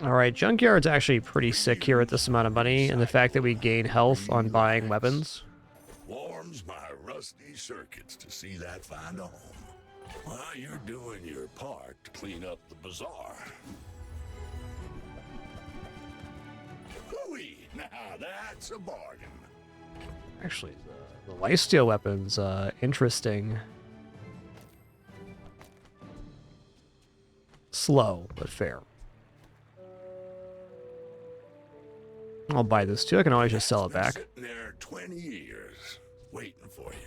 Alright, Junkyard's actually pretty sick here at this amount of money, and the fact that we gain health on buying weapons. Warms my rusty circuits to see that find a home. While you're doing your part to clean up the bazaar. Hooey! Now that's a bargain. Actually, the lifesteal weapons, interesting. Slow, but fair. I'll buy this too. I can always just sell it back. Sitting there 20 years, waiting for you.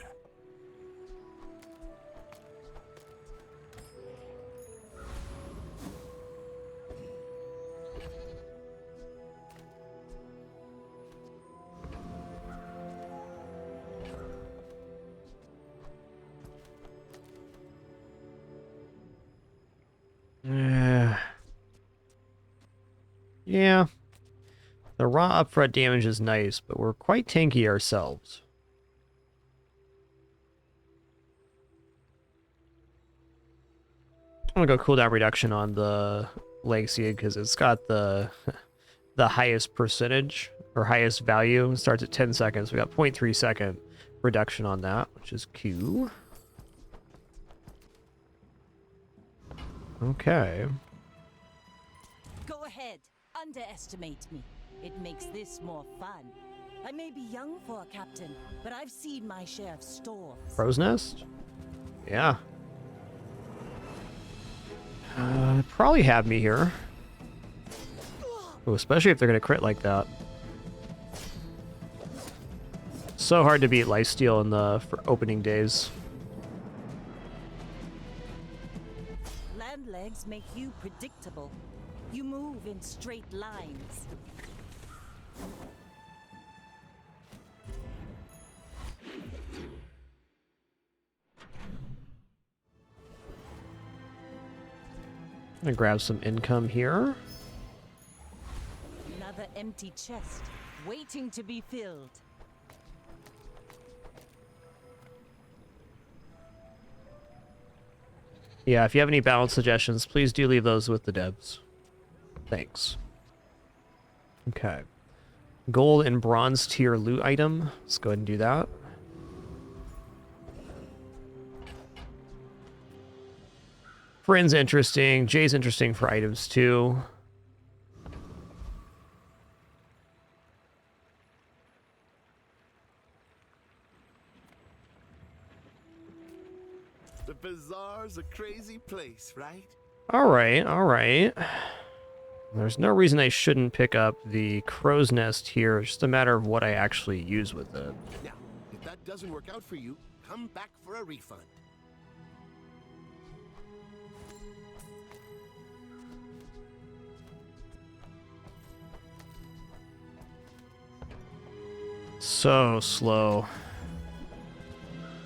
Yeah. The raw upfront damage is nice, but we're quite tanky ourselves. I'm gonna go cooldown reduction on the Legacy because it's got the highest percentage or highest value. It starts at 10 seconds. We got 0.3 second reduction on that, which is Q. Okay. Go ahead, underestimate me. It makes this more fun. I may be young for a captain, but I've seen my share of storms. Crow's Nest? Yeah. Probably have me here. Ooh, especially if they're going to crit like that. So hard to beat lifesteal in the opening days. Land legs make you predictable. You move in straight lines. I'm gonna grab some income here. Another empty chest, waiting to be filled. Yeah, if you have any balance suggestions, please do leave those with the devs. Thanks. Okay. Gold and bronze tier loot item. Let's go ahead and do that. Friend's interesting. Jay's interesting for items too. The bazaar's a crazy place, right? Alright, alright. There's no reason I shouldn't pick up the crow's nest here. It's just a matter of what I actually use with it. Now, if that doesn't work out for you, come back for a refund. So slow.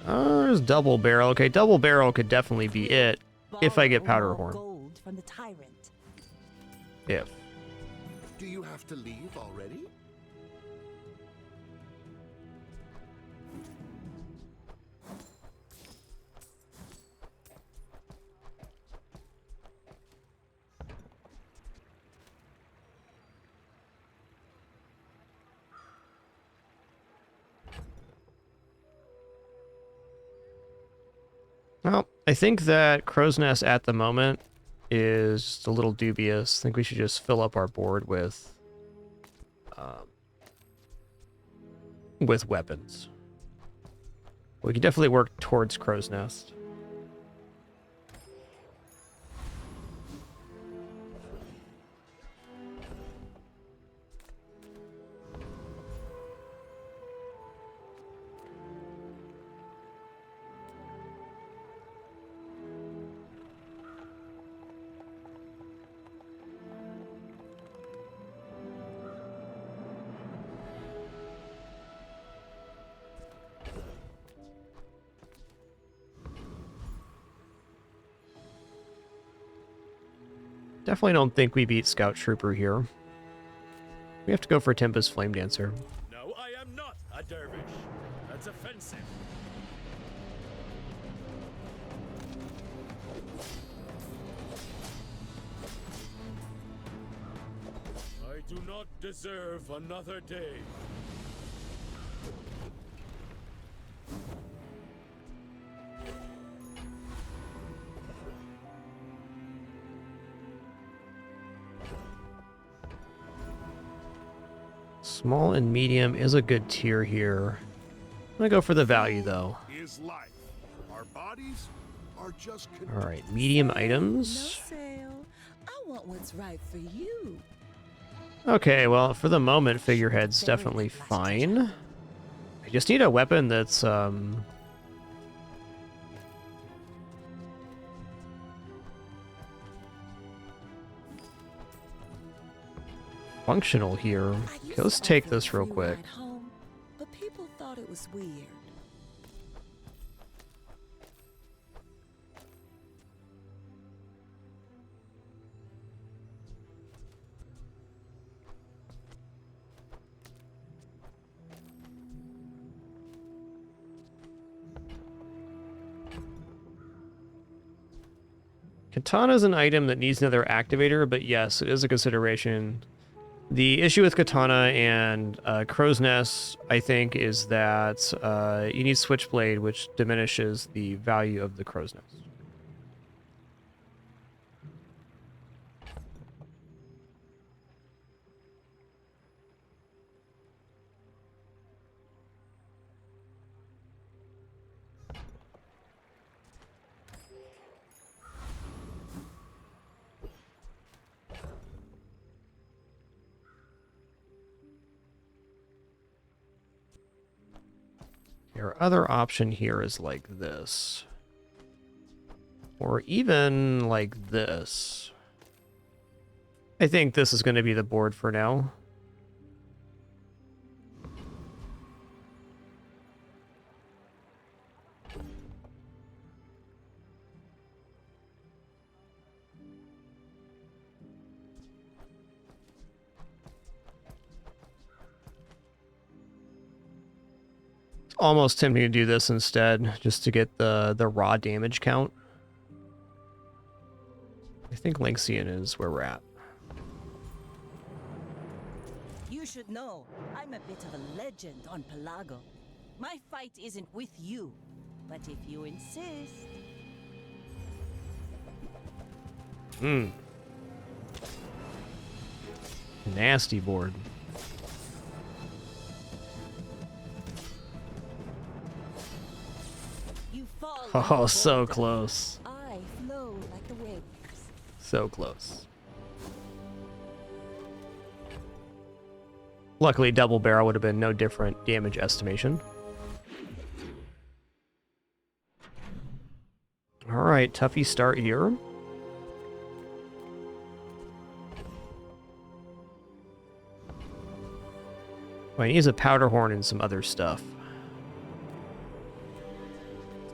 There's double barrel. Okay, double barrel could definitely be it if I get powder horn. Gold from the tyrant. If. Do you have to leave already? Well, I think that Crow's Nest at the moment is just a little dubious. I think we should just fill up our board with weapons. We can definitely work towards Crow's Nest. Definitely don't think we beat Scout Trooper here. We have to go for Tempest Flame Dancer. No, I am not a dervish. That's offensive. I do not deserve another day. Small and medium is a good tier here. I'm gonna go for the value though. Is life. Our bodies are just Alright, medium items. Sale. I want what's right for you. Okay, well, for the moment, Figurehead's definitely fine. I just need a weapon that's, functional here. Okay, let's take this real quick. Home, but people thought it was weird. Katana is an item that needs another activator, but yes, it is a consideration. The issue with Katana and Crow's Nest, I think, is that you need Switchblade, which diminishes the value of the Crow's Nest. Your other option here is like this. Or even like this. I think this is going to be the board for now. Almost tempting to do this instead, just to get the raw damage count. I think Lynxian is where we're at. You should know, I'm a bit of a legend on Pelago. My fight isn't with you, but if you insist... Nasty board. Oh, so close. I flow like the waves. So close. Luckily, double barrel would have been no different damage estimation. Alright, toughy start here. Well, he needs a powder horn and some other stuff.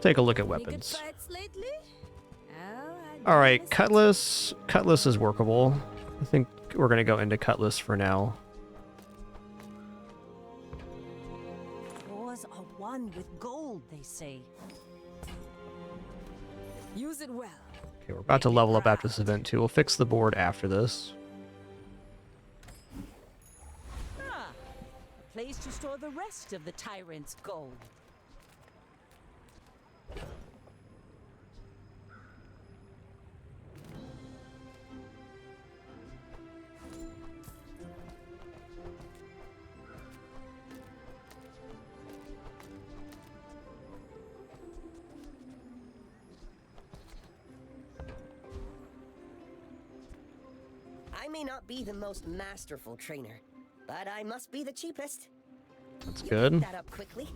Take a look at weapons. Alright, Cutlass. Cutlass is workable. I think we're going to go into Cutlass for now. Wars are won with gold, they say. Use it well. Okay, we're about to level up after this event too. We'll fix the board after this. Ah, a place to store the rest of the tyrant's gold. I may not be the most masterful trainer, but I must be the cheapest. That's You good. picked that up quickly.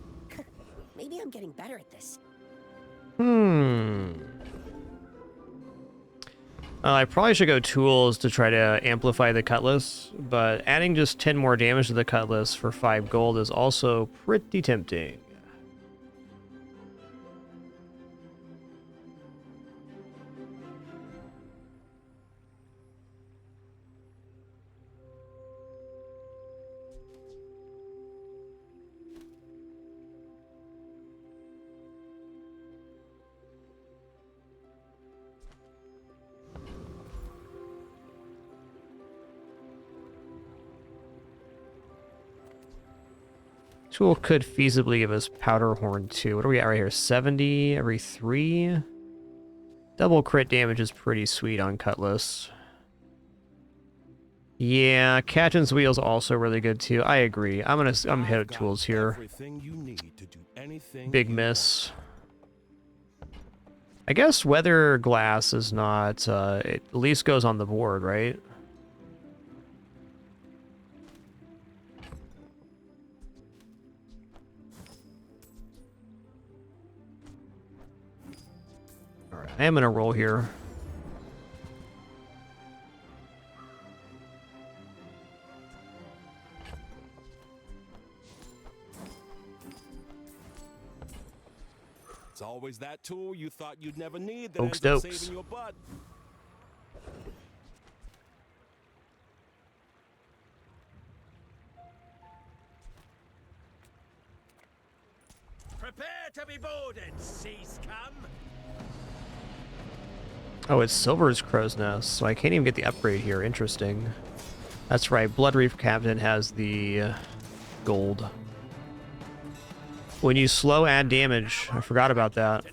Maybe I'm getting better at this. I probably should go tools to try to amplify the cutlass, but adding just 10 more damage to the cutlass for 5 gold is also pretty tempting. Tool could feasibly give us Powder Horn too. What are we at right here? 70 every 3? Double crit damage is pretty sweet on Cutlass. Yeah, Captain's Wheel's also really good too. I agree. I'm gonna hit tools here. Big miss. I guess Weather Glass is not, it at least goes on the board, right? Alright, I am gonna roll here. It's always that tool you thought you'd never need that Oaks ends up dokes. saving your butt. Prepare to be boarded, sea scum! Oh, it's Silver's Crow's Nest, so I can't even get the upgrade here. Interesting. That's right, Blood Reef Captain has the gold. When you slow, add damage. I forgot about that.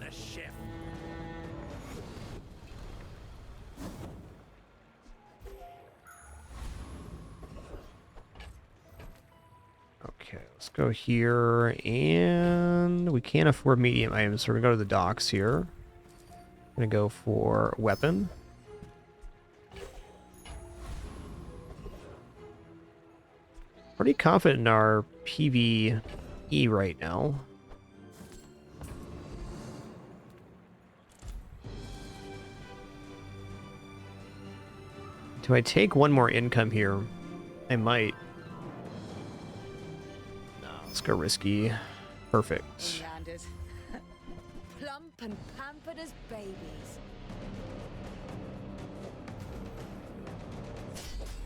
Okay, let's go here, and we can't afford medium items, so we're gonna go to the docks here. I'm gonna go for weapon. Pretty confident in our PvE right now. Do I take one more income here? I might. No, let's go risky. Perfect. Landed. Plump and pampered as babies.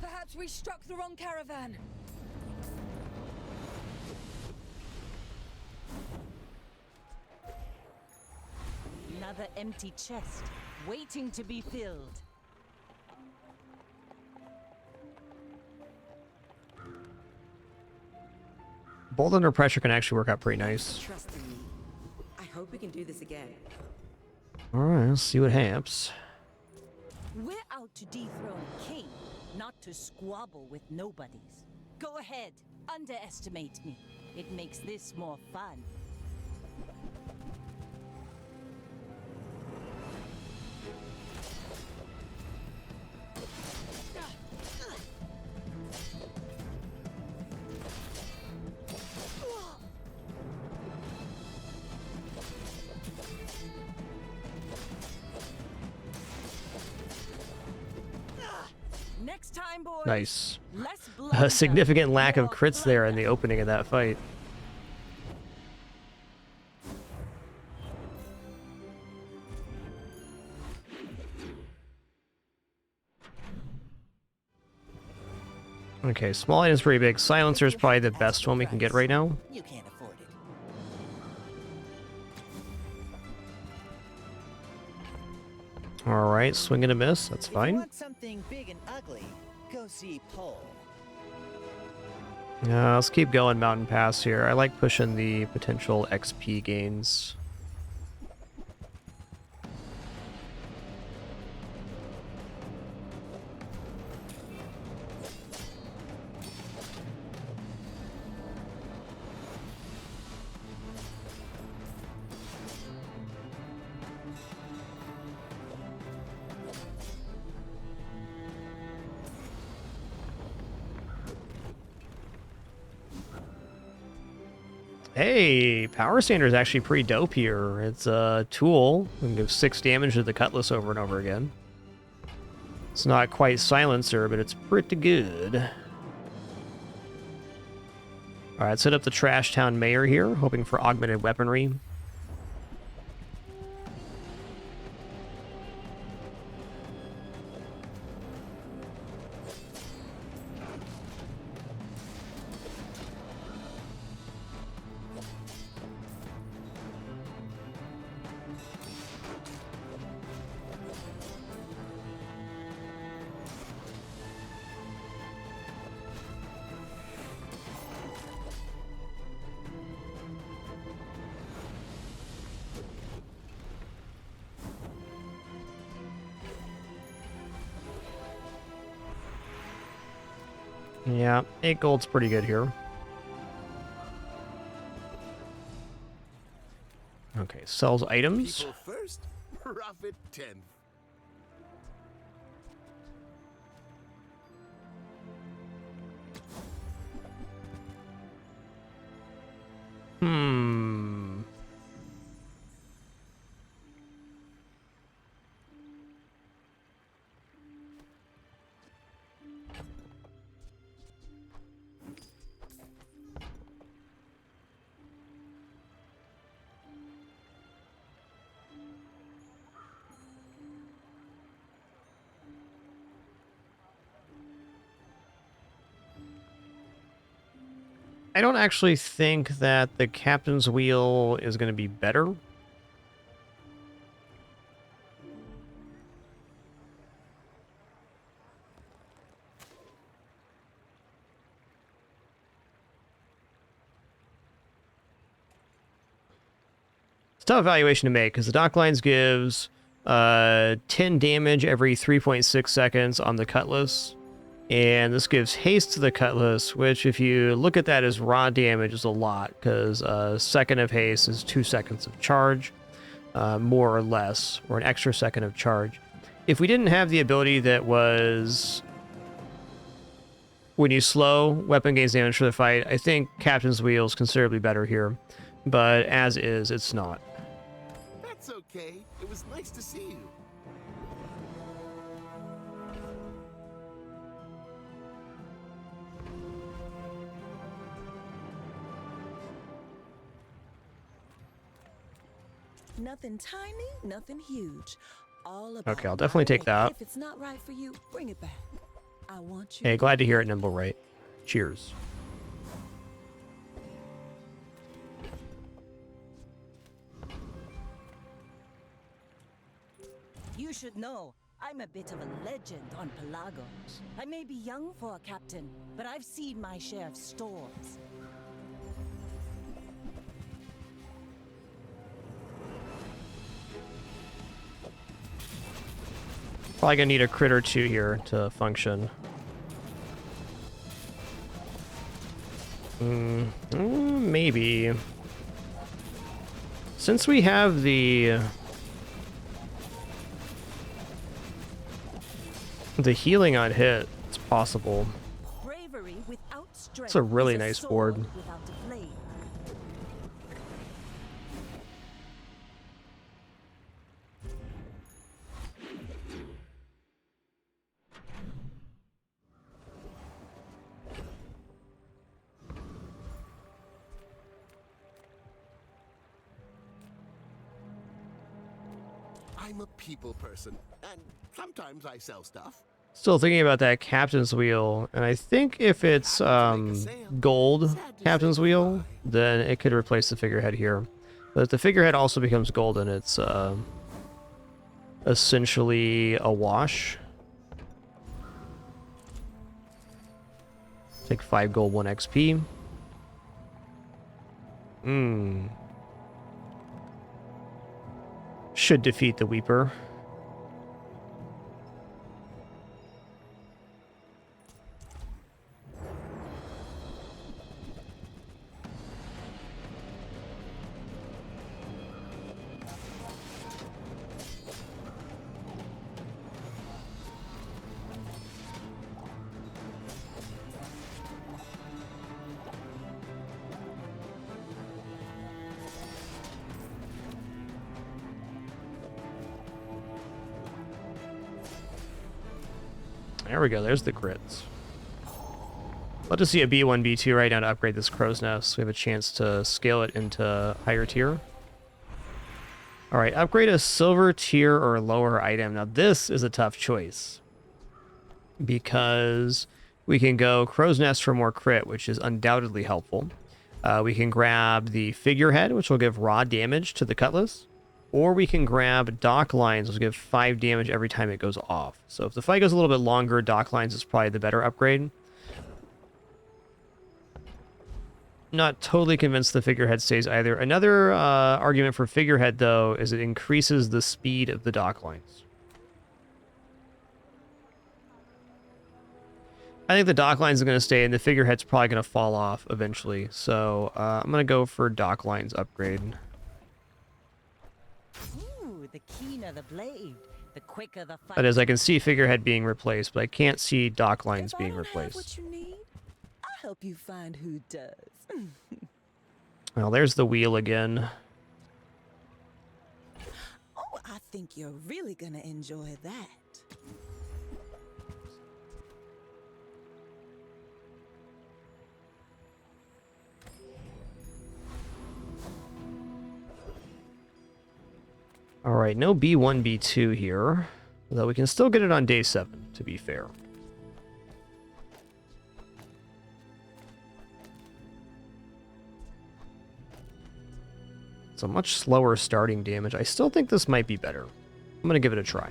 Perhaps we struck the wrong caravan. Another empty chest, waiting to be filled. Bolt under pressure can actually work out pretty nice. Trust in me. I hope we can do this again. Alright, let's see what happens. We're out to dethrone a king, not to squabble with nobodies. Go ahead, underestimate me. It makes this more fun. Next time, boys. Nice. Less A blunder, significant lack of more crits there in the opening of that fight. Okay, small item's pretty big. Silencer is probably the best one we can get right now. You can't afford it. Alright, swing and a miss. That's If you fine. want something big and ugly, go see Pole. Let's keep going Mountain Pass here. I like pushing the potential XP gains. Hey, Power Sander is actually pretty dope here. It's a tool. It can give 6 damage to the Cutlass over and over again. It's not quite Silencer, but it's pretty good. Alright, set up the Trash Town Mayor here, hoping for augmented weaponry. Yeah, 8 gold's pretty good here. Okay, sells items. People first, profit 10th. Hmm. I don't actually think that the Captain's Wheel is going to be better. It's a tough evaluation to make because the Dock Lines gives 10 damage every 3.6 seconds on the Cutlass. And this gives haste to the Cutlass, which if you look at that as raw damage is a lot, because a second of haste is 2 seconds of charge, more or less, or an extra second of charge. If we didn't have the ability that was, when you slow, weapon gains damage for the fight, I think Captain's Wheel is considerably better here. But as is, it's not. That's okay. It was nice to see you. Nothing tiny, nothing huge. All about Okay, I'll definitely take that. If it's not right for you, bring it back. I want you. Hey, glad to hear it, Nimble Right. Cheers. You should know, I'm a bit of a legend on Pelagos. I may be young for a captain, but I've seen my share of storms. Probably gonna need a crit or two here to function. Maybe. Since we have the healing on hit, it's possible. Bravery without strength. It's a really is nice sword board. without a blade. I'm a people person, and sometimes I sell stuff. Still thinking about that Captain's Wheel, and I think if it's gold Captain's Wheel, then it could replace the figurehead here. But if the figurehead also becomes golden, it's essentially a wash. Take 5 gold, 1 XP. Should defeat the Weeper. There we go. There's the crits. Love to see a B1, B2 right now to upgrade this Crow's Nest. We have a chance to scale it into higher tier. Alright, upgrade a silver tier or lower item. Now this is a tough choice. Because we can go Crow's Nest for more crit, which is undoubtedly helpful. We can grab the figurehead, which will give raw damage to the cutlass. Or we can grab dock lines, which will give 5 damage every time it goes off. So if the fight goes a little bit longer, dock lines is probably the better upgrade. Not totally convinced the figurehead stays either. Another argument for figurehead, though, is it increases the speed of the dock lines. I think the dock lines are going to stay, and the figurehead's probably going to fall off eventually. So I'm going to go for dock lines upgrade. Ooh, the keener the blade, the quicker the fight. That is, I can see figurehead being replaced, but I can't see dock lines being replaced. What you need, I'll help you find who does. Well, there's the wheel again. Oh, I think you're really gonna enjoy that. Alright, no B1, B2 here. Though we can still get it on day 7, to be fair. It's a much slower starting damage. I still think this might be better. I'm going to give it a try.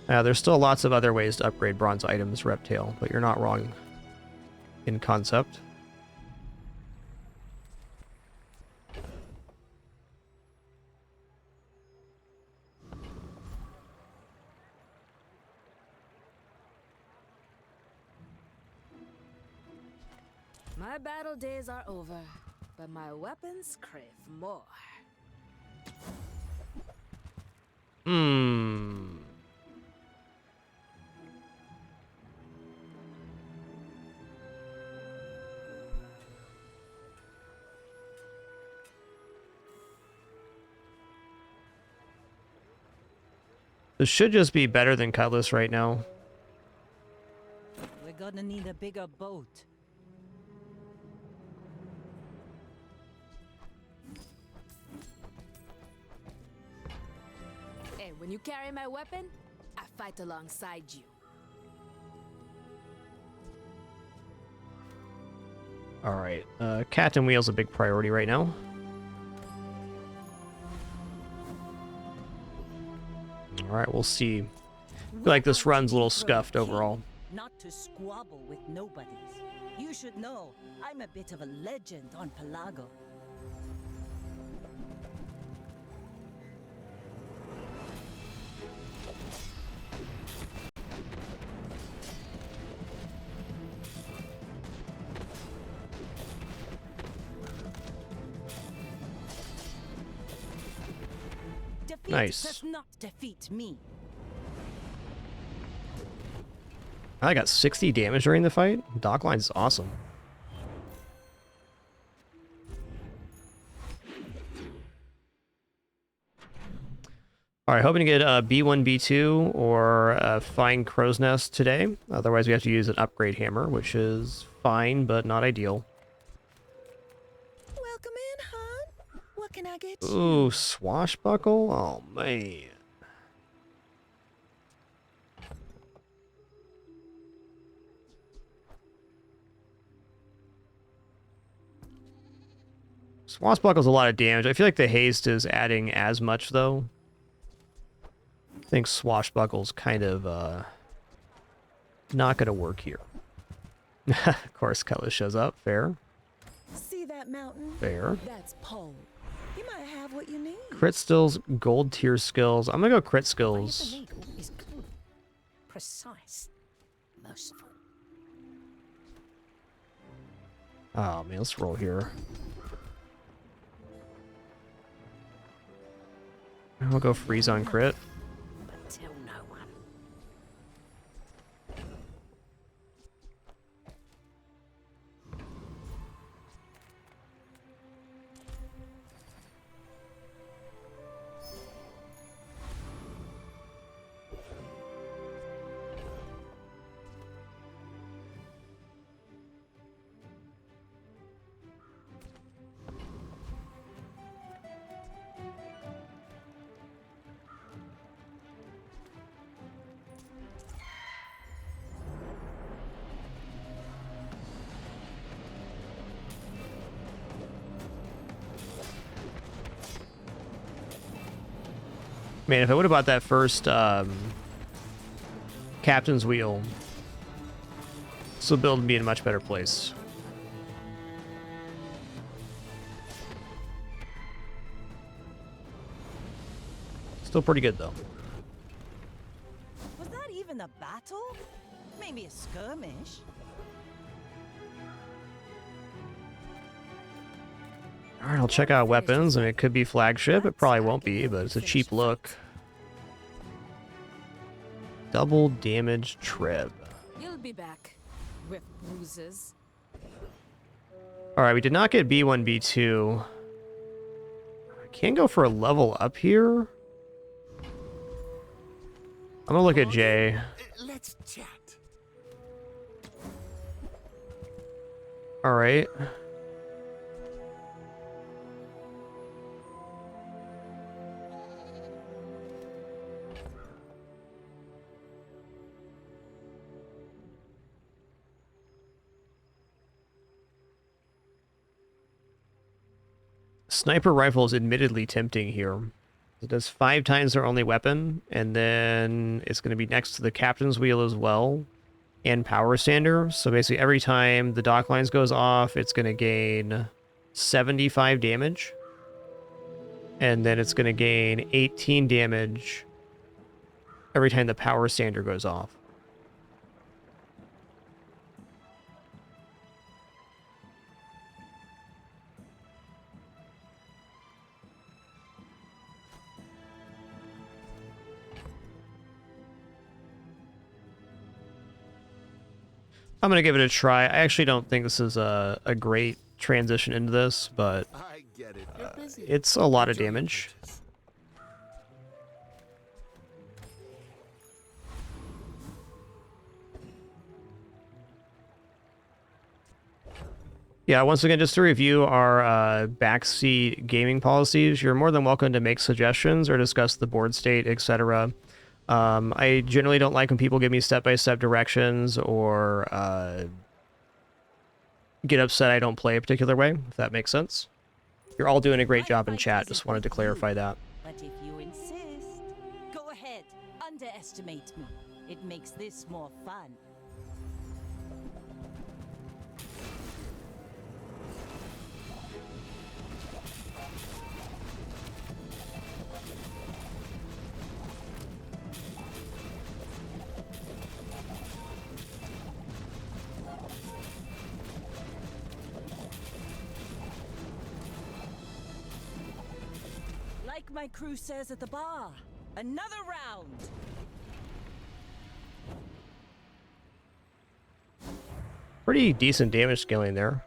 There's still lots of other ways to upgrade bronze items, Reptile, but you're not wrong in concept. My battle days are over, but my weapons crave more. This should just be better than Cutlass right now. We're gonna need a bigger boat. Hey, when you carry my weapon, I fight alongside you. Alright, Cat and Wheel's a big priority right now. Alright, we'll see. I feel like this run's a little scuffed overall. Not to squabble with nobodies. You should know, I'm a bit of a legend on Pelago. Defeat Nice. does not defeat me. I got 60 damage during the fight. Dockline is awesome. Alright, hoping to get a B1, B2 or a fine crow's nest today. Otherwise we have to use an upgrade hammer, which is fine, but not ideal. Welcome in, hon. What can I get you? Ooh, swashbuckle? Oh, man. Swashbuckle's a lot of damage. I feel like the haste is adding as much, though. I think Swashbuckle's kind of, not gonna work here. Of course, Cutlass shows up. Fair. See that mountain? Fair. That's pole. You might have what you need. Crit skills, gold tier skills. I'm gonna go crit skills. Is good, precise, merciful. Oh, man, let's roll here. I'll go freeze on crit. But tell no one. Man, if I would have bought that first captain's wheel, this will build me in a much better place. Still pretty good though. Was that even a battle? Maybe a skirmish. Alright, I'll check out weapons. I mean, it could be flagship. It probably won't be, but it's a cheap look. Double damage trib. You'll be back with bruises. Alright, we did not get B1, B2. I can go for a level up here. I'm gonna look at J. Let's chat. Alright. Sniper rifle is admittedly tempting here. It does 5 times their only weapon, and then it's going to be next to the captain's wheel as well, and power stander. So basically every time the dock lines goes off, it's going to gain 75 damage. And then it's going to gain 18 damage every time the power stander goes off. I'm going to give it a try. I actually don't think this is a great transition into this, but I get it. You're busy. it's a lot of damage. Yeah, once again, just to review our backseat gaming policies, you're more than welcome to make suggestions or discuss the board state, etc. I generally don't like when people give me step-by-step directions or get upset I don't play a particular way, if that makes sense. You're all doing a great job in chat, just wanted to clarify that. But if you insist, go ahead, underestimate me. It makes this more fun. Like my crew says at the bar, another round. Pretty decent damage scaling there.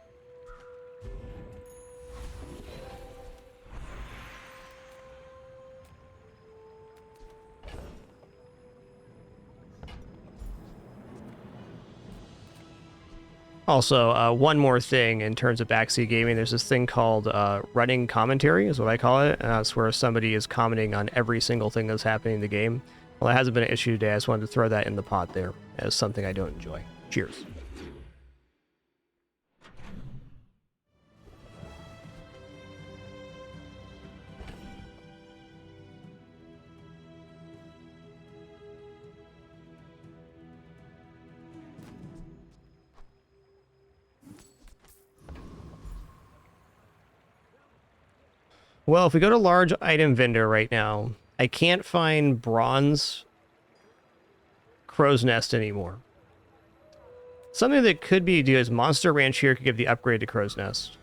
Also, one more thing in terms of backseat gaming, there's this thing called running commentary, is what I call it. And that's where somebody is commenting on every single thing that's happening in the game. Well, it hasn't been an issue today. I just wanted to throw that in the pot there as something I don't enjoy. Cheers. Well, if we go to large item vendor right now, I can't find bronze crow's nest anymore. Something that could be do is Monster Ranch here could give the upgrade to crow's nest.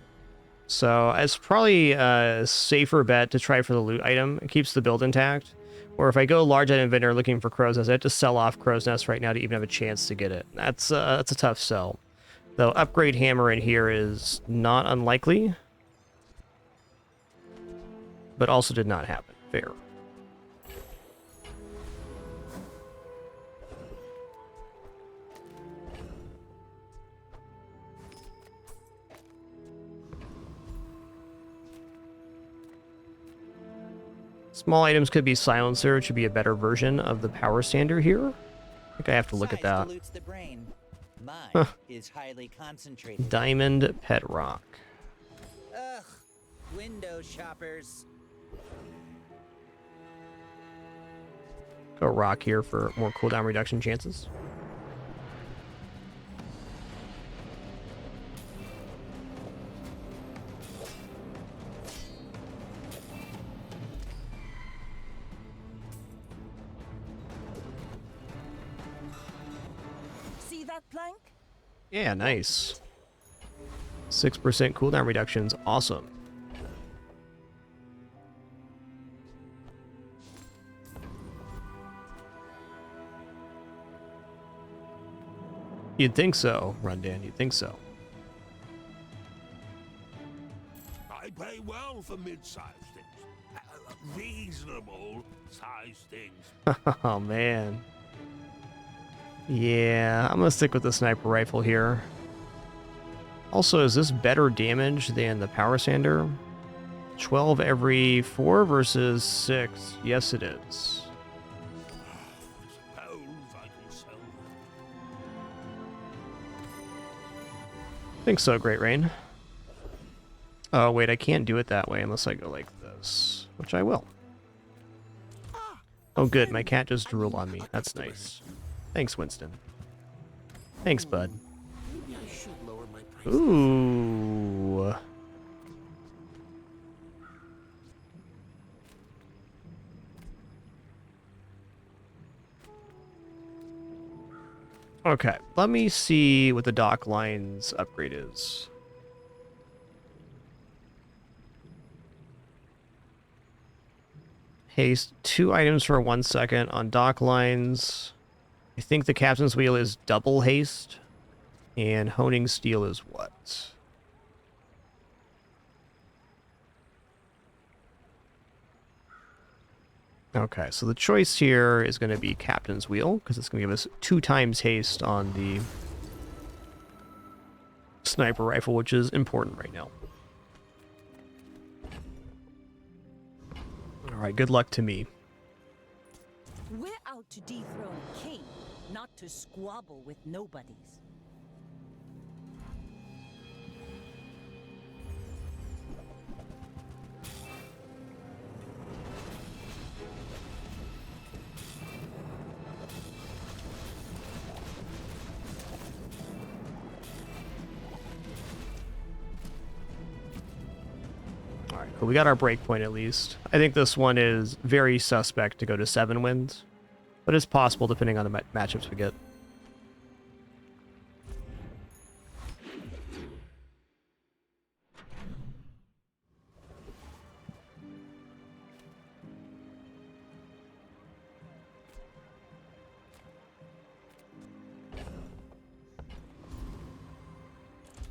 So it's probably a safer bet to try for the loot item. It keeps the build intact. Or if I go large item vendor looking for crow's nest, I have to sell off crow's nest right now to even have a chance to get it. That's a tough sell. Though upgrade hammer in here is not unlikely. But also did not happen. Fair. Small items could be silencer, which should be a better version of the power stander here. I think I have to look at that. The brain. Mine Huh. is highly concentrated. Diamond pet rock. Ugh, window shoppers. Go rock here for more cooldown reduction chances. See that plank? Yeah, nice. 6% cooldown reductions, awesome. You'd think so, Rundan, you'd think so. I pay well for mid-sized things. Reasonable-sized things. Oh, man. Yeah, I'm gonna stick with the sniper rifle here. Also, is this better damage than the power sander? 12 every 4 versus 6. Yes, it is. Think so, Great Rain. Oh, wait, I can't do it that way unless I go like this, which I will. Oh, good, my cat just drooled on me. That's nice. Thanks, Winston. Thanks, bud. Maybe I should lower my price. Ooh. Okay, let me see what the dock lines upgrade is. Haste 2 items for 1 second on dock lines. I think the captain's wheel is double haste. And honing steel is what? Okay, so the choice here is going to be captain's wheel, because it's going to give us 2 times haste on the sniper rifle, which is important right now. Alright, good luck to me. We're out to dethrone a king, not to squabble with nobodies. Alright, but we got our breakpoint at least. I think this one is very suspect to go to 7 wins, but it's possible depending on the matchups we get.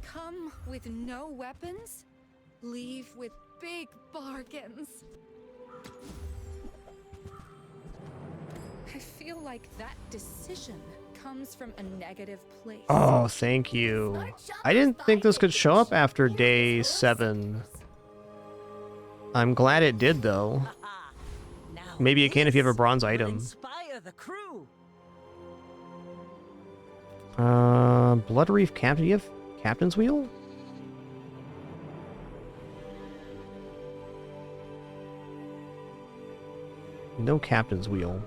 Come with no weapons, leave with big bargains. I feel like that decision comes from a negative place. Oh, thank you. I didn't think this could show up after day 7. I'm glad it did, though. Maybe it can if you have a bronze item. Inspire the crew. Blood Reef Captain. You have Captain's Wheel? No Captain's Wheel.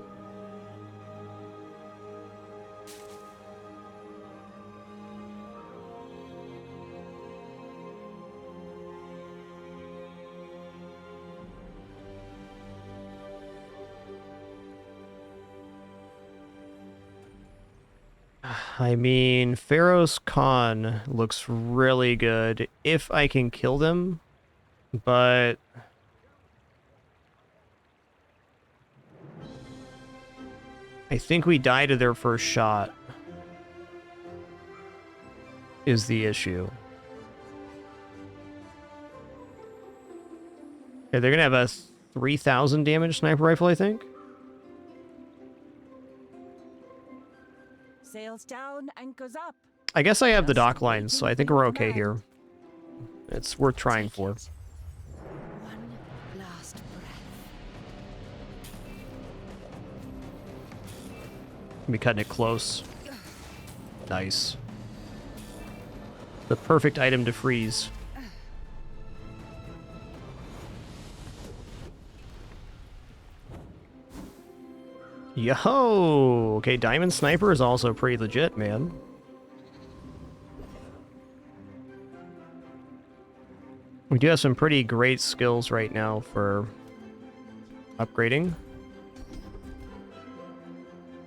I mean, Pharaoh's Khan looks really good if I can kill them, but I think we die to their first shot is the issue. Okay, they're gonna have a 3,000 damage sniper rifle, I think. Sails down, anchors up. I guess I have the dock lines, so I think we're okay here. It's worth trying for. One last breath. Be cutting it close. Nice. The perfect item to freeze. Yo! Okay, Diamond Sniper is also pretty legit, man. We do have some pretty great skills right now for upgrading.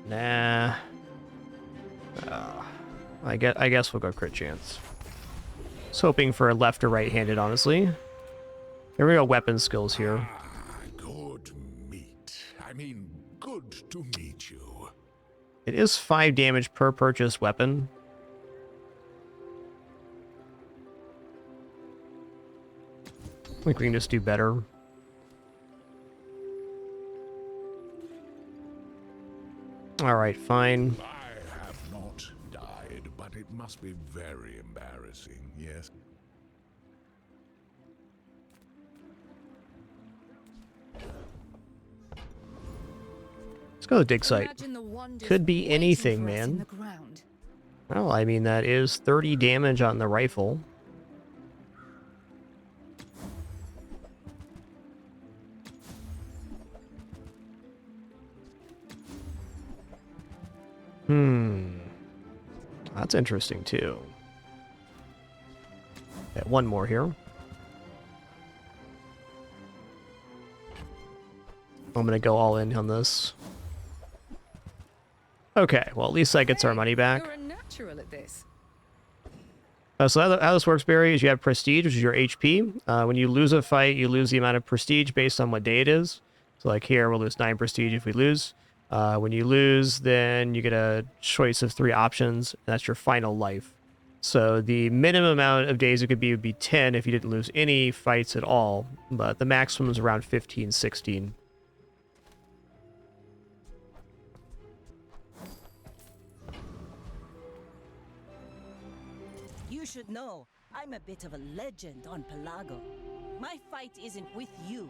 Nah. I guess we'll go crit chance. I was hoping for left or right-handed, honestly. Here we go, weapon skills here. Good meet. I mean, good to meet you. It is 5 damage per purchased weapon. I think we can just do better. Alright, fine. I have not died, but it must be very embarrassing, yes? Let's go to dig site. Could be anything, man. Well, I mean, that is 30 damage on the rifle. That's interesting, too. Okay, one more here. I'm gonna go all in on this. Okay, well, at least that gets our money back. You're a natural at this. So how this works, Barry, is you have prestige, which is your HP. When you lose a fight, you lose the amount of prestige based on what day it is. So like here, we'll lose 9 prestige if we lose. When you lose, then you get a choice of 3 options. And that's your final life. So the minimum amount of days it could be would be 10 if you didn't lose any fights at all. But the maximum is around 15, 16. You should know, I'm a bit of a legend on Pelago. My fight isn't with you,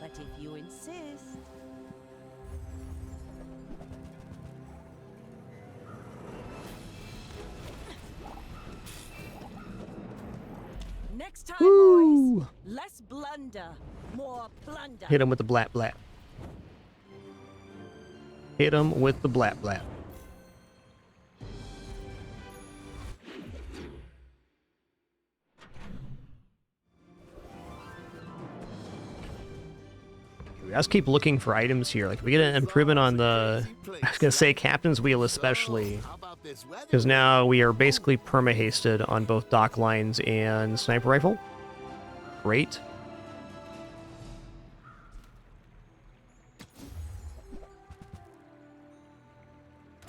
but if you insist... Next time, boys, less blunder, more plunder. Hit him with the blat blat. Hit him with the blat blat. Let's keep looking for items here. Like, we get an improvement on the, I was gonna say Captain's Wheel especially, because now we are basically perma-hasted on both dock lines and sniper rifle. Great.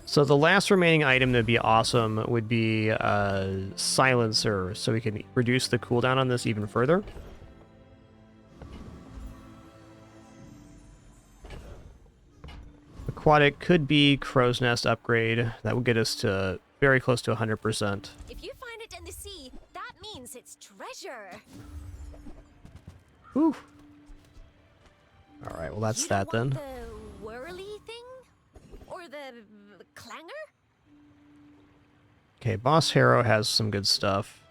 So the last remaining item that'd be awesome would be Silencer, so we can reduce the cooldown on this even further. Aquatic could be Crow's Nest upgrade. That would get us to very close to 100%. If you find it in the sea, that means it's treasure. Whew. Alright, well that's that then. The whirly thing? Or the clanger? Okay, Boss Harrow has some good stuff.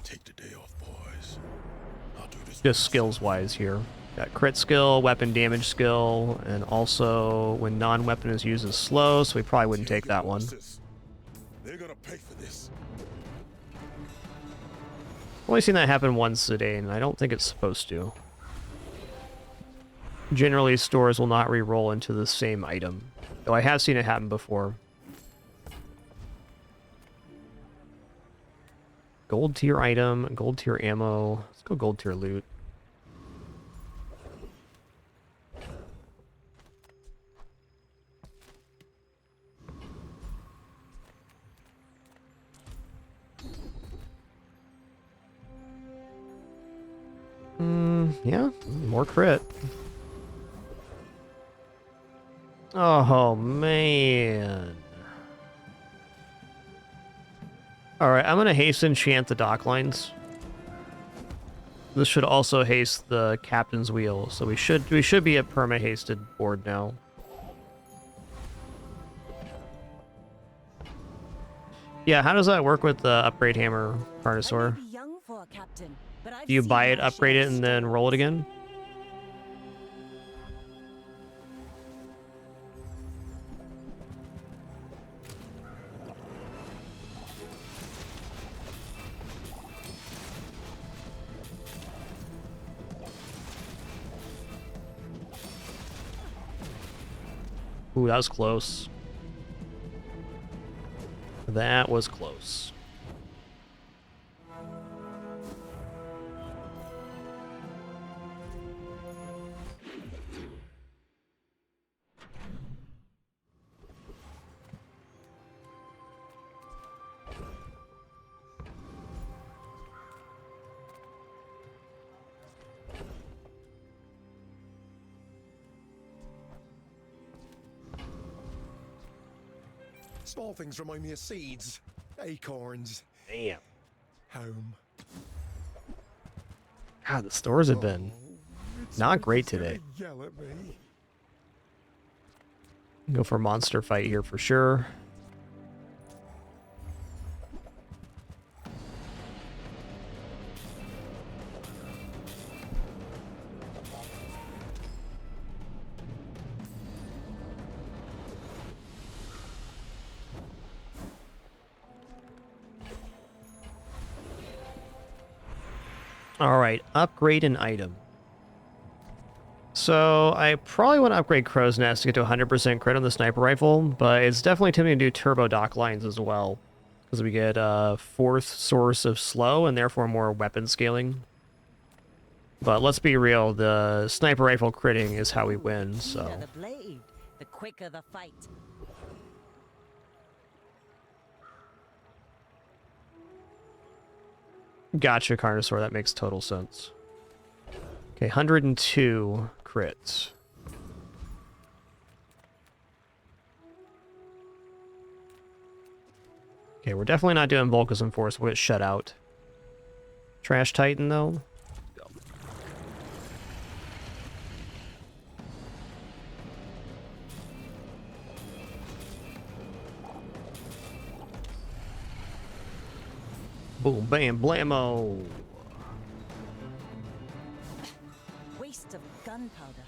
Take the day off, boys. I'll do this. Just skills-wise here. Got crit skill, weapon damage skill, and also when non-weapon is used is slow, so we probably wouldn't take that one. They're gonna pay for this. Only seen that happen once a day, and I don't think it's supposed to. Generally, stores will not re-roll into the same item, though I have seen it happen before. Gold tier item, gold tier ammo. Let's go gold tier loot. Yeah, more crit. Oh, man. Alright, I'm gonna haste enchant the dock lines. This should also haste the Captain's Wheel, so we should be at perma-hasted board now. Yeah, how does that work with the upgrade hammer, Carnosaur? Do you buy it, upgrade it, and then roll it again? Ooh, that was close. That was close. Small things remind me of seeds, acorns. Damn. Home. God, the stores have been not great today. Yell at me. Go for a monster fight here for sure. All right, upgrade an item. So I probably want to upgrade Crow's Nest to get to 100% crit on the sniper rifle, but it's definitely tempting to do turbo dock lines as well, because we get a fourth source of slow and therefore more weapon scaling. But let's be real, the sniper rifle critting is how we win, so. The blade, the quicker the fight. Gotcha, Carnosaur. That makes total sense. Okay, 102 crits. Okay, we're definitely not doing Volcanism Force. We'll get shut out. Trash Titan, though. Go. Boom, bam, blammo. Waste of gunpowder.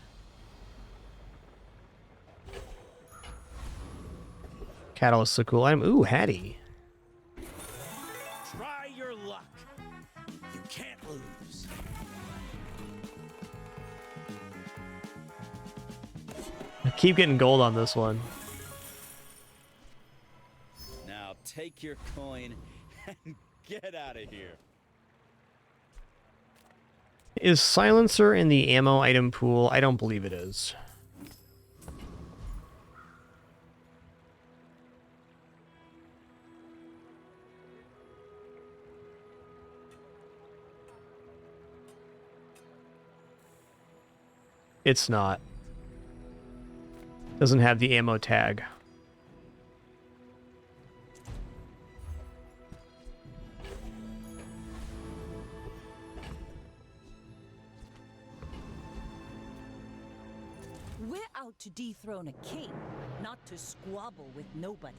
Catalyst is a cool item. Ooh, Hattie. Try your luck. You can't lose. I keep getting gold on this one. Now take your coin and get out of here. Is Silencer in the ammo item pool? I don't believe it is. It's not. Doesn't have the ammo tag. We're out to dethrone a king, not to squabble with nobodies.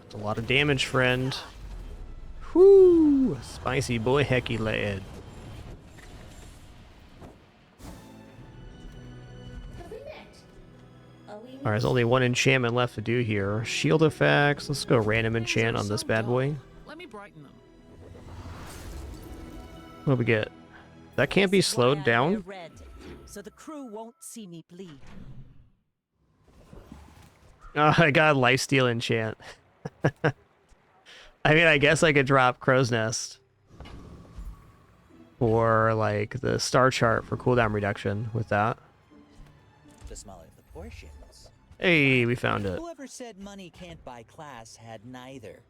It's a lot of damage, friend. Whoo! Spicy boy hecky lad. Alright, there's only one enchantment left to do here. Shield effects. Let's go random enchant on this bad boy. Let me brighten them. What do we get? That can't be slowed down? Red, so the crew won't see me bleed. Oh, I got a lifesteal enchant. I mean, I guess I could drop Crow's Nest. Or, like, the star chart for cooldown reduction with that. The smaller the portions. Hey, we found it. Whoever said money can't buy class had neither.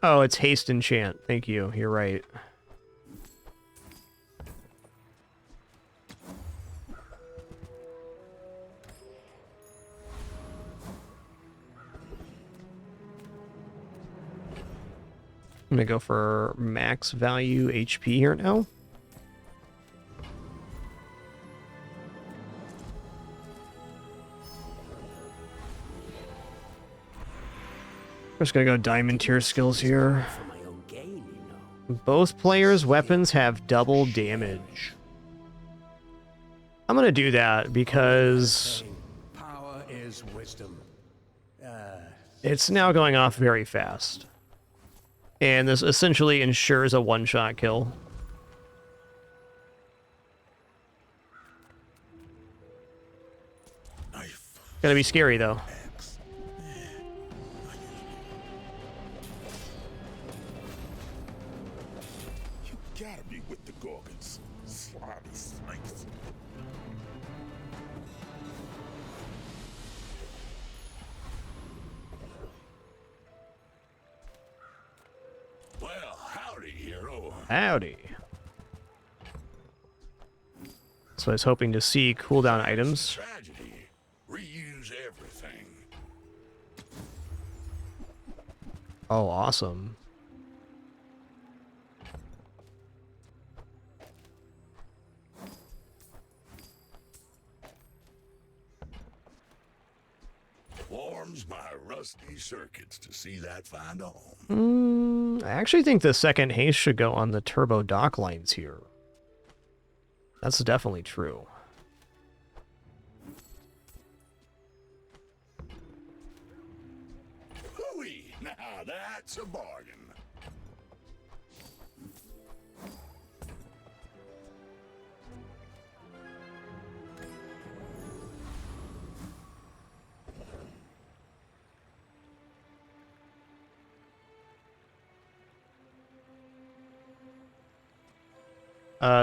Oh, it's haste enchant. Thank you. You're right. I'm gonna go for max value HP here now. Just gonna go diamond tier skills here. Both players' weapons have double damage. I'm gonna do that because Power is wisdom. It's now going off very fast. And this essentially ensures a one-shot kill. Gonna be scary, though. You gotta be with the Gorgons. Slimy snakes. Well, howdy, hero. Howdy. So I was hoping to see cooldown items. Tragedy. Reuse everything. Oh, awesome. Warms my rusty circuits to see that find a home. I actually think the second haste should go on the turbo dock lines here. That's definitely true. Hooey! Now that's a bargain.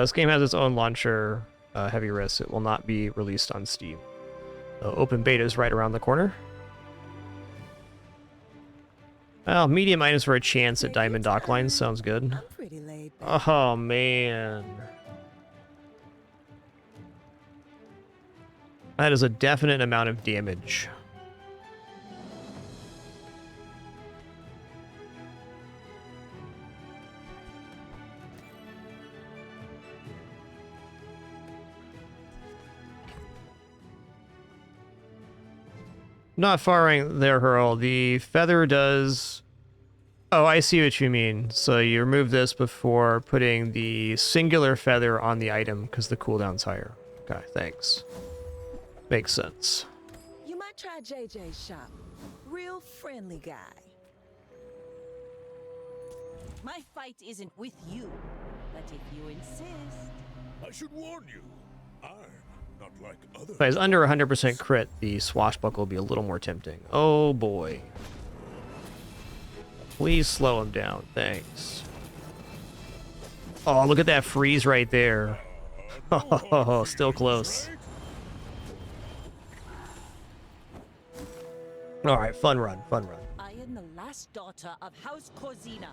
This game has its own launcher, heavy risk. It will not be released on Steam. Open beta is right around the corner. Well, medium items for a chance at Diamond Dock Lines sounds good. Oh, man. That is a definite amount of damage. Not firing there, Hurl. The feather does... Oh, I see what you mean. So you remove this before putting the singular feather on the item because the cooldown's higher. Okay, thanks. Makes sense. You might try JJ's shop. Real friendly guy. My fight isn't with you, but if you insist... I should warn you. I'm not like others. If I was under 100% crit, the swashbuckle will be a little more tempting. Oh boy. Please slow him down. Thanks. Oh, look at that freeze right there. Oh, still close. Alright, fun run, fun run. I am the last daughter of House Corzina.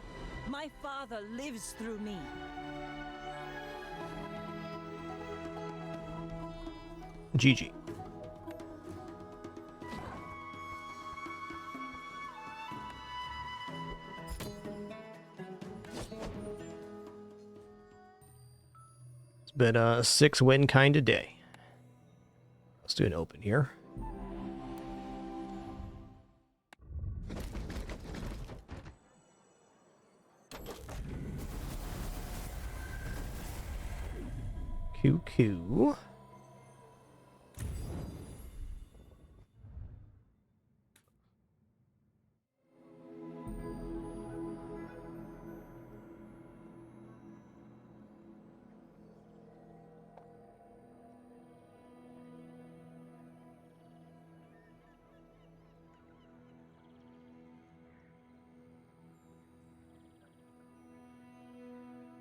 My father lives through me. GG. It's been a 6-win kind of day. Let's do an open here. QQ.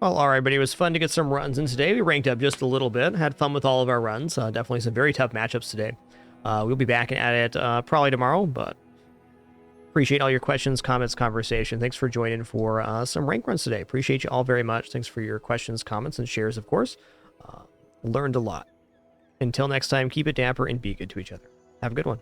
Well, all right, but it was fun to get some runs in today. We ranked up just a little bit, had fun with all of our runs. Definitely some very tough matchups today. We'll be back at it probably tomorrow, but appreciate all your questions, comments, conversation. Thanks for joining for some rank runs today. Appreciate you all very much. Thanks for your questions, comments, and shares, of course. Learned a lot. Until next time, keep it dapper and be good to each other. Have a good one.